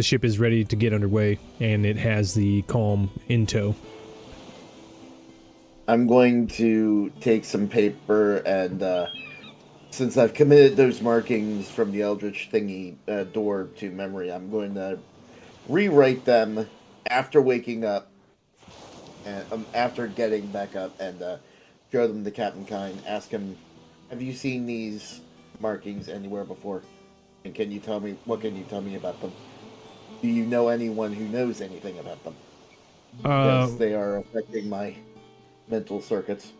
ship is ready to get underway, and it has the Calm in tow. I'm going to take some paper and, since I've committed those markings from the Eldritch thingy door to memory, I'm going to rewrite them after waking up, and after getting back up, and show them to Captain Kine. Ask him, have you seen these markings anywhere before? And can you tell me, what can you tell me about them? Do you know anyone who knows anything about them? Because they are affecting my mental circuits.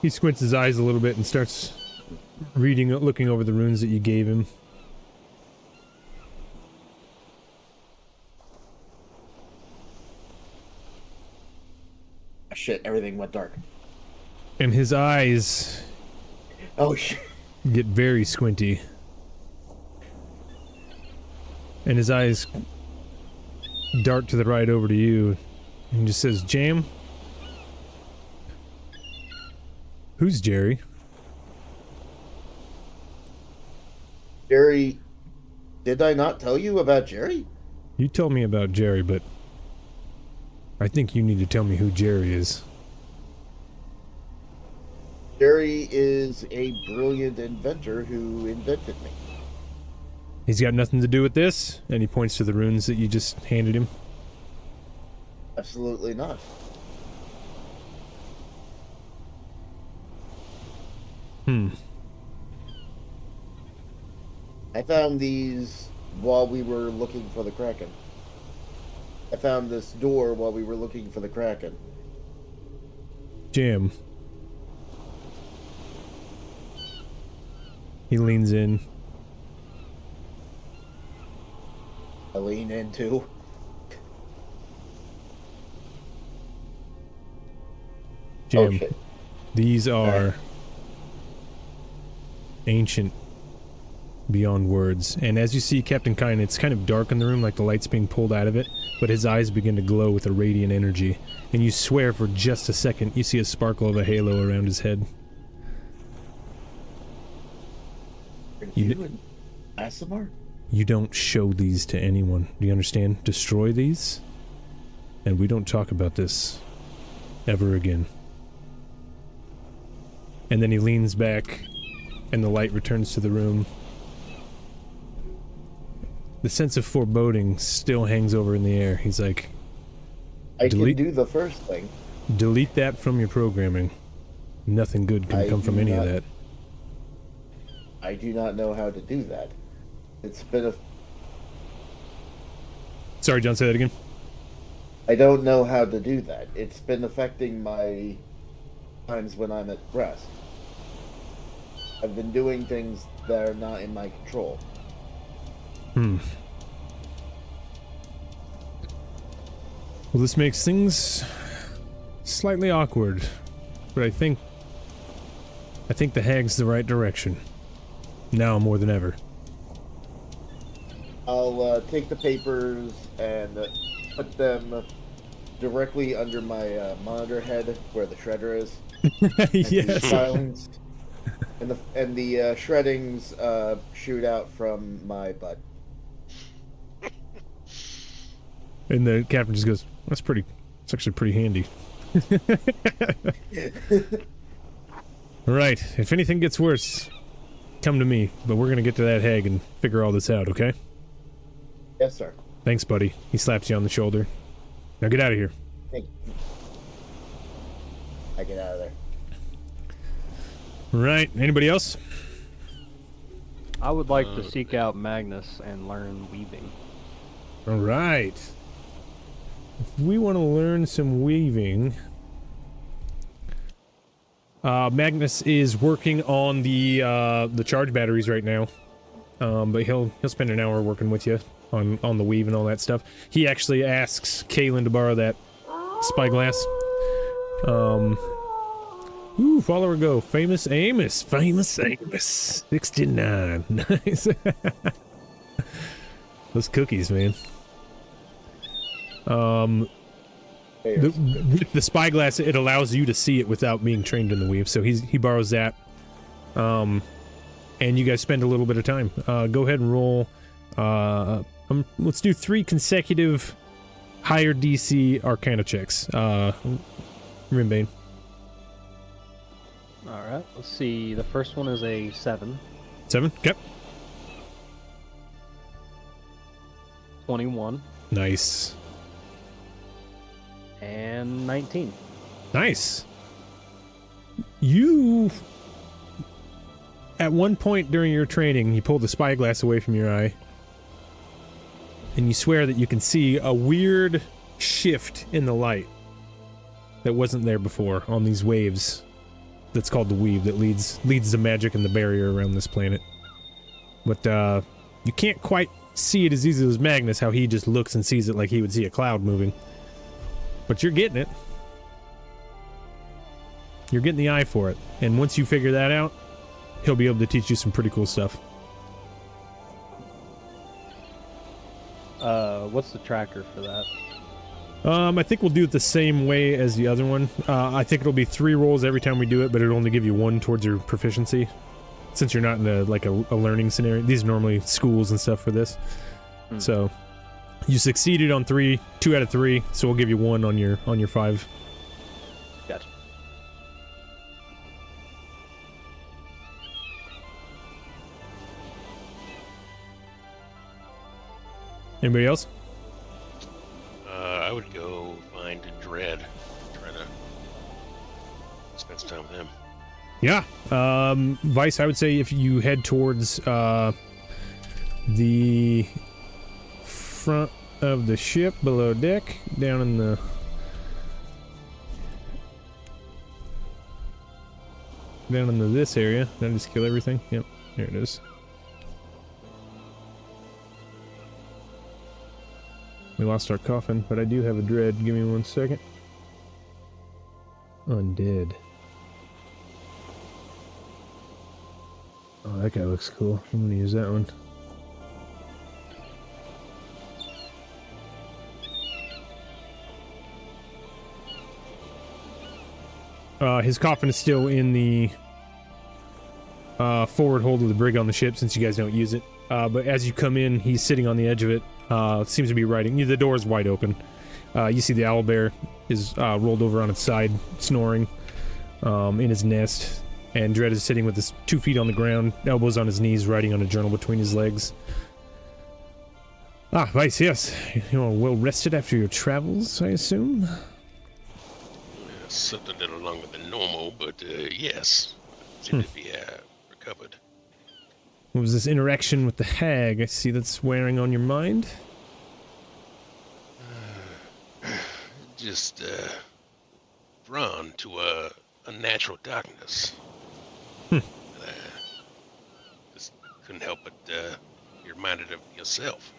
He squints his eyes a little bit and starts looking over the runes that you gave him. Shit, everything went dark. And his eyes Oh shit. get very squinty. And his eyes dart to the right over to you and just says, Jam? Who's Jerry? Jerry, did I not tell you about Jerry? You told me about Jerry, but I think you need to tell me who Jerry is. Jerry is a brilliant inventor who invented me. He's got nothing to do with this? And he points to the runes that you just handed him. Absolutely not. I found these while we were looking for the Kraken. I found this door while we were looking for the Kraken. Jam. He leans in. I lean into. Jam. Oh, shit. These are ancient beyond words. And as you see Captain Kine, it's kind of dark in the room, like the light's being pulled out of it, but his eyes begin to glow with a radiant energy. And you swear for just a second you see a sparkle of a halo around his head. You and Asimar? You don't show these to anyone. Do you understand? Destroy these, and we don't talk about this ever again. And then he leans back, and the light returns to the room. The sense of foreboding still hangs over in the air. He's like, I can do the first thing. delete that from your programming. Nothing good can come from any of that. I do not know how to do that. It's been a... Sorry, John, say that again. I don't know how to do that. It's been affecting my times when I'm at rest. I've been doing things that are not in my control. Well, this makes things slightly awkward, but I think the hag's the right direction. Now more than ever. I'll take the papers and put them directly under my monitor head where the shredder is. Yes. Filings. And the shreddings shoot out from my butt. And the captain just goes, it's actually pretty handy. Alright, if anything gets worse, come to me, but we're gonna get to that hag and figure all this out, okay? Yes, sir. Thanks, buddy. He slaps you on the shoulder. Now get out of here. Thank you. I get out of there. Right, anybody else? I would like to seek out Magnus and learn weaving. Alright. If we want to learn some weaving... Magnus is working on the charge batteries right now. But he'll spend an hour working with you on the weave and all that stuff. He actually asks Kaylin to borrow that spyglass. Ooh, follower go. Famous Amos. Famous Amos. 69. Nice. Those cookies, man. With the spyglass, it allows you to see it without being trained in the weave, so he borrows that. And you guys spend a little bit of time. Go ahead and roll. Let's do 3 consecutive higher DC Arcana checks. Rimbane. Alright, let's see. The first one is a 7. 7? Okay. 21. Nice. And 19. Nice. You... At one point during your training, you pull the spyglass away from your eye. And you swear that you can see a weird shift in the light that wasn't there before on these waves. That's called the weave that leads the magic and the barrier around this planet. But you can't quite see it as easily as Magnus, how he just looks and sees it like he would see a cloud moving. But you're getting it. You're getting the eye for it. And once you figure that out, he'll be able to teach you some pretty cool stuff. what's the tracker for that? I think we'll do it the same way as the other one. I think it'll be 3 rolls every time we do it, but it'll only give you 1 towards your proficiency. Since you're not in a learning scenario. These are normally schools and stuff for this. So you succeeded on 3, 2 out of 3, so we'll give you 1 on your 5. Gotcha. Anybody else? I would go find Dread. Try to spend some time with him. Yeah. Vice, I would say if you head towards the front of the ship below deck, down in this area. Did I just kill everything? Yep, there it is. We lost our coffin, but I do have a Dread. Give me 1 second. Undead. Oh, that guy looks cool. I'm gonna use that one. His coffin is still in the forward hold of the brig on the ship, since you guys don't use it. But as you come in, he's sitting on the edge of it. Seems to be writing. The door is wide open. You see the owlbear is rolled over on its side, snoring in his nest. And Dredd is sitting with his 2 feet on the ground, elbows on his knees, writing on a journal between his legs. Ah, Vice, yes. You are well rested after your travels, I assume? Something a little longer than normal, but yes. Seem to be recovered. What was this interaction with the hag? I see that's wearing on your mind. Just drawn to a unnatural darkness. Just couldn't help but be reminded of yourself.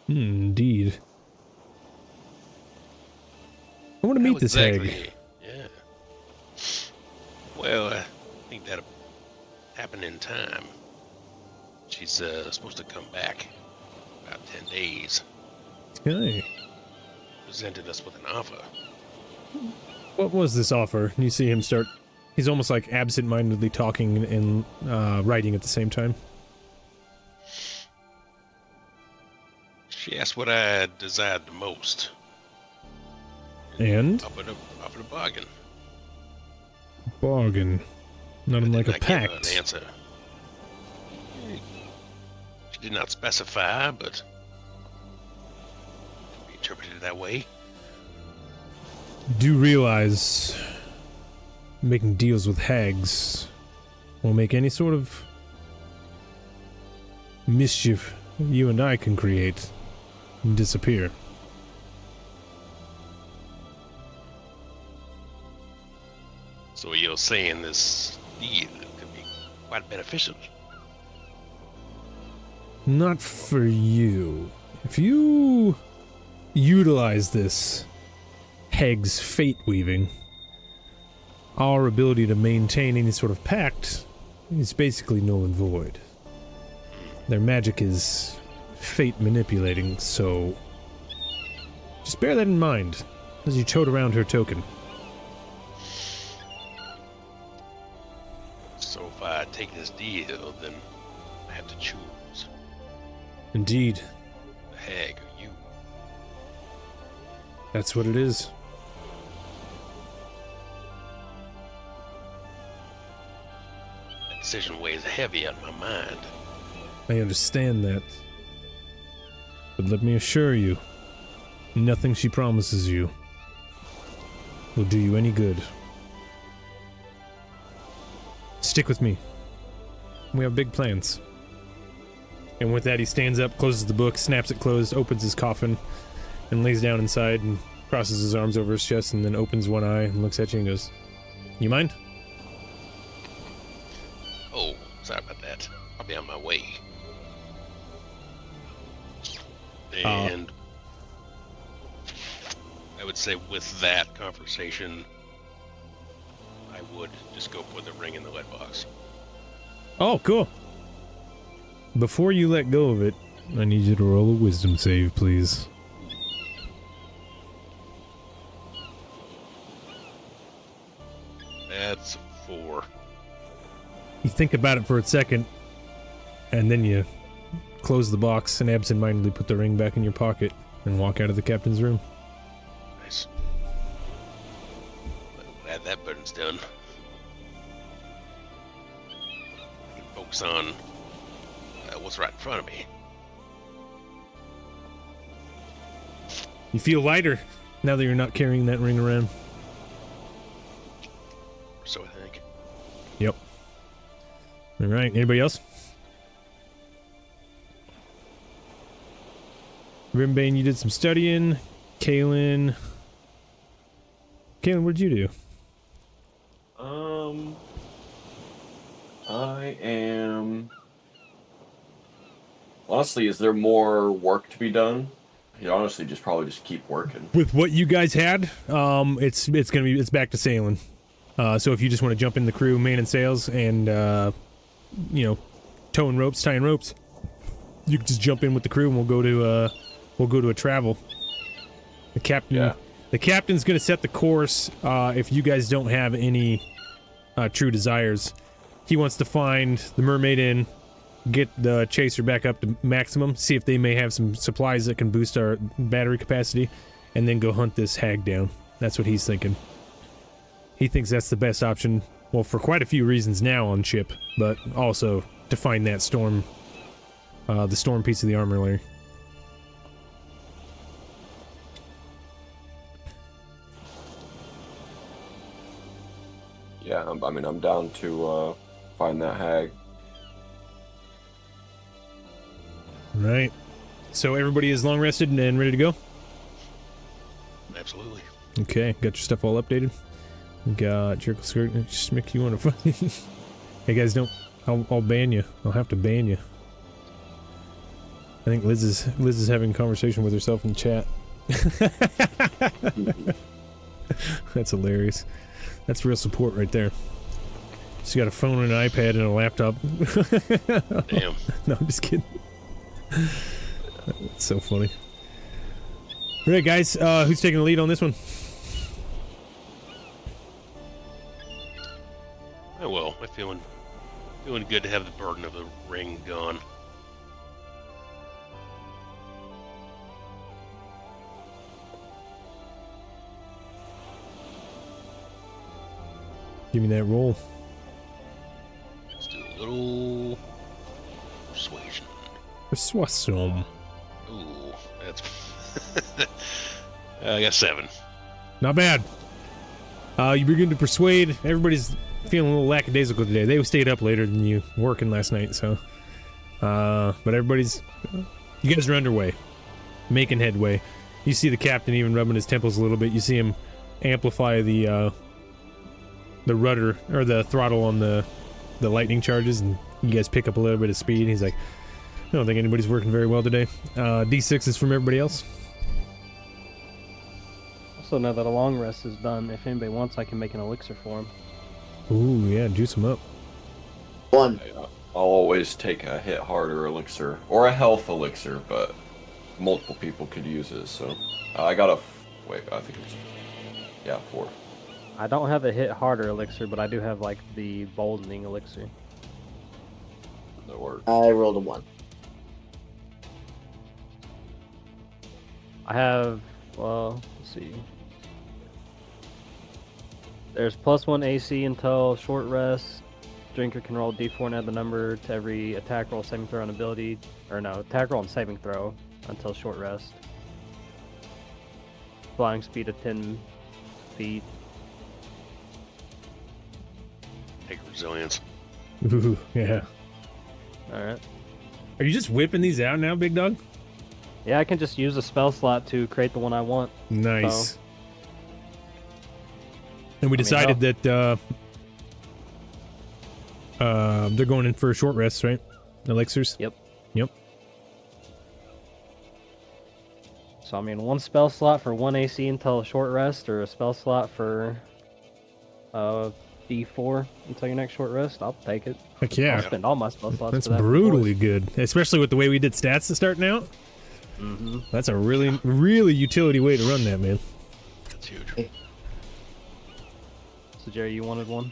Indeed. I want to meet this hag. Yeah. Well, I think that'll happen in time. She's supposed to come back about 10 days. Okay. Presented us with an offer. What was this offer? You see him start... He's almost like absent-mindedly talking and writing at the same time. She asked what I desired the most. And? Offered a bargain. Bargain. Not unlike a I did not give her pact. an answer. She did not specify, but it could be interpreted that way. Do realize making deals with hags will make any sort of mischief you and I can create disappear. So you're saying this deal could be quite beneficial? Not for you. If you utilize this hag's fate weaving, our ability to maintain any sort of pact is basically null and void. Their magic is fate manipulating, so just bear that in mind as you tote around her token. So if I take this deal, then I have to choose Indeed, the hag or you. that's what it is. That decision weighs heavy on my mind. I understand that. But let me assure you, nothing she promises you will do you any good. Stick with me. We have big plans. And with that, he stands up, closes the book, snaps it closed, opens his coffin, and lays down inside and crosses his arms over his chest and then opens one eye and looks at you and goes, "You mind?" Oh, sorry about that. I'll be on my way. And I would say with that conversation, I would just go for the ring in the lead box. Oh, cool. Before you let go of it, I need you to roll a wisdom save, please. That's 4. You think about it for a second, and then you close the box and absentmindedly put the ring back in your pocket and walk out of the captain's room. Nice. Glad that button's done. I can focus on what's right in front of me. You feel lighter now that you're not carrying that ring around. So I think. Yep. All right. Anybody else? Rimbane, you did some studying. Kaylin, what did you do? I am. Honestly, is there more work to be done? You honestly probably just keep working. With what you guys had, it's back to sailing. So if you just want to jump in the crew, manning sails, and towing ropes, tying ropes, you can just jump in with the crew, and we'll go to a travel. The captain's gonna set the course. If you guys don't have any true desires, he wants to find the Mermaid Inn, get the chaser back up to maximum, see if they may have some supplies that can boost our battery capacity, and then go hunt this hag down. That's what he's thinking. He thinks that's the best option, well, for quite a few reasons now on ship, but also to find that storm, the storm piece of the armor layer. Yeah, I'm down to find that hag. Right. So everybody is long rested and ready to go? Absolutely. Okay, got your stuff all updated. Got Jerkle Skirt. Just make you want to. Hey guys, don't. I'll ban you. I'll have to ban you. I think Liz is having a conversation with herself in chat. That's hilarious. That's real support right there. She's got a phone and an iPad and a laptop. Damn. No, I'm just kidding. That's so funny. All right, guys. Who's taking the lead on this one? I will. I'm feeling good to have the burden of the ring gone. Give me that roll. Let's do a little persuasion. Persuasion. Ooh, that's. I got 7. Not bad. You begin to persuade. Everybody's feeling a little lackadaisical today. They stayed up later than you working last night, so. But everybody's. You guys are underway, making headway. You see the captain even rubbing his temples a little bit. You see him amplify the rudder or the throttle on the lightning charges, and you guys pick up a little bit of speed. He's like, I don't think anybody's working very well today. D6 is from everybody else. Also, now that a long rest is done, if anybody wants, I can make an elixir for him. Ooh, yeah, juice them up. 1. I'll always take a hit harder elixir or a health elixir, but multiple people could use it. So I got a wait. I think it's 4. I don't have a hit harder elixir, but I do have like the boldening elixir. That works. I rolled a 1. I have, well, let's see. There's +1 AC until short rest. Drinker can roll D4 and add the number to every attack roll, saving throw, and ability. Or no, attack roll and saving throw until short rest. Flying speed of 10 feet. Take resilience. Ooh, yeah. Alright. Are you just whipping these out now, big dog? Yeah, I can just use a spell slot to create the one I want. Nice. So, and we decided that they're going in for a short rest, right? Elixirs? Yep. Yep. So, I mean, one spell slot for 1 AC until a short rest, or a spell slot for D4 until your next short rest, I'll take it. Heck yeah. I'll spend all my spell slots That's for that. brutally good, especially with the way we did stats to starting out. Mm-hmm. That's a really, really utility way to run that, man. That's huge. So Jerry, you wanted one?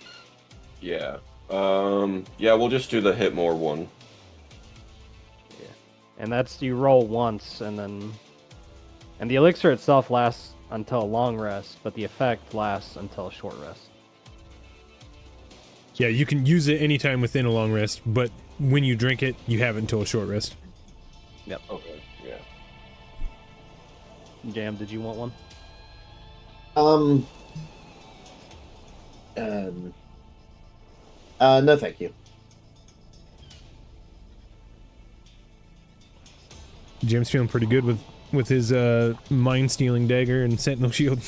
Yeah. Yeah, we'll just do the hit more one. Yeah. And that's you roll once and then... And the elixir itself lasts until a long rest, but the effect lasts until a short rest. Yeah, you can use it anytime within a long rest, but when you drink it, you have it until a short rest. Yep. Okay, yeah. Jam, did you want one? No, thank you. Jim's feeling pretty good with his mind stealing dagger and sentinel shield.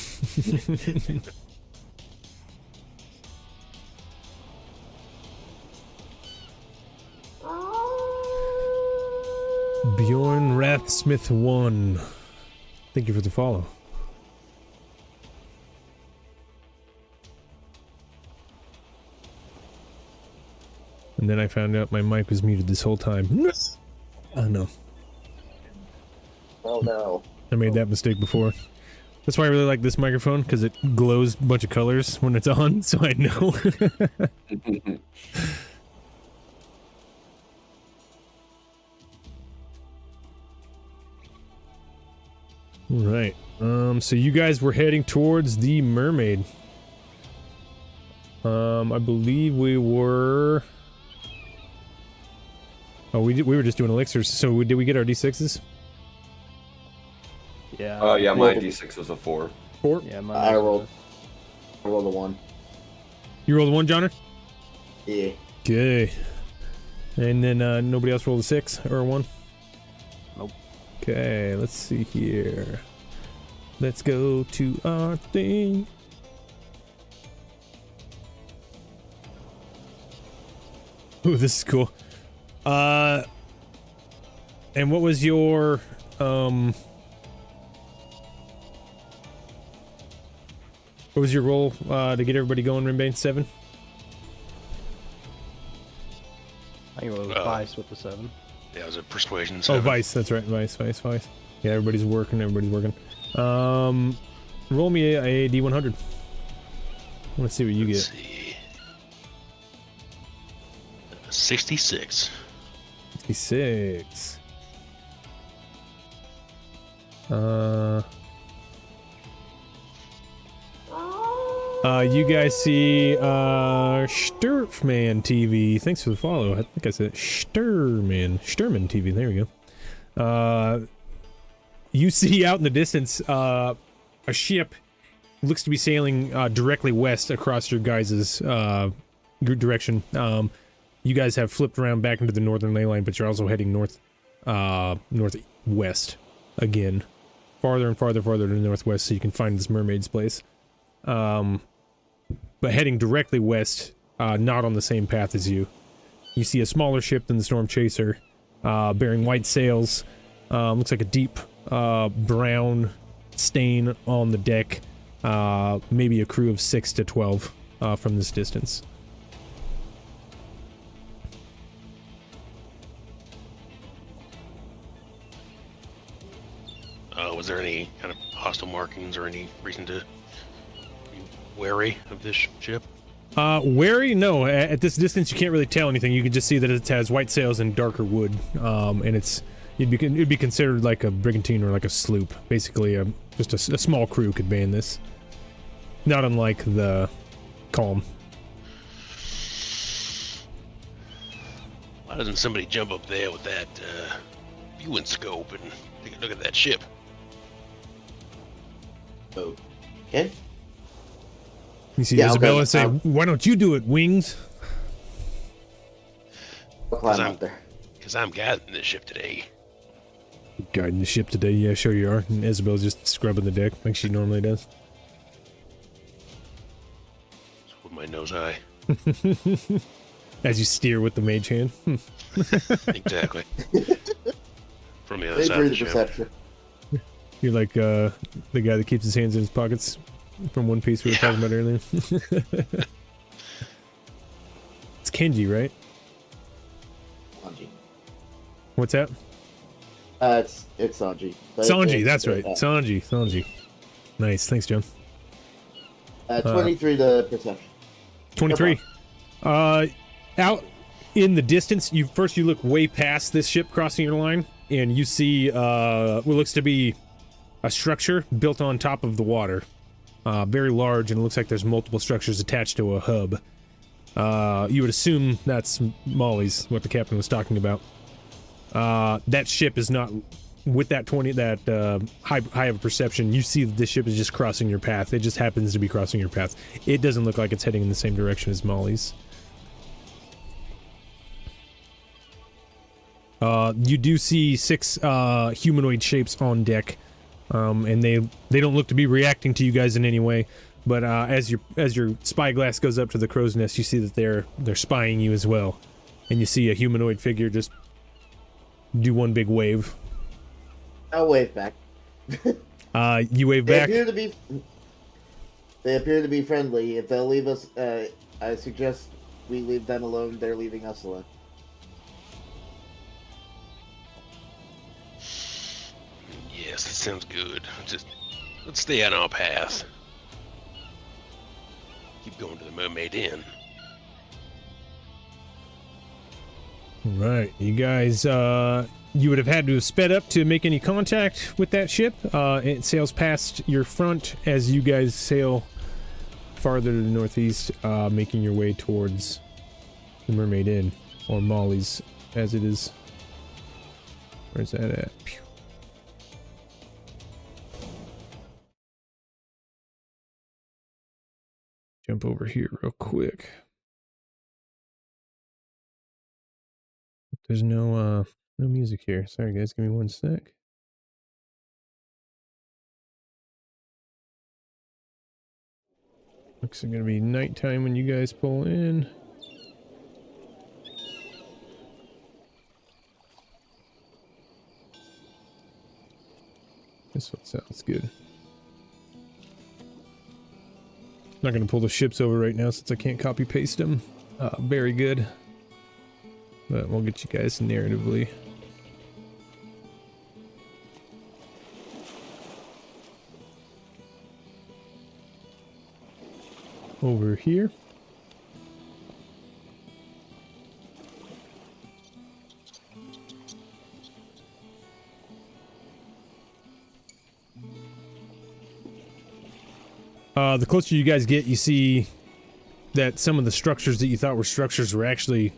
Bjorn Rathsmith 1. Thank you for the follow. And then I found out my mic was muted this whole time. Oh no. Oh no. I made that mistake before. That's why I really like this microphone, because it glows a bunch of colors when it's on, so I know. Right. So you guys were heading towards the mermaid. I believe we were... Oh, we were just doing elixirs. So did we get our D6s? Yeah. Yeah, my D6 was a 4. 4? Yeah, I rolled a 1. You rolled a 1, Johnner? Yeah. Okay. And then nobody else rolled a 6 or a 1? Nope. Okay, let's see here. Let's go to our thing. Ooh, this is cool. And what was your what was your roll to get everybody going, Rimbane? 7? I think it was Vice with the 7. Yeah, it was a persuasion. Oh, 7. Vice, that's right. Vice. Yeah, everybody's working. Roll me a D100. I want to see what you Let's get. see. 66. 66. You guys see Sturfman TV. Thanks for the follow. I think I said Sturman TV. There we go. You see out in the distance a ship looks to be sailing directly west across your guys' direction. You guys have flipped around back into the northern ley line, but you're also heading northwest again, farther and farther to the northwest, so you can find this mermaid's place. But heading directly west, not on the same path as you. You see a smaller ship than the Storm Chaser, bearing white sails. Looks like a deep brown stain on the deck. Maybe a crew of 6 to 12 from this distance. Was there any kind of hostile markings or any reason to be wary of this ship? Wary? No. At this distance, you can't really tell anything. You can just see that it has white sails and darker wood. And it'd be considered like a brigantine or like a sloop. Basically, just a small crew could man this. Not unlike the Calm. Why doesn't somebody jump up there with that viewing scope and take a look at that ship? Okay. You see Yeah, Isabella okay. say, "Why don't you do it, Wings?" I'll climb up there. Because I'm guiding this ship today. Guiding the ship today, yeah, sure you are. And Isabella's just scrubbing the deck like she normally does. Just with my nose high. As you steer with the mage hand. Exactly. From the other They side drew of the the ship. perception. You're like the guy that keeps his hands in his pockets from One Piece we were talking about earlier. Kenji, right? Sanji. What's that? It's Sanji. But Sanji, that's right. Sanji. Nice. Thanks, John. 23 to perception. 23. Out in the distance, you look way past this ship crossing your line, and you see what looks to be a structure built on top of the water. Very large, and it looks like there's multiple structures attached to a hub. You would assume that's Molly's, what the captain was talking about. That ship is not with that high of a perception. You see that this ship is just crossing your path. It just happens to be crossing your path. It doesn't look like it's heading in the same direction as Molly's. You do see 6 humanoid shapes on deck, and they don't look to be reacting to you guys in any way. But as your spyglass goes up to the crow's nest, you see that they're spying you as well, and you see a humanoid figure just do one big wave. I'll wave back. You wave back. They appear to be friendly. If they'll leave us, I suggest we leave them alone. They're leaving us alone. Yes, that sounds good. Just let's stay on our path. Keep going to the Mermaid Inn. Right, you guys, you would have had to have sped up to make any contact with that ship. It sails past your front as you guys sail farther to the northeast, making your way towards the Mermaid Inn, or Molly's, as it is. Where's that at? Pew. Jump over here real quick. There's no music here. Sorry guys, give me one sec. Looks like it's gonna be nighttime when you guys pull in. This one sounds good. Not gonna pull the ships over right now since I can't copy paste them. Very good. But we'll get you guys narratively. Over here. The closer you guys get, you see that some of the structures that you thought were structures were actually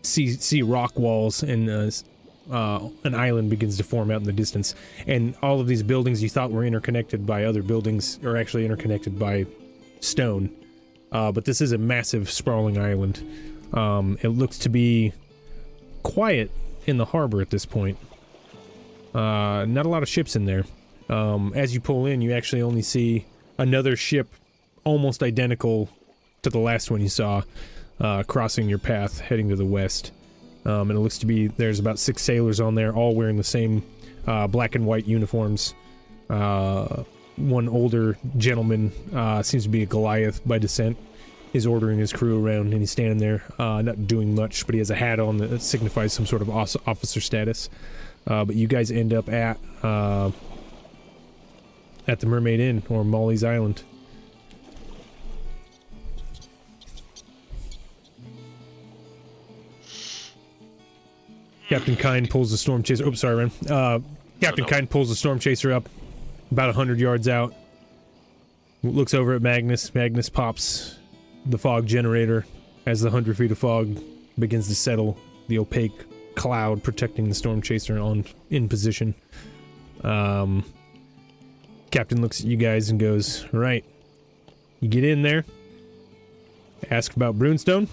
see rock walls, and an island begins to form out in the distance. And all of these buildings you thought were interconnected by other buildings are actually interconnected by stone. But this is a massive sprawling island. It looks to be quiet in the harbor at this point. Not a lot of ships in there. As you pull in, you actually only see another ship almost identical to the last one you saw, crossing your path heading to the west. And it looks to be there's about 6 sailors on there, all wearing the same black and white uniforms. One older gentleman, seems to be a Goliath by descent, is ordering his crew around, and he's standing there not doing much, but he has a hat on that signifies some sort of officer status. But you guys end up at the Mermaid Inn, or Molly's Island. Captain Kind pulls the storm chaser. Oops, sorry, Ren. Captain Kind pulls the storm chaser up about 100 yards out. Looks over at Magnus. Magnus pops the fog generator as the 100 feet of fog begins to settle. The opaque cloud protecting the storm chaser in position. Captain looks at you guys and goes, "Right, you get in there. Ask about Brunestone."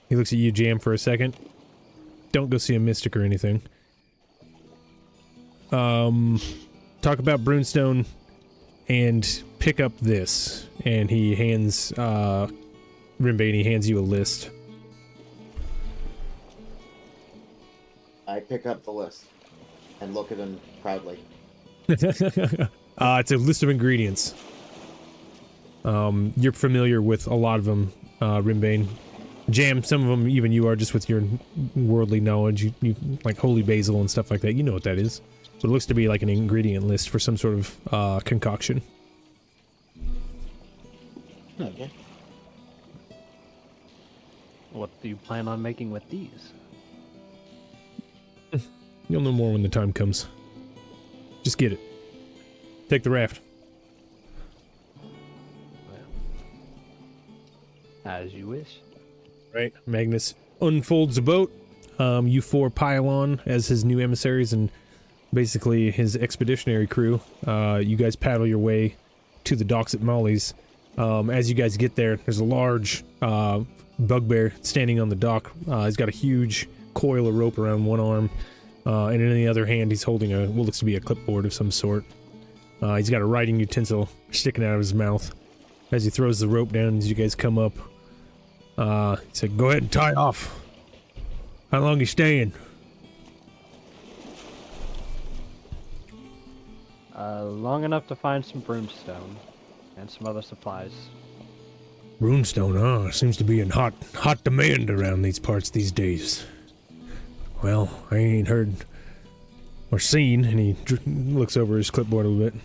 He looks at you, Jam, for a second. Don't go see a mystic or anything. Talk about Brunestone and pick up this. And he hands, Rimbane, he hands you a list. I pick up the list and look at him proudly. It's a list of ingredients. You're familiar with a lot of them, Rimbane. Jam, some of them even you are, just with your worldly knowledge. You like holy basil and stuff like that. You know what that is. But it looks to be like an ingredient list for some sort of concoction. Okay. What do you plan on making with these? You'll know more when the time comes. Just get it. Take the raft. As you wish. Right. Magnus unfolds the boat. You four pile on as his new emissaries and basically his expeditionary crew. You guys paddle your way to the docks at Molly's. As you guys get there, there's a large bugbear standing on the dock. He's got a huge coil of rope around one arm, and in the other hand he's holding what looks to be a clipboard of some sort. He's got a writing utensil sticking out of his mouth. As he throws the rope down, as you guys come up, he said, "Go ahead and tie off. How long you staying?" Long enough to find some broomstone and some other supplies. Runestone, huh? Seems to be in hot demand around these parts these days. Well, I ain't heard or seen, and he looks over his clipboard a little bit,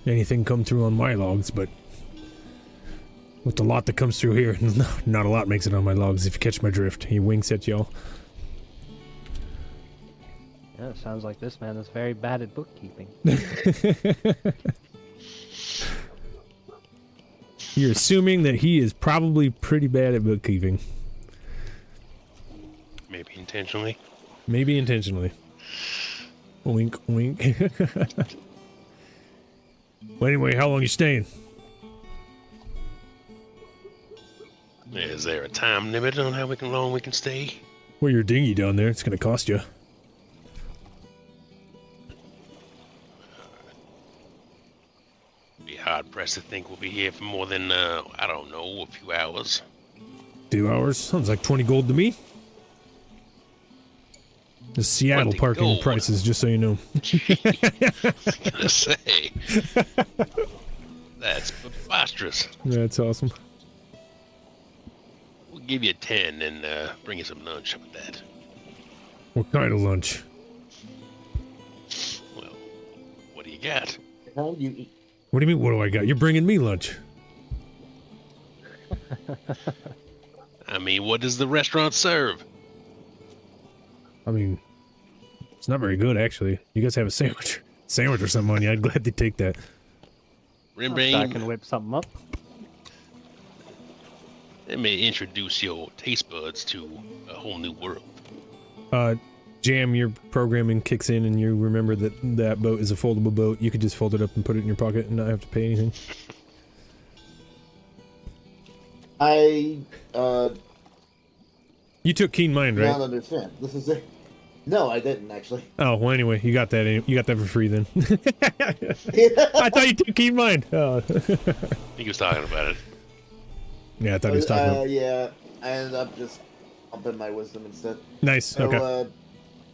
anything come through on my logs, but with the lot that comes through here, not a lot makes it on my logs, if you catch my drift. He winks at y'all. Yeah, it sounds like this man is very bad at bookkeeping. You're assuming that he is probably pretty bad at bookkeeping. Maybe intentionally. Maybe intentionally. Wink, wink. Well, anyway, how long you staying? Is there a time limit on how long we can stay? Well, your dinghy down there, it's gonna cost you. Be hard pressed to think we'll be here for more than, I don't know, a few hours. 2 hours? Sounds like 20 gold to me. The Seattle 20 parking gold. prices, just so you know. I was gonna say. That's preposterous. That's awesome. We'll give you 10 and bring you some lunch with that. What kind of lunch? Well, what do you got? How do you eat? What do you mean, what do I got? You're bringing me lunch. I mean, what does the restaurant serve? I mean, it's not very good, actually. You guys have a sandwich or something on you. I'd gladly take that. I can Rimbane, whip something up. let me introduce your taste buds to a whole new world. Jam, your programming kicks in and you remember that that boat is a foldable boat. You could just fold it up and put it in your pocket and not have to pay anything. You took Keen Mind, right? don't understand. This is it. No, I didn't actually. Oh, well, anyway, you got that. You got that for free then. I thought you took Keen Mind. Oh. I think he was talking about it. Yeah, I thought he was talking about. Yeah, I ended up just upping my wisdom instead. Nice. So, Okay.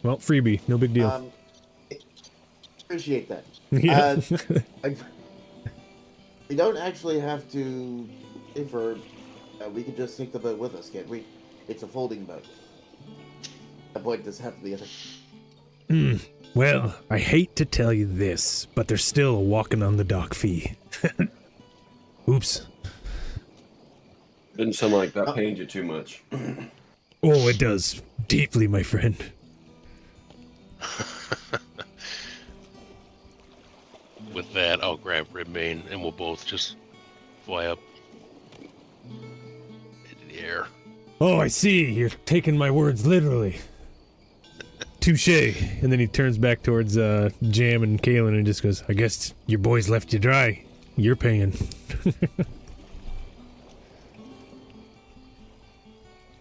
Well, freebie, no big deal. Appreciate that. Yeah. We don't actually have to pay for. We could just take the boat with us, can't we? It's a folding boat. That boy does have the other. Well, I hate to tell you this, but there's still a walking on the dock fee. Oops. Didn't sound like that pained you too much. Oh, it does. Deeply, my friend. With that, I'll grab Rimbane and we'll both just fly up into the air. Oh, I see. You're taking my words literally. Touche. And then he turns back towards Jam and Kalen and just goes, I guess your boys left you dry. You're paying.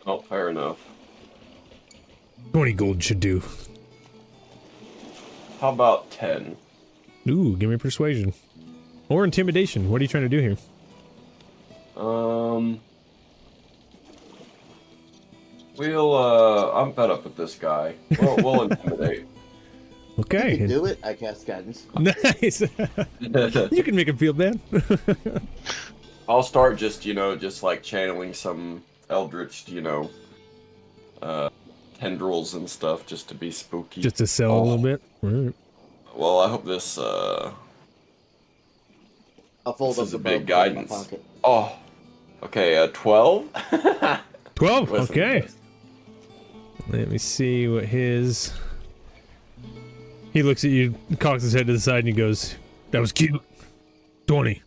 Oh, fair enough. 20 gold should do. How about 10? Ooh, give me persuasion. Or intimidation. What are you trying to do here? I'm fed up with this guy. We'll intimidate. Okay. You can do it. I cast guidance. Nice. You can make him feel bad. I'll start just, just like channeling some eldritch, tendrils and stuff just to be spooky. Just to sell a little bit. All right. Well, I hope this, I'll fold this up is the a big bow, put it in my guidance. pocket. Oh, okay, 12? 12, Listen, okay. guys. Let me see what his... He looks at you, cocks his head to the side, and he goes, "That was cute. 20.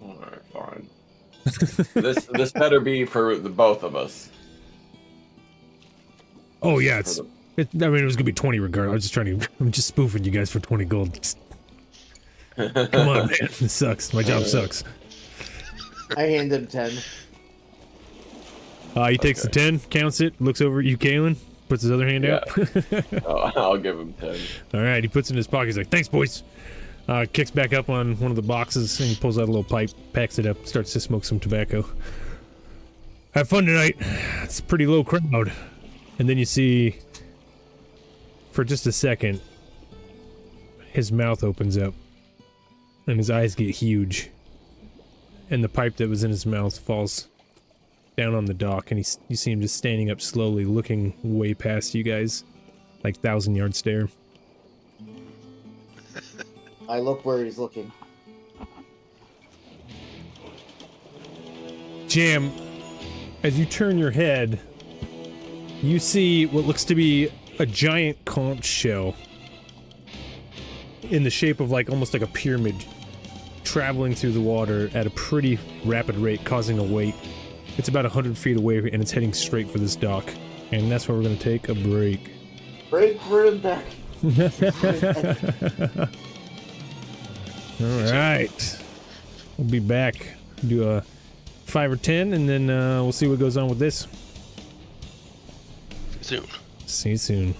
Alright, fine. This better be for the both of us. Oh, yeah, For it was gonna be 20 regardless. I'm just spoofing you guys for 20 gold. Come on, man. This sucks. My job sucks. I hand him 10. He takes the 10, counts it, looks over at you, Kalen, puts his other hand out. Oh, I'll give him 10. All right, he puts it in his pocket. He's like, "Thanks, boys." Kicks back up on one of the boxes and he pulls out a little pipe, packs it up, starts to smoke some tobacco. Have fun tonight. It's a pretty low crowd. And then you see, for just a second, his mouth opens up and his eyes get huge. And the pipe that was in his mouth falls down on the dock, and you see him just standing up slowly, looking way past you guys, like 1,000-yard stare. I look where he's looking. Jam, as you turn your head, you see what looks to be a giant conch shell in the shape of almost like a pyramid traveling through the water at a pretty rapid rate, causing a wake. It's about 100 feet away and it's heading straight for this dock. And that's where we're going to take a break. Break for him back. Alright. We'll be back. Do a 5 or 10 and then we'll see what goes on with this. Soon. See you soon.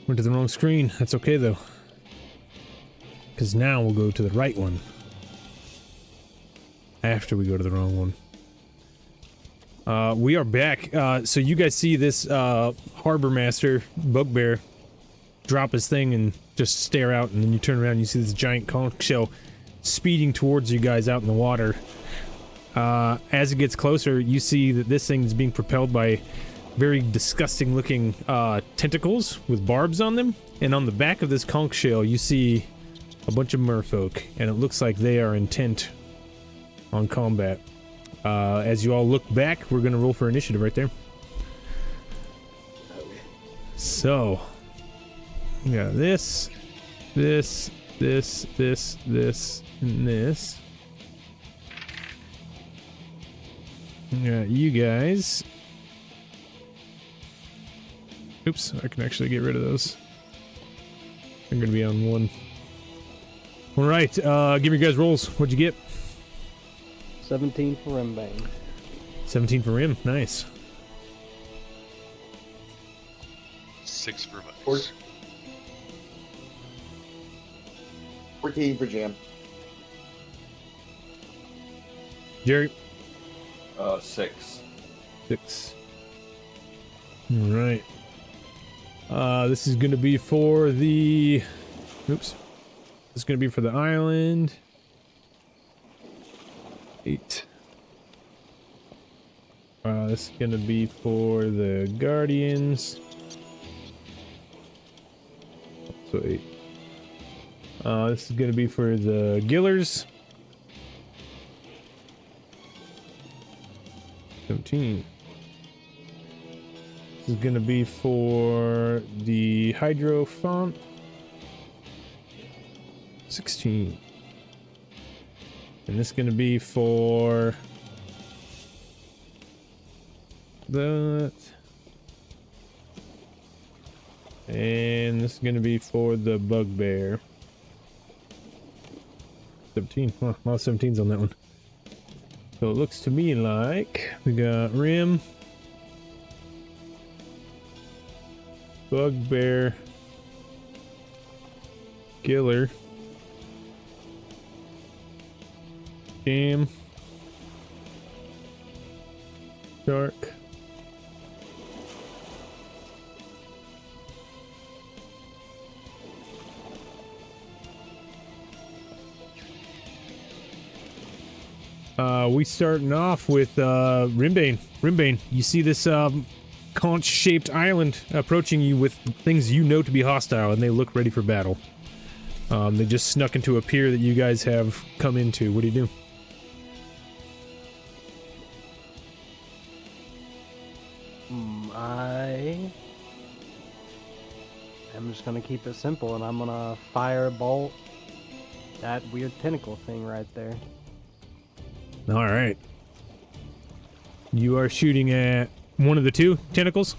Went to the wrong screen. That's okay, though. Because now we'll go to the right one. After we go to the wrong one. We are back. So you guys see this harbor master, Bugbear, drop his thing and just stare out, and then you turn around and you see this giant conch shell speeding towards you guys out in the water. As it gets closer, you see that this thing is being propelled by very disgusting looking tentacles with barbs on them, and on the back of this conch shell you see a bunch of merfolk, and it looks like they are intent on combat. As you all look back, we're gonna roll for initiative right there. So we got this, and this. We got you guys. Oops, I can actually get rid of those. I'm gonna be on one. Alright, give me your guys rolls. What'd you get? 17 for Rimbane. 17 for Rim, nice. 6 for Vice. 14 for Jam. Jerry? 6. 6. Alright. This is gonna be for the... Oops. This is gonna be for the island. 8. This is gonna be for the Guardians. So 8. This is gonna be for the Gillers. 17. This is gonna be for the Hydrophant. 16. And this is gonna be for that. And this is gonna be for the Bugbear. 17. Huh, a lot of 17s on that one. So it looks to me like we got Rim, Bugbear, Giller, Jam, Shark, we starting off with Rimbane. Rimbane, you see this conch-shaped island approaching you with things you know to be hostile, and they look ready for battle. They just snuck into a pier that you guys have come into. What do you do? I'm just gonna keep it simple, and I'm gonna fire a bolt that weird tentacle thing right there. All right. You are shooting at one of the two tentacles?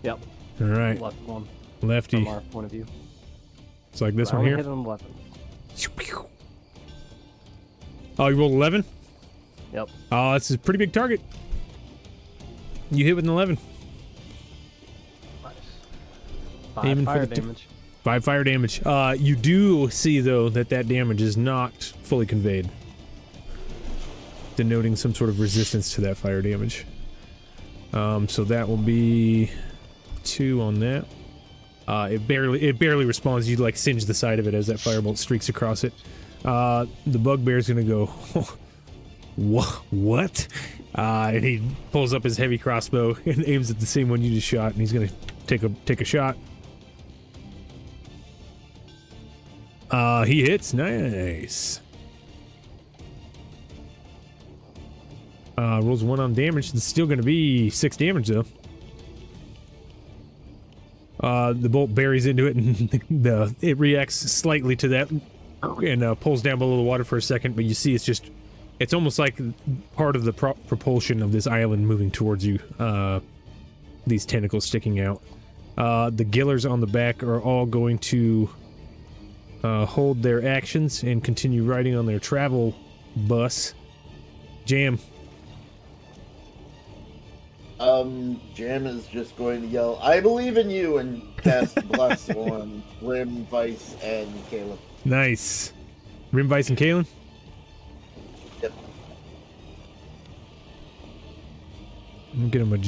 Yep. All right. Left one. Lefty. From our point of view. It's like this I one only here? hit on 11. Oh, you rolled 11? Yep. Oh, that's a pretty big target. You hit with an 11. Nice. 5 Aiming for fire the damage. 5 fire damage. You do see, though, that damage is not fully conveyed, denoting some sort of resistance to that fire damage. So that will be 2 on that. It barely responds. You like singe the side of it as that firebolt streaks across it. The Bugbear's gonna go, what? And he pulls up his heavy crossbow and aims at the same one you just shot, and he's gonna take a shot. He hits. Nice. Rolls 1 on damage. It's still gonna be 6 damage though. The bolt buries into it, and it reacts slightly to that, and pulls down below the water for a second. But you see, it's almost like part of the propulsion of this island moving towards you. These tentacles sticking out. The Gillers on the back are all going to hold their actions and continue riding on their travel bus. Jam. Jam is just going to yell, "I believe in you," and cast Bless on Rim, Vice, and Caleb. Nice. Rim, Vice, and Kalen? Yep. I'll get him a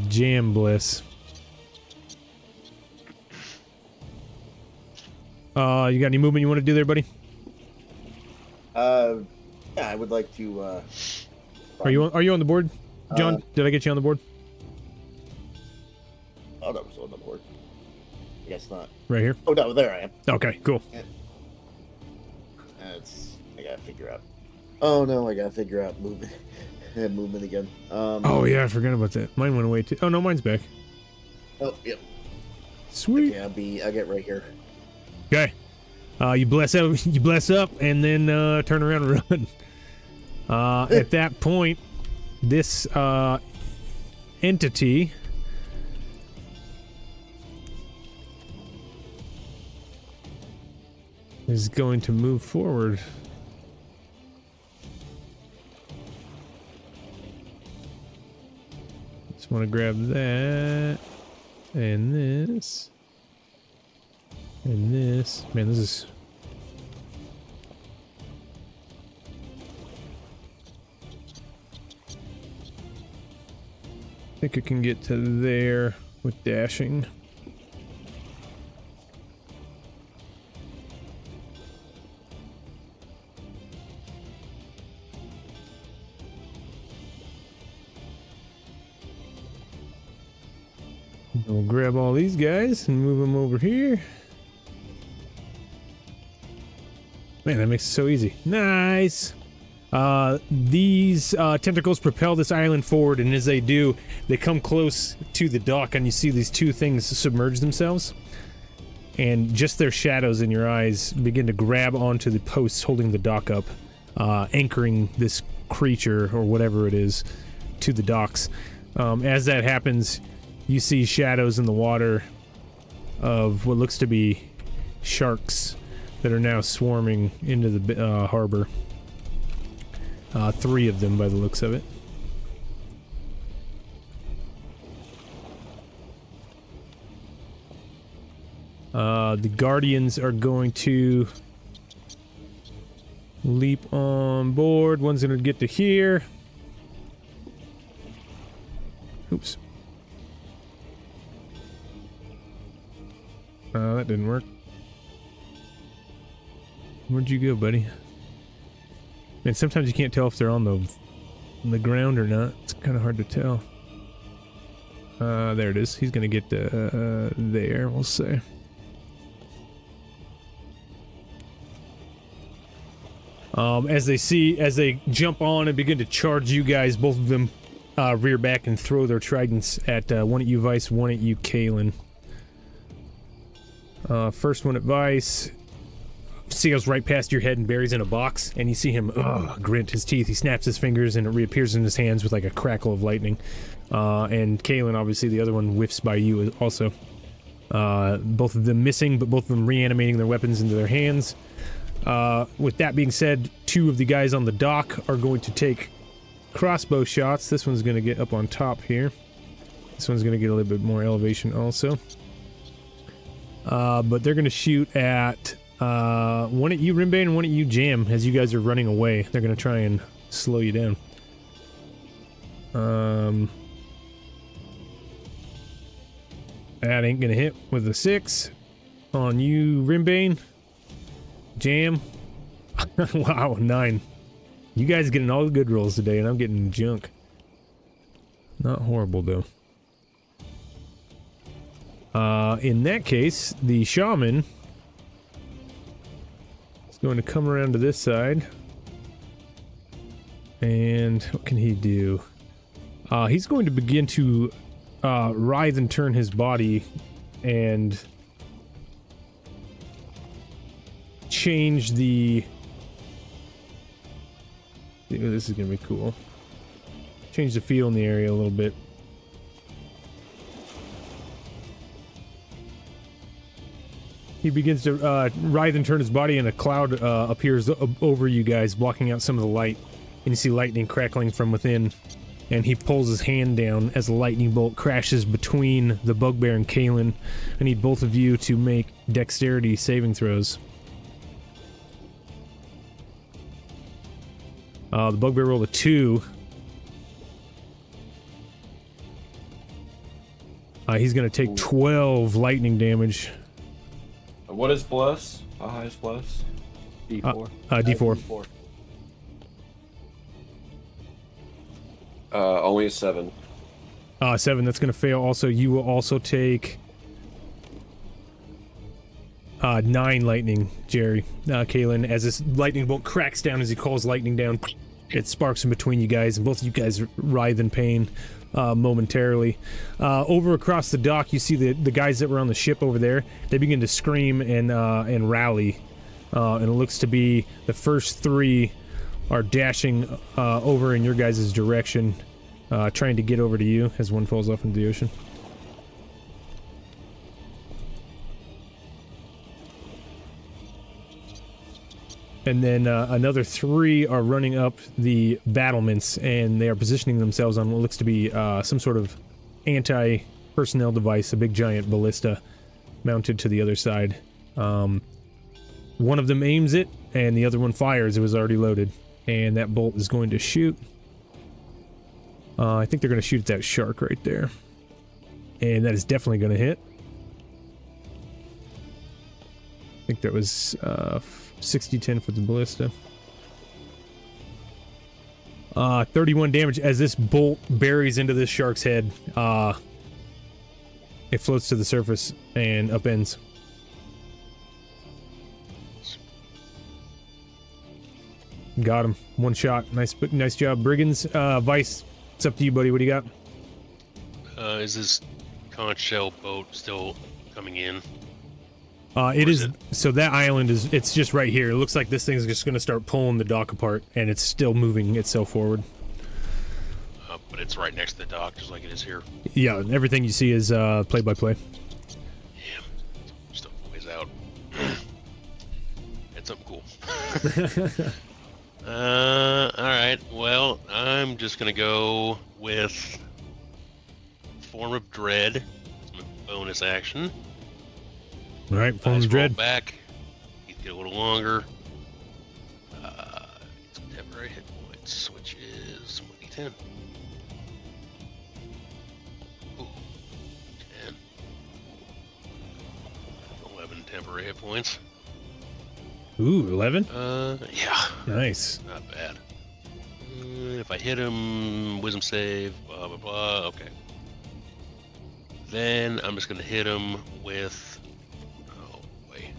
jam bliss. You got any movement you want to do there, buddy? Yeah, I would like to, Are you on the board? John, did I get you on the board? Oh, that was on the board. I guess not. Right here? Oh, no, there I am. Okay, cool. I gotta figure out. Oh, no, I gotta figure out movement. Movement again. Oh, yeah, I forgot about that. Mine went away, too. Oh, no, mine's back. Oh, yep. Sweet. Okay, I'll get right here. Okay. You bless up, and then turn around and run. At that point, this entity is going to move forward. Just want to grab that and this and this. Man, this is... I think I can get to there with dashing. We'll grab all these guys and move them over here. Man, that makes it so easy. Nice. These tentacles propel this island forward, and as they do, they come close to the dock, and you see these two things submerge themselves. And just their shadows in your eyes begin to grab onto the posts holding the dock up, anchoring this creature, or whatever it is, to the docks. As that happens, you see shadows in the water of what looks to be sharks that are now swarming into the harbor. 3 of them by the looks of it. The Guardians are going to leap on board. One's going to get to here. Oops. That didn't work. Where'd you go, buddy? Man, sometimes you can't tell if they're on the ground or not. It's kind of hard to tell. There it is. He's gonna get there, we'll say. As they jump on and begin to charge you guys, both of them rear back and throw their tridents at one at you, Vice, one at you, Kalen. First one at Vice sails right past your head and buries in a box, and you see him grit his teeth. He snaps his fingers and it reappears in his hands with like a crackle of lightning. And Kalen, obviously the other one, whiffs by you also. Both of them missing, but both of them reanimating their weapons into their hands. With that being said, 2 of the guys on the dock are going to take crossbow shots. This one's going to get up on top here. This one's going to get a little bit more elevation also. But they're going to shoot at one at you, Rimbane, and one at you, Jam, as you guys are running away. They're going to try and slow you down. That ain't going to hit with a 6. On you, Rimbane. Jam. Wow, 9. You guys are getting all the good rolls today, and I'm getting junk. Not horrible, though. In that case, the shaman is going to come around to this side. And what can he do? He's going to begin to writhe and turn his body and change the... This is going to be cool. Change the feel in the area a little bit. He begins to writhe and turn his body, and a cloud appears over you guys, blocking out some of the light. And you see lightning crackling from within. And he pulls his hand down as a lightning bolt crashes between the bugbear and Kalen. I need both of you to make dexterity saving throws. The bugbear rolled a 2. He's going to take 12 lightning damage. What is bless? How high is bless? D4. D4. Only a 7. 7, that's going to fail. Also, you will also take 9 lightning, Jerry. Kalen, as this lightning bolt cracks down as he calls lightning down, it sparks in between you guys, and both of you guys writhe in pain momentarily. Over across the dock, you see the guys that were on the ship over there. They begin to scream and rally, and it looks to be the first 3 are dashing over in your guys' direction, trying to get over to you as one falls off into the ocean. And then another 3 are running up the battlements, and they are positioning themselves on what looks to be some sort of anti-personnel device, a big giant ballista mounted to the other side. One of them aims it, and the other one fires. It was already loaded. And that bolt is going to shoot. I think they're going to shoot at that shark right there. And that is definitely going to hit. I think that was 60-10 for the ballista. 31 damage as this bolt buries into this shark's head. It floats to the surface and upends. Got him. One shot. Nice job, Brigands. Vice, it's up to you, buddy. What do you got? Is this conch shell boat still coming in? It is. So that island is. It's just right here. It looks like this thing's just going to start pulling the dock apart, and it's still moving itself forward. But it's right next to the dock, just like it is here. Yeah, everything you see is play-by-play. Yeah, stuff ways out. It's something cool. Alright, well, I'm just gonna go with Form of Dread. It's my bonus action. All right, Form Dice of roll Dread. back. You get a little longer. Some temporary hit points, which is 1d10. Ooh, 10. 11 temporary hit points. Ooh, 11. Yeah. Nice. Not bad. If I hit him, wisdom save, blah, blah, blah. Okay. Then I'm just going to hit him with... Oh, wait.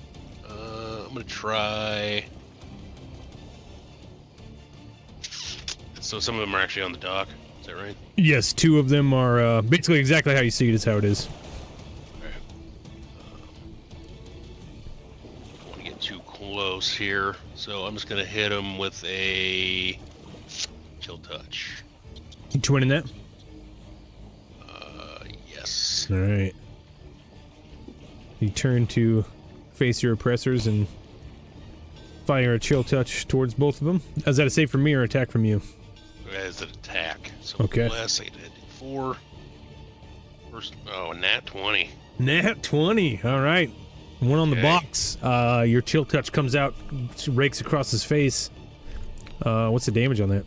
I'm going to try... So some of them are actually on the dock. Is that right? Yes, 2 of them are basically exactly how you see it is how it is. Alright. Don't want to get too close here. So I'm just going to hit him with a... Chill touch. You twinning that? Yes. All right. You turn to face your oppressors and fire a chill touch towards both of them. Is that a save from me or attack from you? As an attack. So Okay. less I did 4. First, oh, a nat 20. Nat 20. All right. One on the Okay. box. Your chill touch comes out, rakes across his face. What's the damage on that?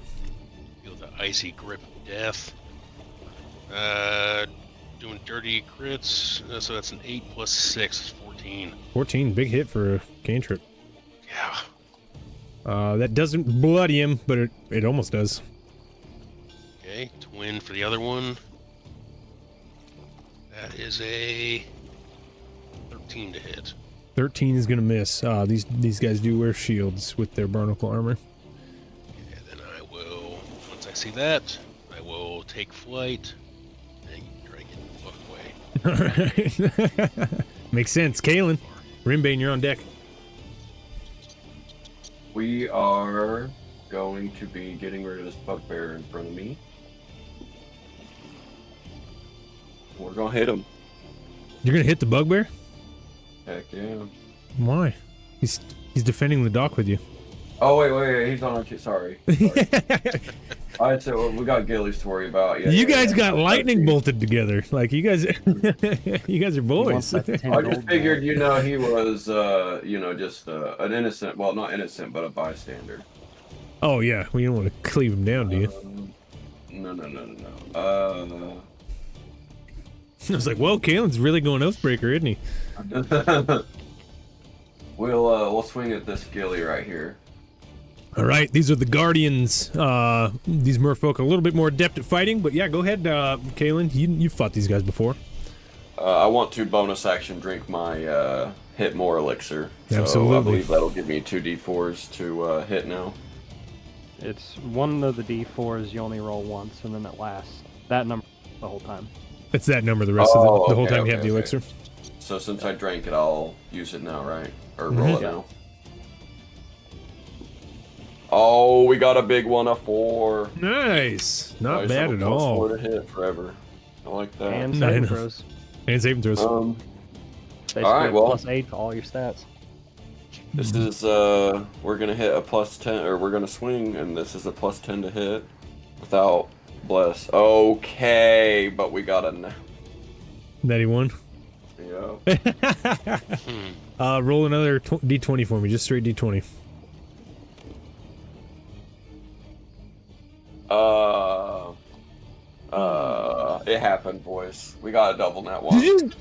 Feel the icy grip of death. Doing dirty crits. So that's an 8 plus 6 is 14. 14. Big hit for a cantrip. Yeah. That doesn't bloody him, but it almost does. Okay, twin for the other one. That is a 13 to hit. 13 is gonna miss. These guys do wear shields with their barnacle armor. And then I will, once I see that, I will take flight and drag it the fuck away. All right. Makes sense. Kalen, Rimbane, you're on deck. We are going to be getting rid of this bugbear in front of me. We're gonna hit him. You're gonna hit the bugbear? Heck yeah. Why? He's defending the dock with you. Oh wait, he's on our team. Sorry. Alright, so we got ghillies to worry about. Yeah, You guys yeah. got lightning bolted together. Like you guys, you guys are boys. He wants that 10 I just gold figured, back. he was, just an innocent, well, not innocent, but a bystander. Oh yeah, well you don't want to cleave him down, do you? No. I was like, well, Kalen's really going Oathbreaker, isn't he? We'll swing at this ghillie right here. All right, these are the Guardians. These merfolk are a little bit more adept at fighting, but yeah, go ahead, Kalen. You fought these guys before. I want to bonus action drink my hit more elixir. So Absolutely. I believe that'll give me 2d4s to hit now. It's one of the D4s you only roll once, and then that lasts that number the whole time. It's that number the rest of the whole okay, time you have the okay. elixir. So since I drank it, I'll use it now, right? Or roll it Yeah. now. Oh, we got a big one, a 4. Nice, not Nice, bad I'm at a all. 4 to hit forever. I like that. And No, I saving know. throws. And saving throws. Basically Alright, well. plus 8 to all your stats. This is, we're gonna hit a plus 10, or we're gonna swing, and this is a plus 10 to hit without bless. Okay, but we got a. Natty one. Yeah. Roll another d20 for me, just straight d20. It happened, boys. We got a double nat one.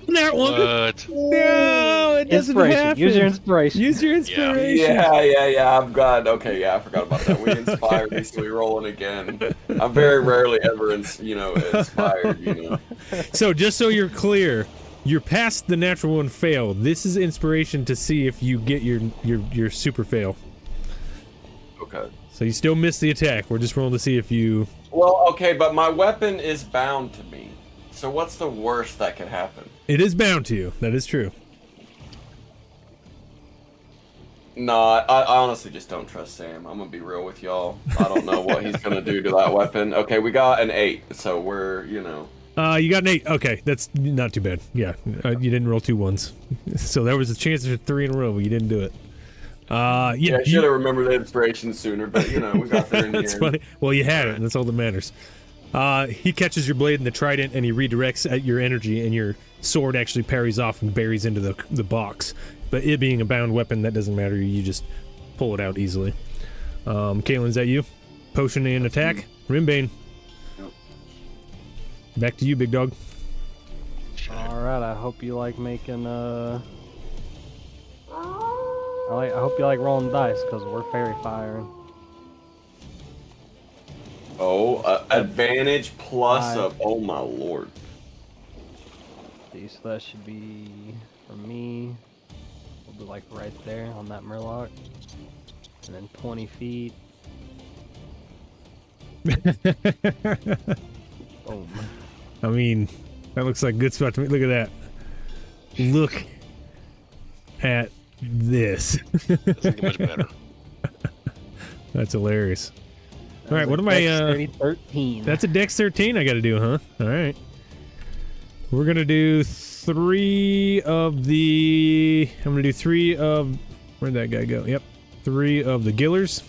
That one. What? No, it doesn't Inspiration. happen. Use your inspiration. Use your inspiration. Yeah. I've got. Okay, yeah, I forgot about that. We inspired, so we rolling again. I'm very rarely ever, inspired. So just so you're clear, You're past the natural one fail. This is inspiration to see if you get your super fail. Okay. So you still miss the attack. We're just rolling to see if you... Well, okay, but my weapon is bound to me. So what's the worst that could happen? It is bound to you. That is true. No, I honestly just don't trust Sam. I'm gonna be real with y'all. I don't know what he's gonna do to that weapon. Okay, we got an 8, so we're, you know... You got an 8. Okay, that's not too bad. Yeah, you didn't roll 2 1s. So there was a chance for 3 in a row, but you didn't do it. Yeah, I should have remembered the inspiration sooner, but, you know, we got there in the end. That's funny. Well, you had it, and that's all that matters. He catches your blade in the trident, and he redirects at your energy, and your sword actually parries off and buries into the box. But it being a bound weapon, that doesn't matter. You just pull it out easily. Kaylin, is that you? Potion and attack? Rimbane. Back to you, big dog. Alright, I hope you like making, I hope you like rolling dice, because we're fairy firing. Oh, advantage plus 5. oh my lord. See, so that should be, for me, we'll do like right there on that murloc. And then 20 feet. Boom. I mean, that looks like a good spot to me. Look at that. Look at this. Doesn't get much better. That's hilarious. All right, That what am was a I? Dexterity 13. That's a Dex 13 I got to do, huh? All right. We're gonna do 3 of the. I'm gonna do 3 of. Where'd that guy go? Yep, 3 of the Gillers.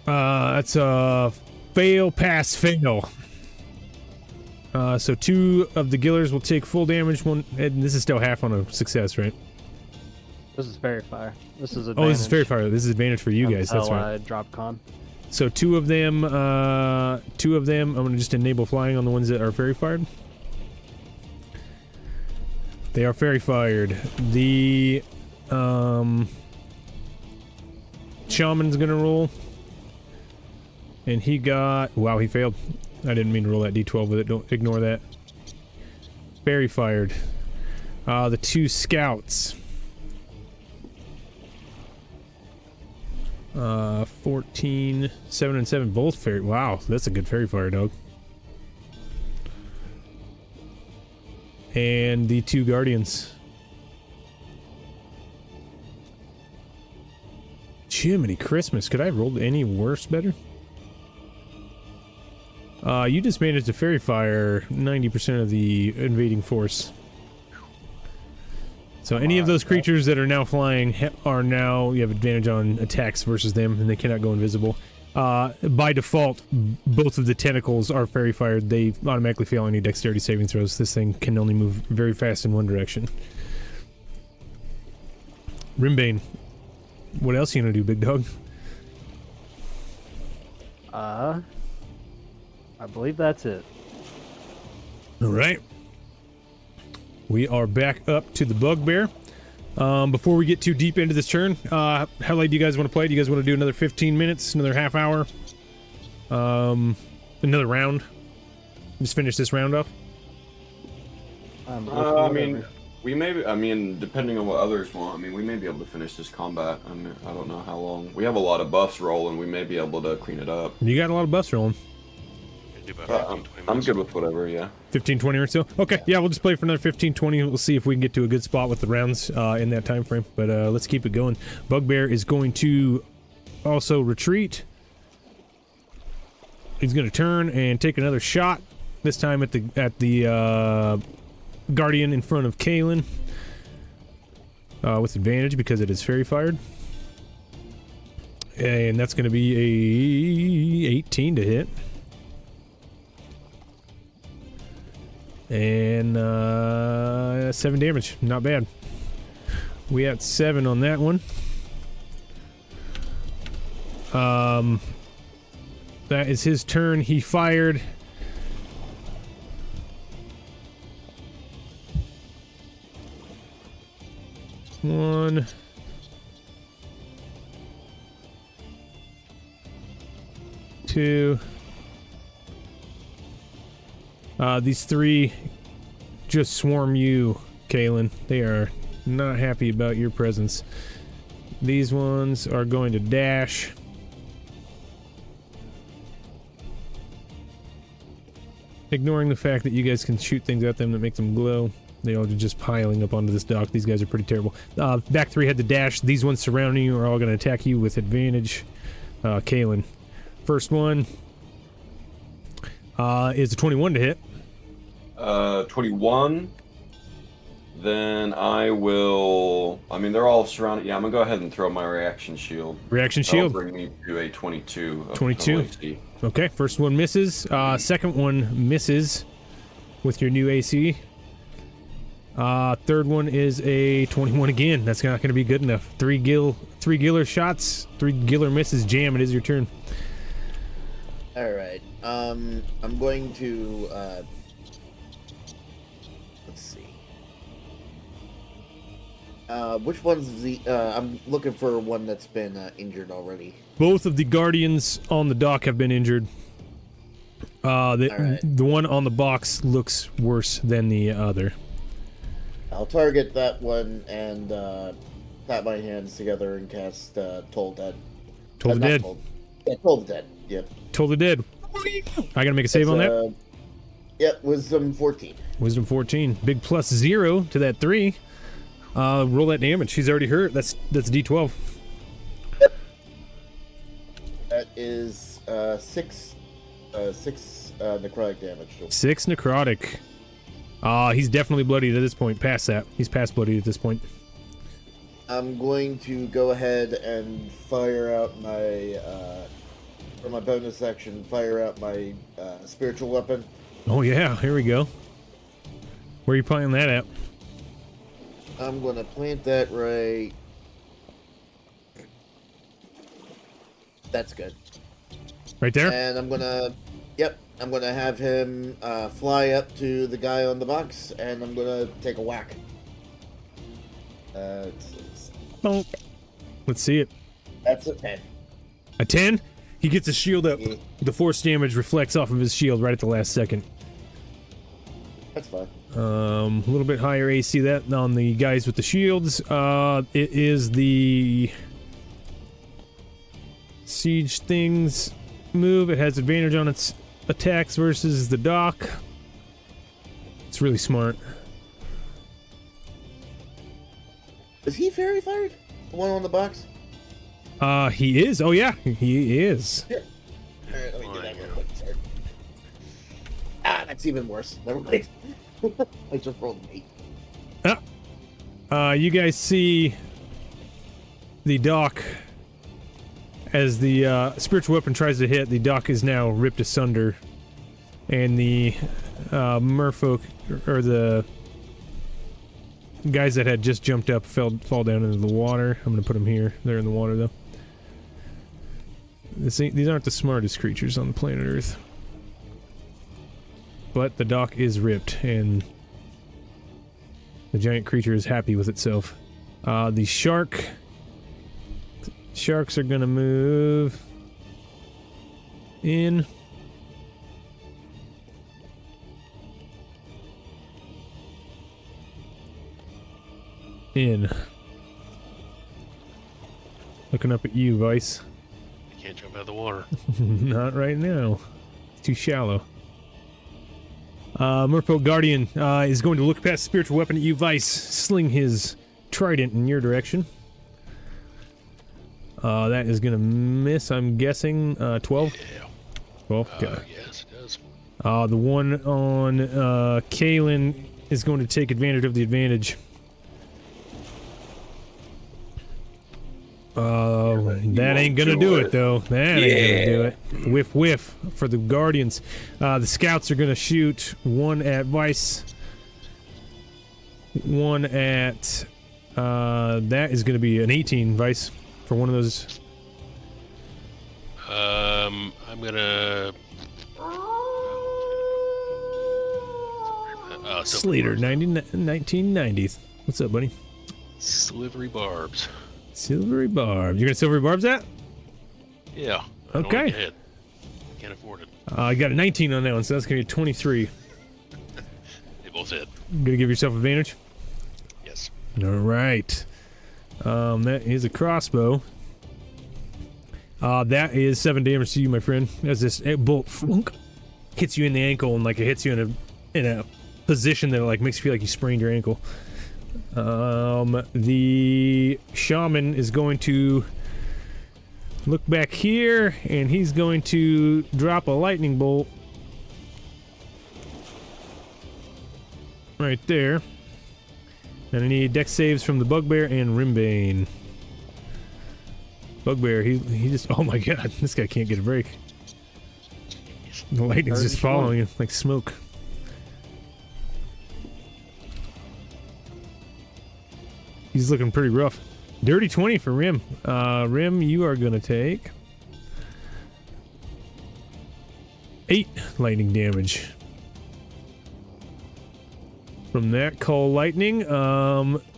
That's a fail, pass, fail. So 2 of the Gillers will take full damage. One, and this is still half on a success, right? This is fairy fire. This is advantage. Oh, this is fair fire. This is advantage for you guys. That's until right. I drop con. So 2 of them. I'm gonna just enable flying on the ones that are fairy fired. They are fairy fired. The shaman's gonna roll. And he got... Wow, he failed. I didn't mean to roll that d12 with it. Don't ignore that. Fairy fired. The 2 scouts. 14, 7, and 7. Both fairy... Wow, that's a good fairy fire, dog. And the 2 guardians. Jiminy Christmas. Could I have rolled any worse better? You just managed to fairy fire 90% of the invading force. So any of those creatures that are now flying are now... You have advantage on attacks versus them, and they cannot go invisible. By default, both of the tentacles are fairy fired. They automatically fail any dexterity saving throws. This thing can only move very fast in one direction. Rimbane, what else are you gonna do, big dog? I believe that's it. All right. We are back up to the bugbear. Before we get too deep into this turn, how late do you guys want to play? Do you guys want to do another 15 minutes, another half hour? Another round? Just finish this round off? I mean, we may. I mean, depending on what others want. I mean, we may be able to finish this combat. I mean, I don't know how long. We have a lot of buffs rolling. We may be able to clean it up. You got a lot of buffs rolling. Do about 15, 20 I'm minutes. good with whatever. Yeah. 15, 20 or so? Okay, yeah, we'll just play for another 15, 20. We'll see if we can get to a good spot with the rounds in that time frame. But let's keep it going. Bugbear is going to also retreat. He's going to turn and take another shot. This time at the Guardian in front of Kaylin. With advantage because it is fairy fired. And that's going to be a 18 to hit. And 7 damage, not bad. We had 7 on that one. That is his turn. He fired. One. Two. These three just swarm you, Kalen. They are not happy about your presence. These ones are going to dash. Ignoring the fact that you guys can shoot things at them that make them glow. They all are just piling up onto this dock. These guys are pretty terrible. Back three had the dash. These ones surrounding you are all going to attack you with advantage. Kalen. First one is a 21 to hit. 21. Then I will... I mean, they're all surrounded. Yeah, I'm going to go ahead and throw my reaction shield. Reaction That'll shield. bring me to a 22. 22. AC. Okay, first one misses. Second one misses with your new AC. Third one is a 21 again. That's not going to be good enough. Three giller shots. 3 giller misses. Jam, it is your turn. All right. I'm going to let's see. Which one's the? I'm looking for one that's been injured already. Both of the guardians on the dock have been injured. The one on the box looks worse than the other. I'll target that one and clap my hands together and cast Toll Dead. Toll the Dead. Yeah, Toll the Dead. Yep. Toll the Dead. I gotta make a save on that. Yep, Wisdom 14. Wisdom 14. Big plus 0 to that 3. Roll that damage. She's already hurt. That's D12. Yep. That is 6 necrotic damage. 6 necrotic. He's definitely bloodied at this point. Past that. He's past bloodied at this point. I'm going to go ahead and fire out my, for my bonus action, fire out my spiritual weapon. Oh yeah, here we go. Where are you planting that at? I'm going to plant that right... That's good. Right there? And I'm going to... Yep, I'm going to have him fly up to the guy on the box, and I'm going to take a whack. Oh. Let's see it. That's a 10. A 10? He gets his shield up. Yeah. The force damage reflects off of his shield right at the last second. That's fine. A little bit higher AC that on the guys with the shields. It is the siege things move. It has advantage on its attacks versus the dock. It's really smart. Is he fairy fired? The one on the box? He is. Oh yeah, he is. Here. Alright, let me do that real quick. Sorry. That's even worse. Never mind. I just rolled an 8. You guys see the dock as the spiritual weapon tries to hit. The dock is now ripped asunder, and the merfolk or the guys that had just jumped up fall down into the water. I'm gonna put them here. They're in the water though. These aren't the smartest creatures on the planet Earth. But the dock is ripped, and the giant creature is happy with itself. The sharks are gonna move in. Looking up at you, Vice. I can't jump out of the water. Not right now. It's too shallow. Merfolk Guardian is going to look past the spiritual weapon at you, Vice, sling his trident in your direction. That is going to miss, I'm guessing. 12? Yeah. 12? Okay. Yes, it does. The one on Kalen is going to take advantage of the advantage. That ain't gonna do it though. That ain't gonna do it. Whiff whiff for the Guardians. The scouts are gonna shoot one at Vice. One at that is gonna be an 18, Vice, for one of those. I'm gonna Slater 1990s. What's up, buddy? Slivery barbs. Silvery barbs. You're gonna silvery barbs that? Yeah. I don't Okay. like a hit. Can't afford it. I got a 19 on that one, so that's gonna be a 23. both hit. Gonna give yourself advantage? Yes. Alright. That is a crossbow. That is 7 damage to you, my friend. As this bolt hits you in the ankle, and like it hits you in a position that like makes you feel like you sprained your ankle. The shaman is going to look back here, and he's going to drop a lightning bolt right there. And I need dex saves from the bugbear and Rimbane. Bugbear, he just, oh my god, this guy can't get a break. The lightning's just following him like smoke. He's looking pretty rough. Dirty 20 for Rim. Rim, you are gonna take 8 lightning damage from that cold lightning.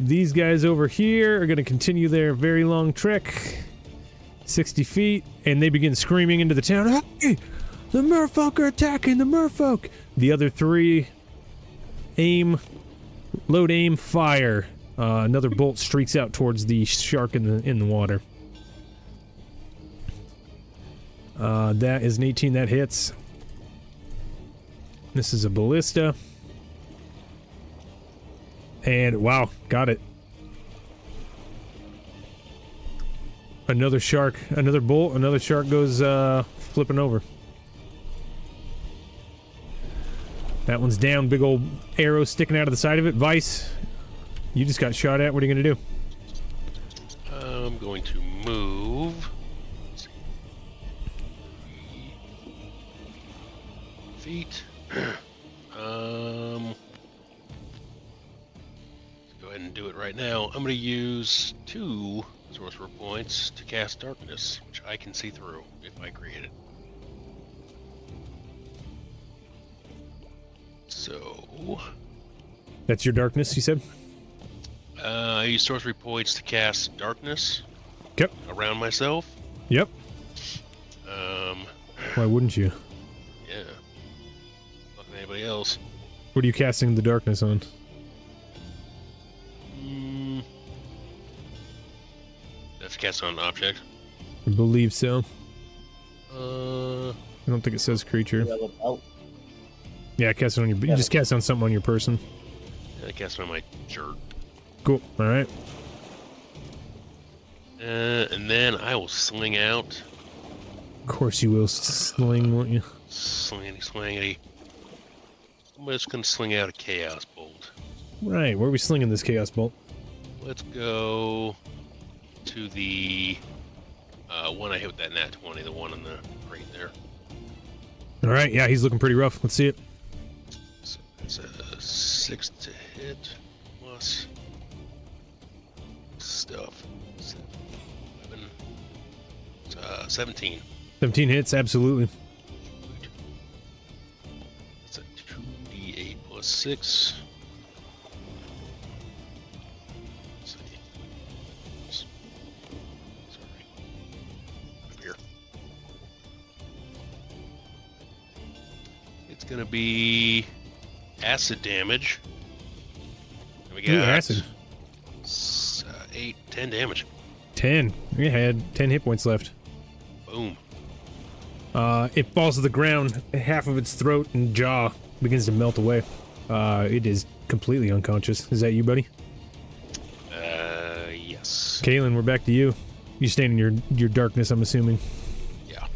These guys over here are gonna continue their very long trek, 60 feet, and they begin screaming into the town. Hey, the merfolk are attacking the merfolk. The other 3 load, aim, fire. Another bolt streaks out towards the shark in the water. That is an 18, that hits. This is a ballista. And wow, got it. Another shark, another bolt, another shark goes flipping over. That one's down, big old arrow sticking out of the side of it. Vice, you just got shot at. What are you gonna do? I'm going to move. Feet. Let's go ahead and do it right now. I'm gonna use 2 sorcerer points to cast darkness, which I can see through if I create it. So That's your darkness, you said? I use sorcery points to cast darkness. Yep. Around myself. Yep. Why wouldn't you? Yeah. Fucking anybody else. What are you casting the darkness on? That's cast on an object. I believe so. Uh, I don't think it says creature. Yellow belt. Yeah, cast it on your. You just cast it on something on your person. I cast it on my shirt. Cool. All right. And then I will sling out. Of course you will sling, won't you? Slangity. I'm just gonna sling out a chaos bolt. Right. Where are we slinging this chaos bolt? Let's go to the one I hit with that nat 20, the one on the right there. All right. Yeah, he's looking pretty rough. Let's see it. So it's a 6 to hit plus stuff. 11, 17. 17 hits, absolutely. That's a 2d8 plus 6. Let's see. Sorry. Up here. It's gonna be acid damage. And we got Ooh, acid. 8, 10 damage. 10. You had 10 hit points left. Boom. It falls to the ground. Half of its throat and jaw begins to melt away. It is completely unconscious. Is that you, buddy? Yes. Kalen, we're back to you. You staying in your darkness, I'm assuming. Yeah.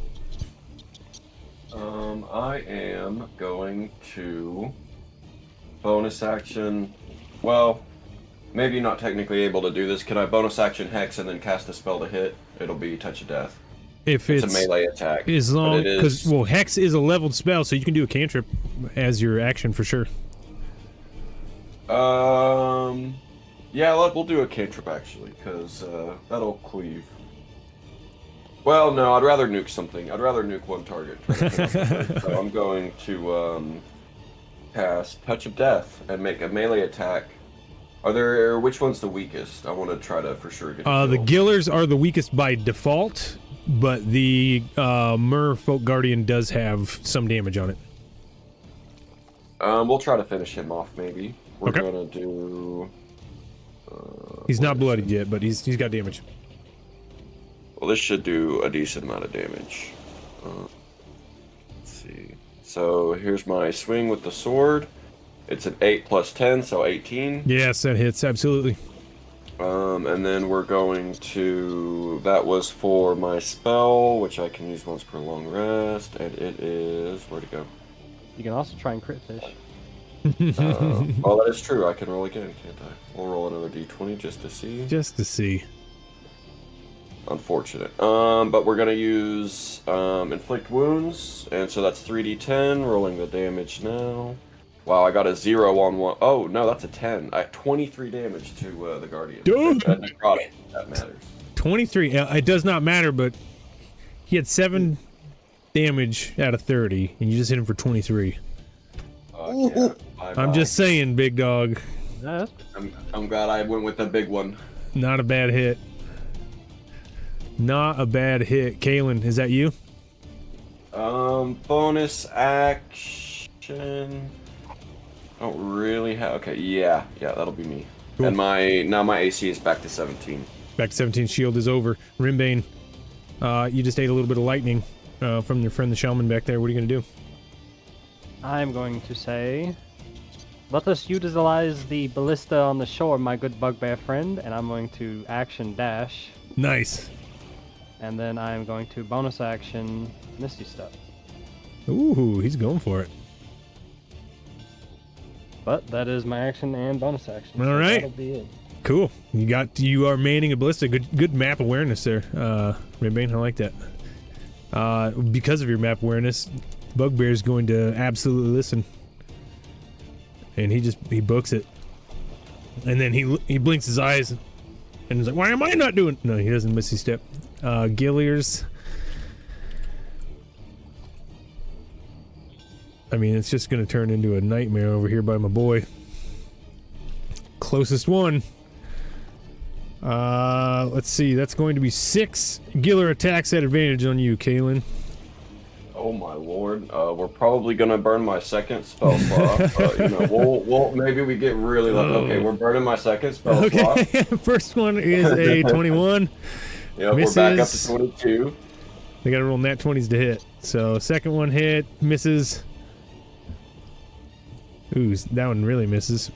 I am going to bonus action. Well, maybe not technically able to do this. Can I bonus action hex and then cast a spell to hit? It'll be touch of death. If It's a melee attack. as long but it because is- well, hex is a leveled spell, so you can do a cantrip as your action for sure. Yeah, we'll do a cantrip actually, because that'll cleave. Well, no, I'd rather nuke something. I'd rather nuke one target. So I'm going to cast Touch of Death and make a melee attack. Which one's the weakest? I want to try to for sure get a The kill. Gillers are the weakest by default, but the Merfolk Guardian does have some damage on it. We'll try to finish him off, maybe. We're Okay. gonna do... He's not bloodied yet, but he's got damage. Well, this should do a decent amount of damage. Let's see. So here's my swing with the sword. It's an 8 plus 10, so 18. Yes, that hits, absolutely. And then we're going to... That was for my spell, which I can use once per long rest, and it is... Where'd it go? You can also try and crit fish. Well, that is true. I can roll again, can't I? We'll roll another d20 just to see. Just to see. Unfortunate. But we're gonna use inflict wounds, and so that's 3d10. Rolling the damage now. Wow, I got a 0 on one. Oh no, that's a 10. 23 damage to the guardian. Dude! That matters. 23. It does not matter, but he had 7 damage out of 30, and you just hit him for 23. Yeah, I'm just saying, big dog. Yeah, I'm glad I went with the big one. Not a bad hit. Not a bad hit. Kalen, is that you? Bonus action. I don't really have. Okay, yeah, that'll be me. Cool. And my AC is back to 17. Back to 17. Shield is over. Rimbane, you just ate a little bit of lightning from your friend the shaman back there. What are you gonna do? I'm going to say, let us utilize the ballista on the shore, my good bugbear friend, and I'm going to action dash, Nice. and then I'm going to bonus action Misty Step. Ooh, he's going for it. But that is my action and bonus action. All right. That'll be it. Cool. You are manning a ballista. Good map awareness there, Rimbane. I like that. Because of your map awareness, Bugbear is going to absolutely listen, and he books it, and then he blinks his eyes, and he's like, "Why am I not doing?" No, he doesn't miss his step. Gilliers. I mean, it's just going to turn into a nightmare over here by my boy. Closest one. Let's see. That's going to be 6 Giller attacks at advantage on you, Kalen. Oh my lord. We're probably gonna burn my second spell slot. We'll maybe we get really lucky. Okay, we're burning my second spell slot. Okay, first one is a 21. Yep, Misses. we're back up to 22. They gotta roll nat 20s to hit. So second one hit, misses. Ooh, that one really misses.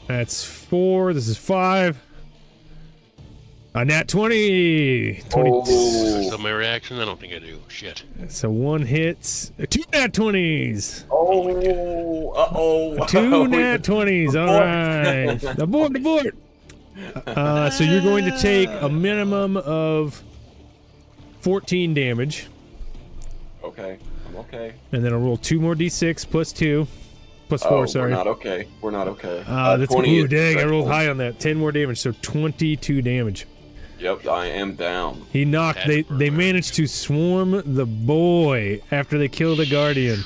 That's 4. This is 5. A nat 20. 20. Oh. So my reaction? I don't think I do. Shit. So 1 hits. 2 nat 20s. Oh. Uh-oh. 2 nat 20s. All right. Abort. So you're going to take a minimum of 14 damage. Okay. I'm okay. And then I'll roll 2 more d6 plus 2. Plus 4, sorry. We're not okay. That's 20 ooh, is dang, I rolled dreadful. high on that. 10 more damage, so 22 damage. Yep, I am down. He knocked. They managed to swarm the boy after they kill the guardian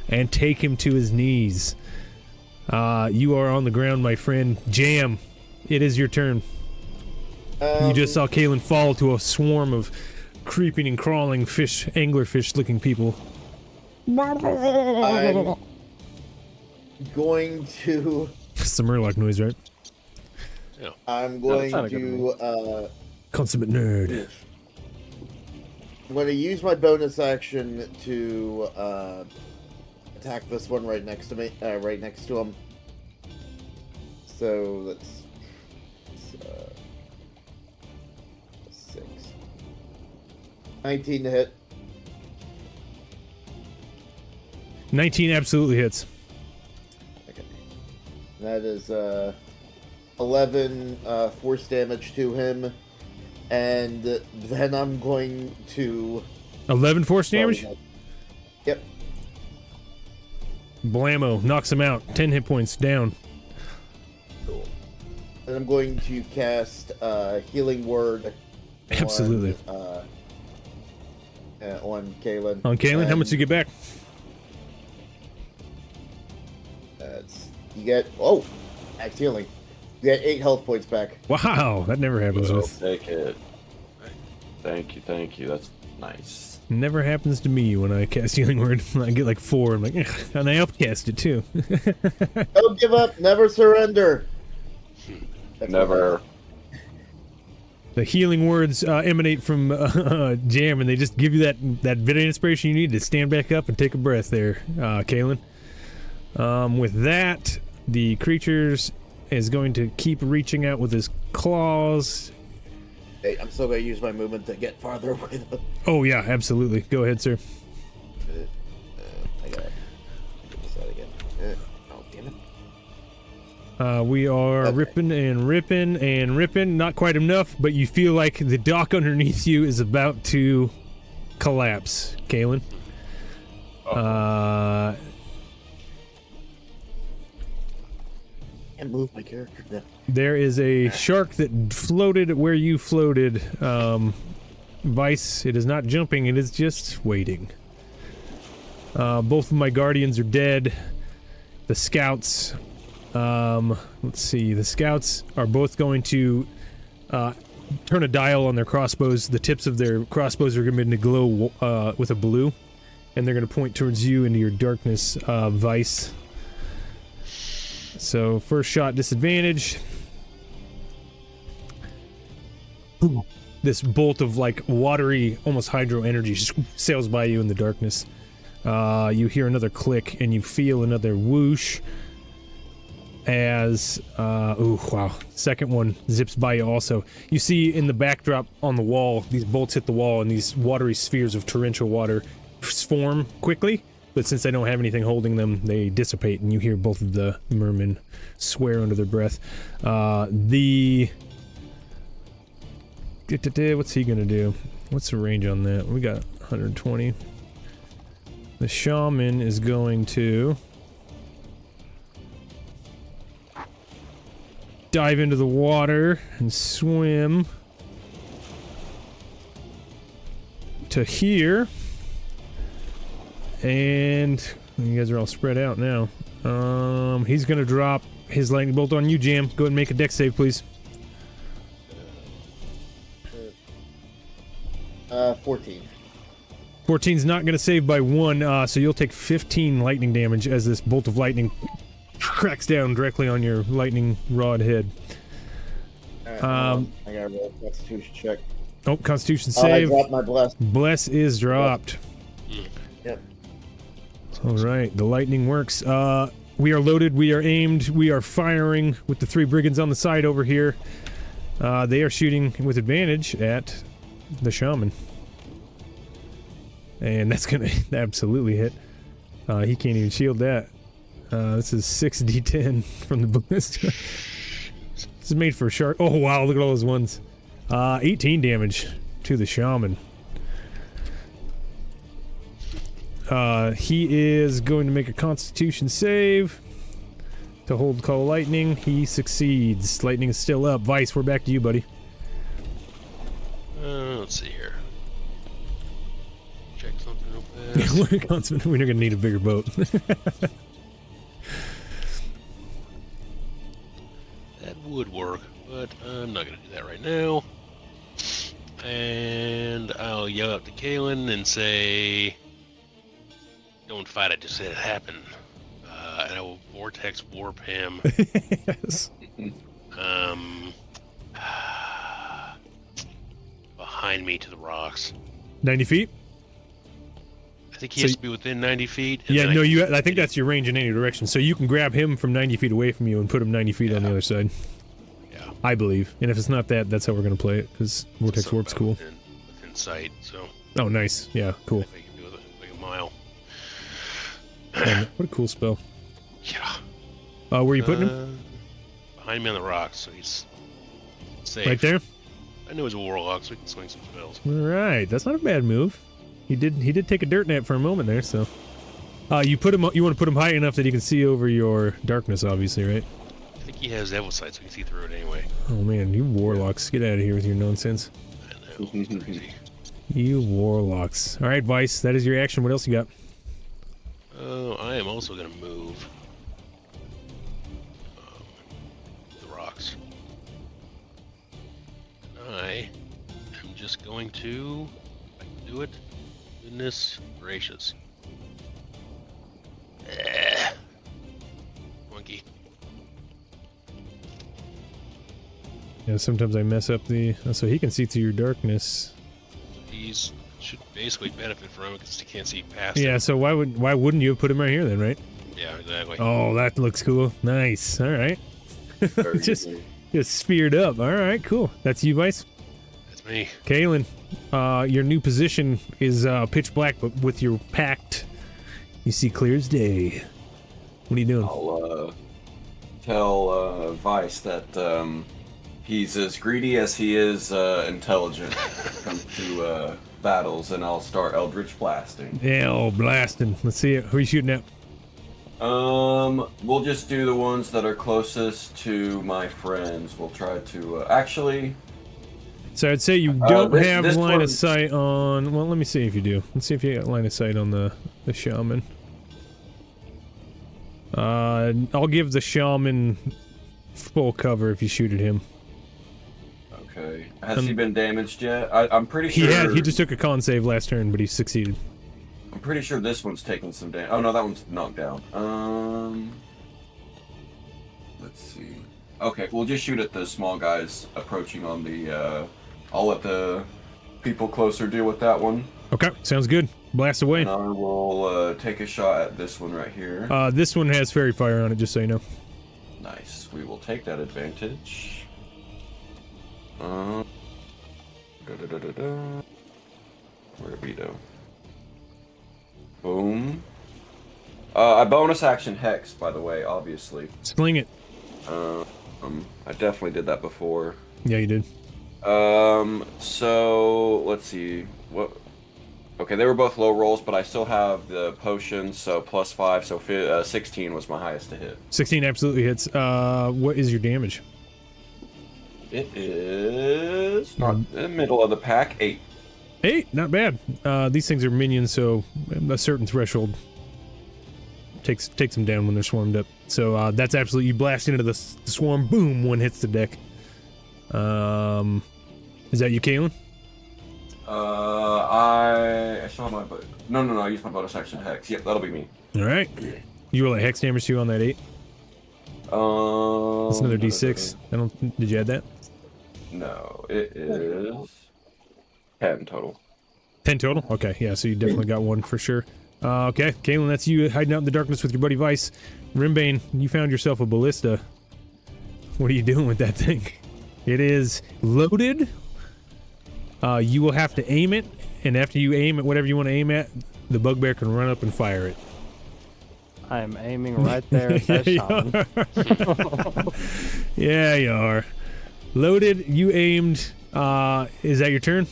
and take him to his knees. You are on the ground, my friend. Jam, it is your turn. You just saw Kalen fall to a swarm of creeping and crawling fish, anglerfish looking people. I'm going to. It's the Murloc noise, right? Yeah. I'm going not a good to. Consummate nerd. I'm going to use my bonus action to attack this one right next to me. Right next to him. So that's 6. 19 to hit. 19 absolutely hits. Okay. That is 11 force damage to him. And then I'm going to... 11 force damage? Yep. Blammo knocks him out. 10 hit points down. Cool. And I'm going to cast Healing Word. Absolutely. On Kalen. On Kalen, how much did you get back? You get... Oh! Max healing. You get 8 health points back. Wow, that never happens I'll with. take it. Thank you. That's Nice. Never happens to me when I cast Healing Word. I get like 4. I'm like, ugh, and I upcast it too. Don't give up. Never surrender. That's Never. The healing words emanate from Jam, and they just give you that bit of inspiration you need to stand back up and take a breath there, Kalen. With that, the creatures is going to keep reaching out with his claws. Hey, I'm still gonna use my movement to get farther away though. Oh yeah, absolutely. Go ahead, sir. I gotta get this out again. Oh, damn it. We are ripping and ripping and ripping. Not quite enough, but you feel like the dock underneath you is about to collapse, Kalen. Can't move my character now. There is a shark that floated where you floated. Vice, it is not jumping, it is just waiting. Both of my guardians are dead. The scouts, let's see, the scouts are both going to turn a dial on their crossbows. The tips of their crossbows are going to glow with a blue, and they're going to point towards you into your darkness, Vice. So, first shot, disadvantage. Ooh. This bolt of, like, watery, almost hydro energy just sails by you in the darkness. You hear another click, and you feel another whoosh as, ooh, wow. Second one zips by you also. You see in the backdrop on the wall, these bolts hit the wall, and these watery spheres of torrential water form quickly. But since I don't have anything holding them, they dissipate, and you hear both of the mermen swear under their breath. What's he gonna do? What's the range on that? We got 120. The shaman is going to dive into the water and swim to here. And you guys are all spread out now. He's gonna drop his lightning bolt on you, Jam. Go ahead and make a dex save, please. 14. 14's not gonna save by 1, so you'll take 15 lightning damage as this bolt of lightning cracks down directly on your lightning rod head. Alright, I gotta roll a Constitution check. Oh, Constitution I save. dropped my bless. Bless is dropped. Yep. Alright, the lightning works. We are loaded, we are aimed, we are firing with the 3 brigands on the side over here. They are shooting with advantage at the shaman. And that's gonna absolutely hit. He can't even shield that. This is 6d10 from the ballista. This is made for a shark. Oh wow, look at all those ones. 18 damage to the shaman. He is going to make a constitution save to hold call lightning. He succeeds. Lightning is still up. Vice, we're back to you, buddy. Let's see here. Check something real fast. We're gonna need a bigger boat. That would work, but I'm not gonna do that right now. And I'll yell out to Kalen and say, "Don't fight it, just let it happen." And I will vortex warp him. Yes. Behind me to the rocks. 90 feet? I think he has to be within 90 feet. And Yeah, then no, I think that's your range in any direction. So you can grab him from 90 feet away from you and put him 90 feet on the other side. Yeah. I believe. And if it's not that, that's how we're going to play it, because Vortex Warp's cool. Within sight, so. Oh, nice. Yeah, cool. I think he can do it like a mile. Man, what a cool spell. Yeah. Where are you putting him? Behind me on the rocks, so he's safe. Right there? I know he's a warlock, so he can swing some spells. Alright, that's not a bad move. He did take a dirt nap for a moment there, so. You want to put him high enough that he can see over your darkness, obviously, right? I think he has devil sight, so he can see through it anyway. Oh man, you warlocks, get out of here with your nonsense. I know, it's crazy. You warlocks. Alright, Vice, that is your action. What else you got? I am also going to move the rocks. I am just going to do it. Goodness gracious. Monkey. Yeah, sometimes I mess up the... So he can see through your darkness. He's should basically benefit from it because he can't see past Yeah, it. so why wouldn't you have put him right here then, right? Yeah, exactly. Oh, that looks cool. Nice. All right. Very just good. speared up. All right, cool. That's you, Vice. That's me. Kaylin, your new position is pitch black, but with your pact, you see clear as day. What are you doing? I'll tell Vice that he's as greedy as he is intelligent when it comes to battles, and I'll start Eldritch blasting. Yeah, oh, blasting. Let's see it. Who are you shooting at? We'll just do the ones that are closest to my friends. We'll try to actually. So I'd say you don't have this line of one- sight on... Well, let me see if you do. Let's see if you got line of sight on the shaman. I'll give the shaman full cover if you shoot at him. Okay. Has he been damaged yet? I'm pretty sure. He just took a con save last turn, but he succeeded. I'm pretty sure this one's taking some damage. Oh no, that one's knocked down. Let's see. Okay, we'll just shoot at the small guys approaching on the. I'll let the people closer deal with that one. Okay, sounds good. Blast away. And I will take a shot at this one right here. This one has fairy fire on it, just so you know. Nice. We will take that advantage. Where did we go? Boom. I bonus action Hex, by the way, obviously. Sling it. I definitely did that before. Yeah, you did. So let's see. What? Okay, they were both low rolls, but I still have the potion, so +5, so 16 was my highest to hit. 16 absolutely hits. What is your damage? It is not in the middle of the pack. 8. 8, not bad. These things are minions, so a certain threshold takes them down when they're swarmed up. So that's absolutely, you blast into the swarm, boom, one hits the deck. Is that you, Kaylin? I saw my no, I used my bonus action Hex. Yep, that'll be me. All right. You roll a hex damage too on that 8. That's another d6. Did you add that? No, it is 10 total. 10 total? Okay, yeah, so you definitely got one for sure. Okay, Kaylin, that's you hiding out in the darkness with your buddy Vice. Rimbane, you found yourself a ballista. What are you doing with that thing? It is loaded. You will have to aim it, and after you aim at whatever you want to aim at, the bugbear can run up and fire it. I am aiming right there at that shaman. Yeah, you are. Loaded, you aimed. Is that your turn?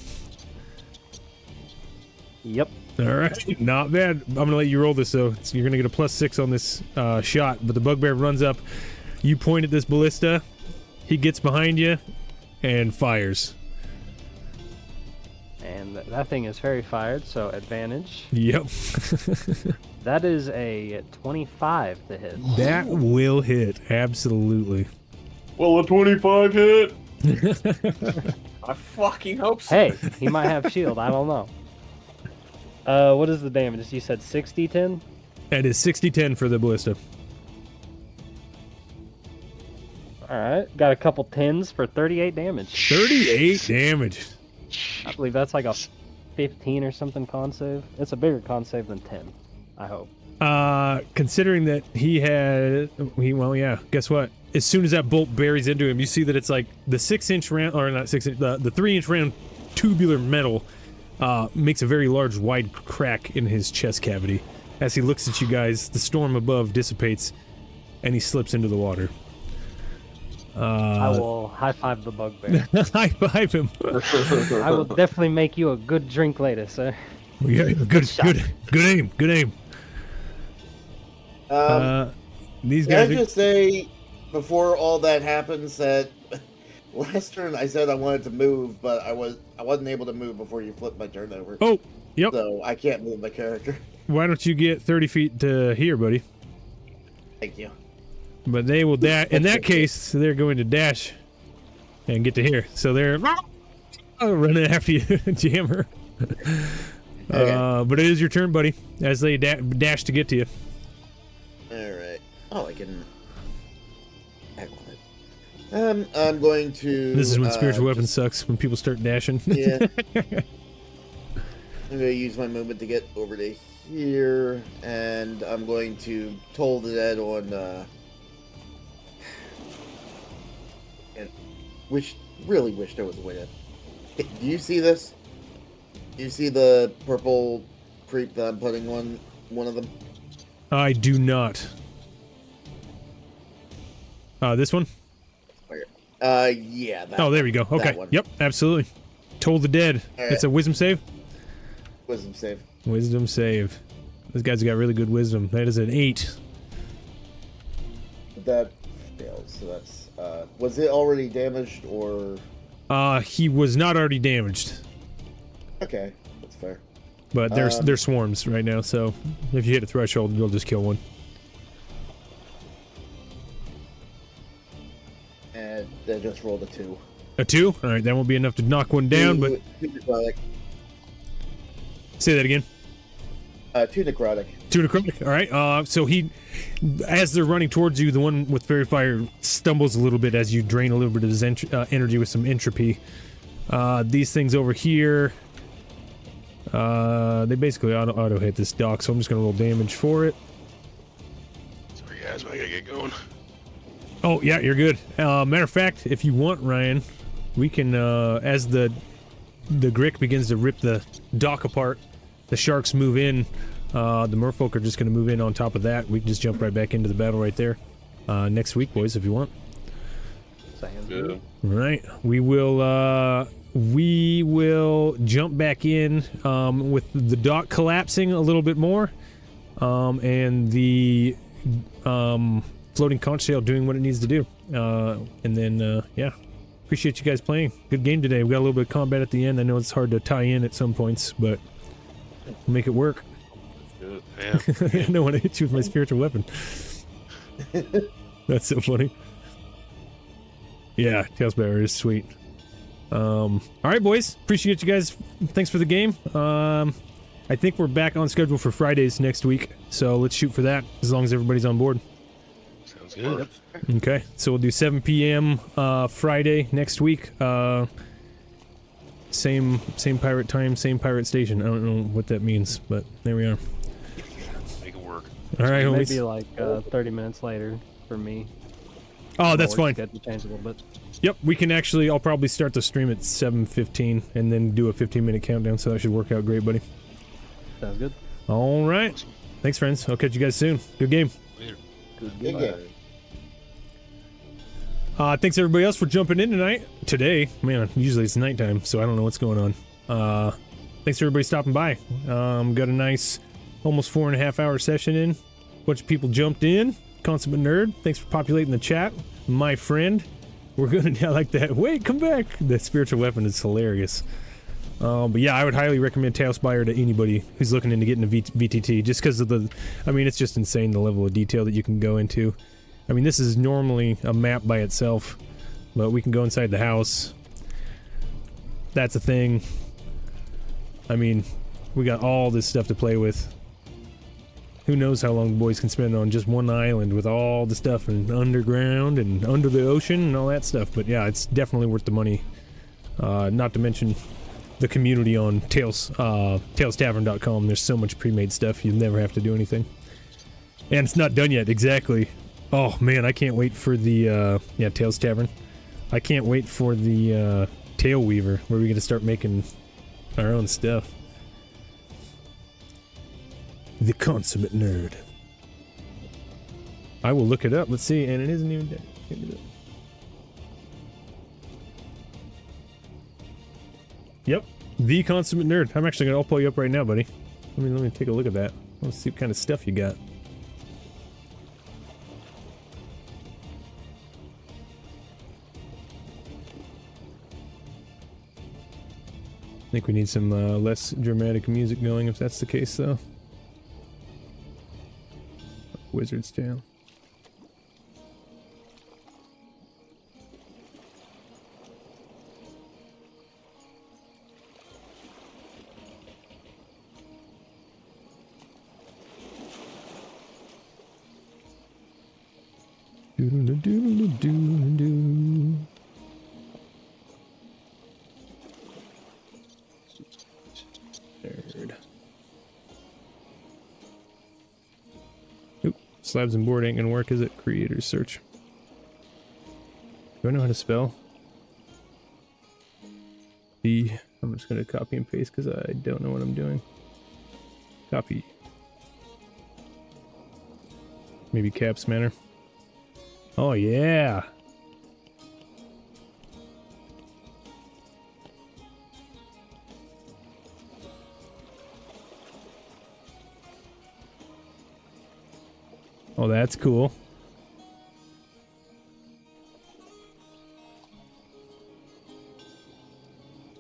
Yep. All right, not bad. I'm gonna let you roll this though. So you're gonna get a +6 on this shot. But the bugbear runs up. You point at this ballista. He gets behind you and fires. And that thing is fairy fired, so advantage. Yep. That is a 25 to hit. That will hit. Absolutely. Will a 25 hit? I fucking hope so. Hey, he might have shield. I don't know. What is the damage? You said 60-10? That is 60-10 for the ballista. Alright, got a couple 10s for 38 damage. 38 damage. I believe that's like a 15 or something con save. It's a bigger con save than 10, I hope. Considering that well, yeah, guess what? As soon as that bolt buries into him, you see that it's like the 6-inch round, or not 6-inch, the 3-inch round tubular metal makes a very large, wide crack in his chest cavity. As he looks at you guys, the storm above dissipates, and he slips into the water. I will high-five the bugbear. High five him. I will definitely make you a good drink later, sir. Yeah, good aim. These Can I guys are... just say, before all that happens, that last turn I said I wanted to move, but I wasn't able to move before you flipped my turn over. Oh, yep. So I can't move my character. Why don't you get 30 feet to here, buddy? Thank you. But they will dash. In that case, they're going to dash and get to here. So they're running after you, Jammer. But it is your turn, buddy, as they dash to get to you. Alright. Oh, I can... Excellent. I'm going to... This is when spiritual weapon sucks, when people start dashing. Yeah. I'm going to use my movement to get over to here, and I'm going to toll the dead on... and really wish there was a way to... Do you see this? Do you see the purple creep that I'm putting on one of them? I do not. This one? Yeah. Oh, there we go. Okay. One. Yep, absolutely. Toll the dead. All right. It's a wisdom save? Wisdom save. Wisdom save. This guy's got really good wisdom. That is an 8. That fails, so that's... was it already damaged, or... He was not already damaged. Okay, that's fair. But they're swarms right now, so if you hit a threshold, you'll just kill one. And they just rolled a 2. A 2? Alright, that won't be enough to knock one down, but... 2 necrotic. Say that again. 2 necrotic. 2 necrotic. Alright, so he... As they're running towards you, the one with fairy fire stumbles a little bit as you drain a little bit of his energy with some entropy. These things over here... they basically auto hit this dock, so I'm just gonna roll damage for it. Sorry guys, I gotta get going. Oh yeah, you're good. Matter of fact, if you want, Ryan, we can as the Grick begins to rip the dock apart, the sharks move in. The merfolk are just gonna move in on top of that. We can just jump right back into the battle right there. Next week, boys, if you want. Sounds Good. good. Right, we will jump back in with the dock collapsing a little bit more, and the floating conch shell doing what it needs to do, and then yeah, appreciate you guys playing. Good game today. We got a little bit of combat at the end. I know it's hard to tie in at some points, but we'll make it work. Good. Yeah. I don't want to hit you with my spiritual weapon. That's so funny. Yeah, Tails Bearer is sweet. All right, boys. Appreciate you guys. Thanks for the game. I think we're back on schedule for Fridays next week, so let's shoot for that as long as everybody's on board. Sounds good. Okay, so we'll do 7 p.m. Friday next week. Same pirate time, same pirate station. I don't know what that means, but there we are. Make it work. All right, Maybe homies. like 30 minutes later for me. Oh, that's Or fine. schedule change a little bit. Yep, we can actually. I'll probably start the stream at 7:15 and then do a 15-minute countdown. So that should work out great, buddy. Sounds good. All right. Thanks, friends. I'll catch you guys soon. Good game. Later. Good Good game. game. Thanks everybody else for jumping in today. Man, usually it's nighttime, so I don't know what's going on. Thanks everybody stopping by. Got a nice, almost 4.5 hour session in. Bunch of people jumped in. Consummate Nerd, thanks for populating the chat. My friend, we're gonna I like that. Wait, come back. That spiritual weapon is hilarious. But yeah, I would highly recommend Tailspire to anybody who's looking into getting a VTT, just because of the, I mean, it's just insane the level of detail that you can go into. I mean, this is normally a map by itself, but we can go inside the house. That's a thing. I mean, we got all this stuff to play with. Who knows how long the boys can spend on just one island with all the stuff and underground and under the ocean and all that stuff. But yeah, it's definitely worth the money. Not to mention the community on tailstavern.com. There's so much pre-made stuff, you never have to do anything. And it's not done yet, exactly. Oh man, I can't wait for the, yeah, Tails Tavern. I can't wait for the Tail Weaver, where we get to start making our own stuff. The Consummate Nerd. I will look it up. Let's see, and it isn't even dead. Yep, The Consummate Nerd. I'm actually gonna, I'll pull you up right now, buddy. Let me take a look at that. Let's see what kind of stuff you got. I think we need some less dramatic music going if that's the case, though. Wizard's Tale. Do-do-do-do-do-do-do. Nerd. Oop, slabs and board ain't gonna work, is it? Creator search. Do I know how to spell? I'm just gonna copy and paste because I don't know what I'm doing. Copy. Maybe caps manner. Oh yeah. Oh, that's cool.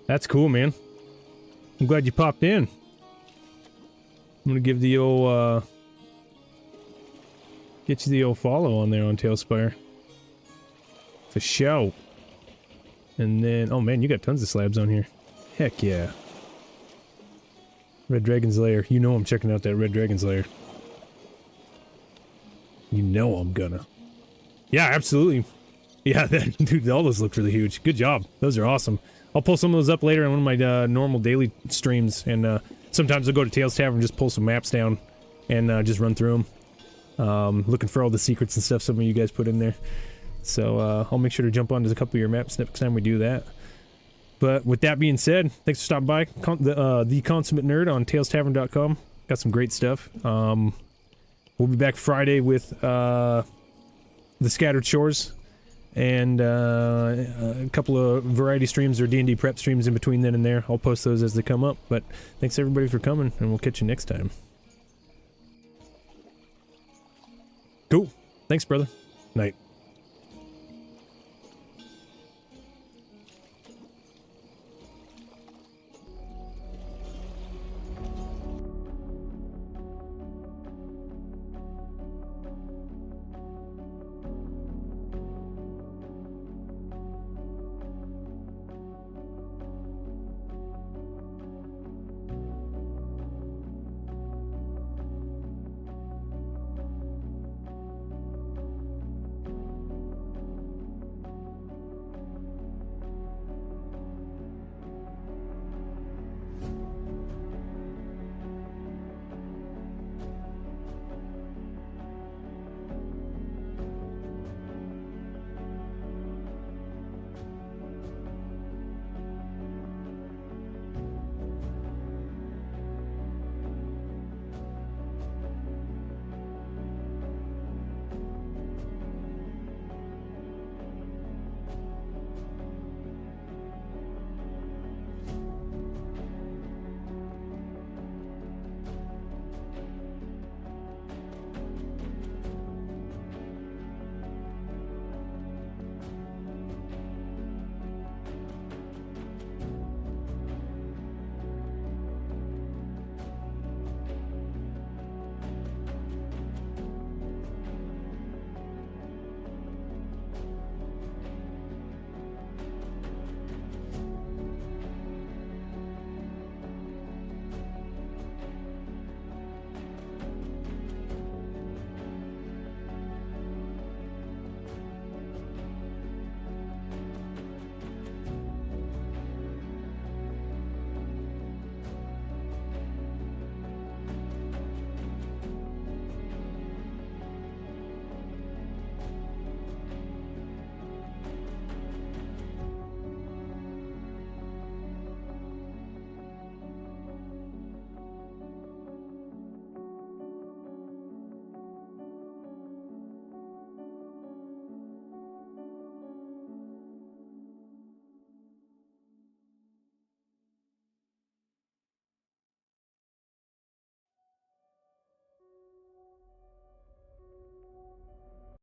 That's cool, man. I'm glad you popped in. I'm gonna give the old, get you the old follow on there on Tailspire. For show. And then, oh man, you got tons of slabs on here. Heck yeah. Red Dragon's Lair. You know I'm checking out that Red Dragon's Lair. You know I'm gonna. Yeah, absolutely. Yeah, that, dude, all those look really huge. Good job. Those are awesome. I'll pull some of those up later on one of my normal daily streams, and sometimes I'll go to Tails Tavern and just pull some maps down and just run through them. Looking for all the secrets and stuff some of you guys put in there. So I'll make sure to jump onto a couple of your maps next time we do that. But with that being said, thanks for stopping by. The Consummate Nerd on TailsTavern.com. Got some great stuff. We'll be back Friday with The Scattered Shores. And a couple of variety streams or D&D prep streams in between then and there. I'll post those as they come up. But thanks everybody for coming, and we'll catch you next time. Cool. Thanks, brother. Night.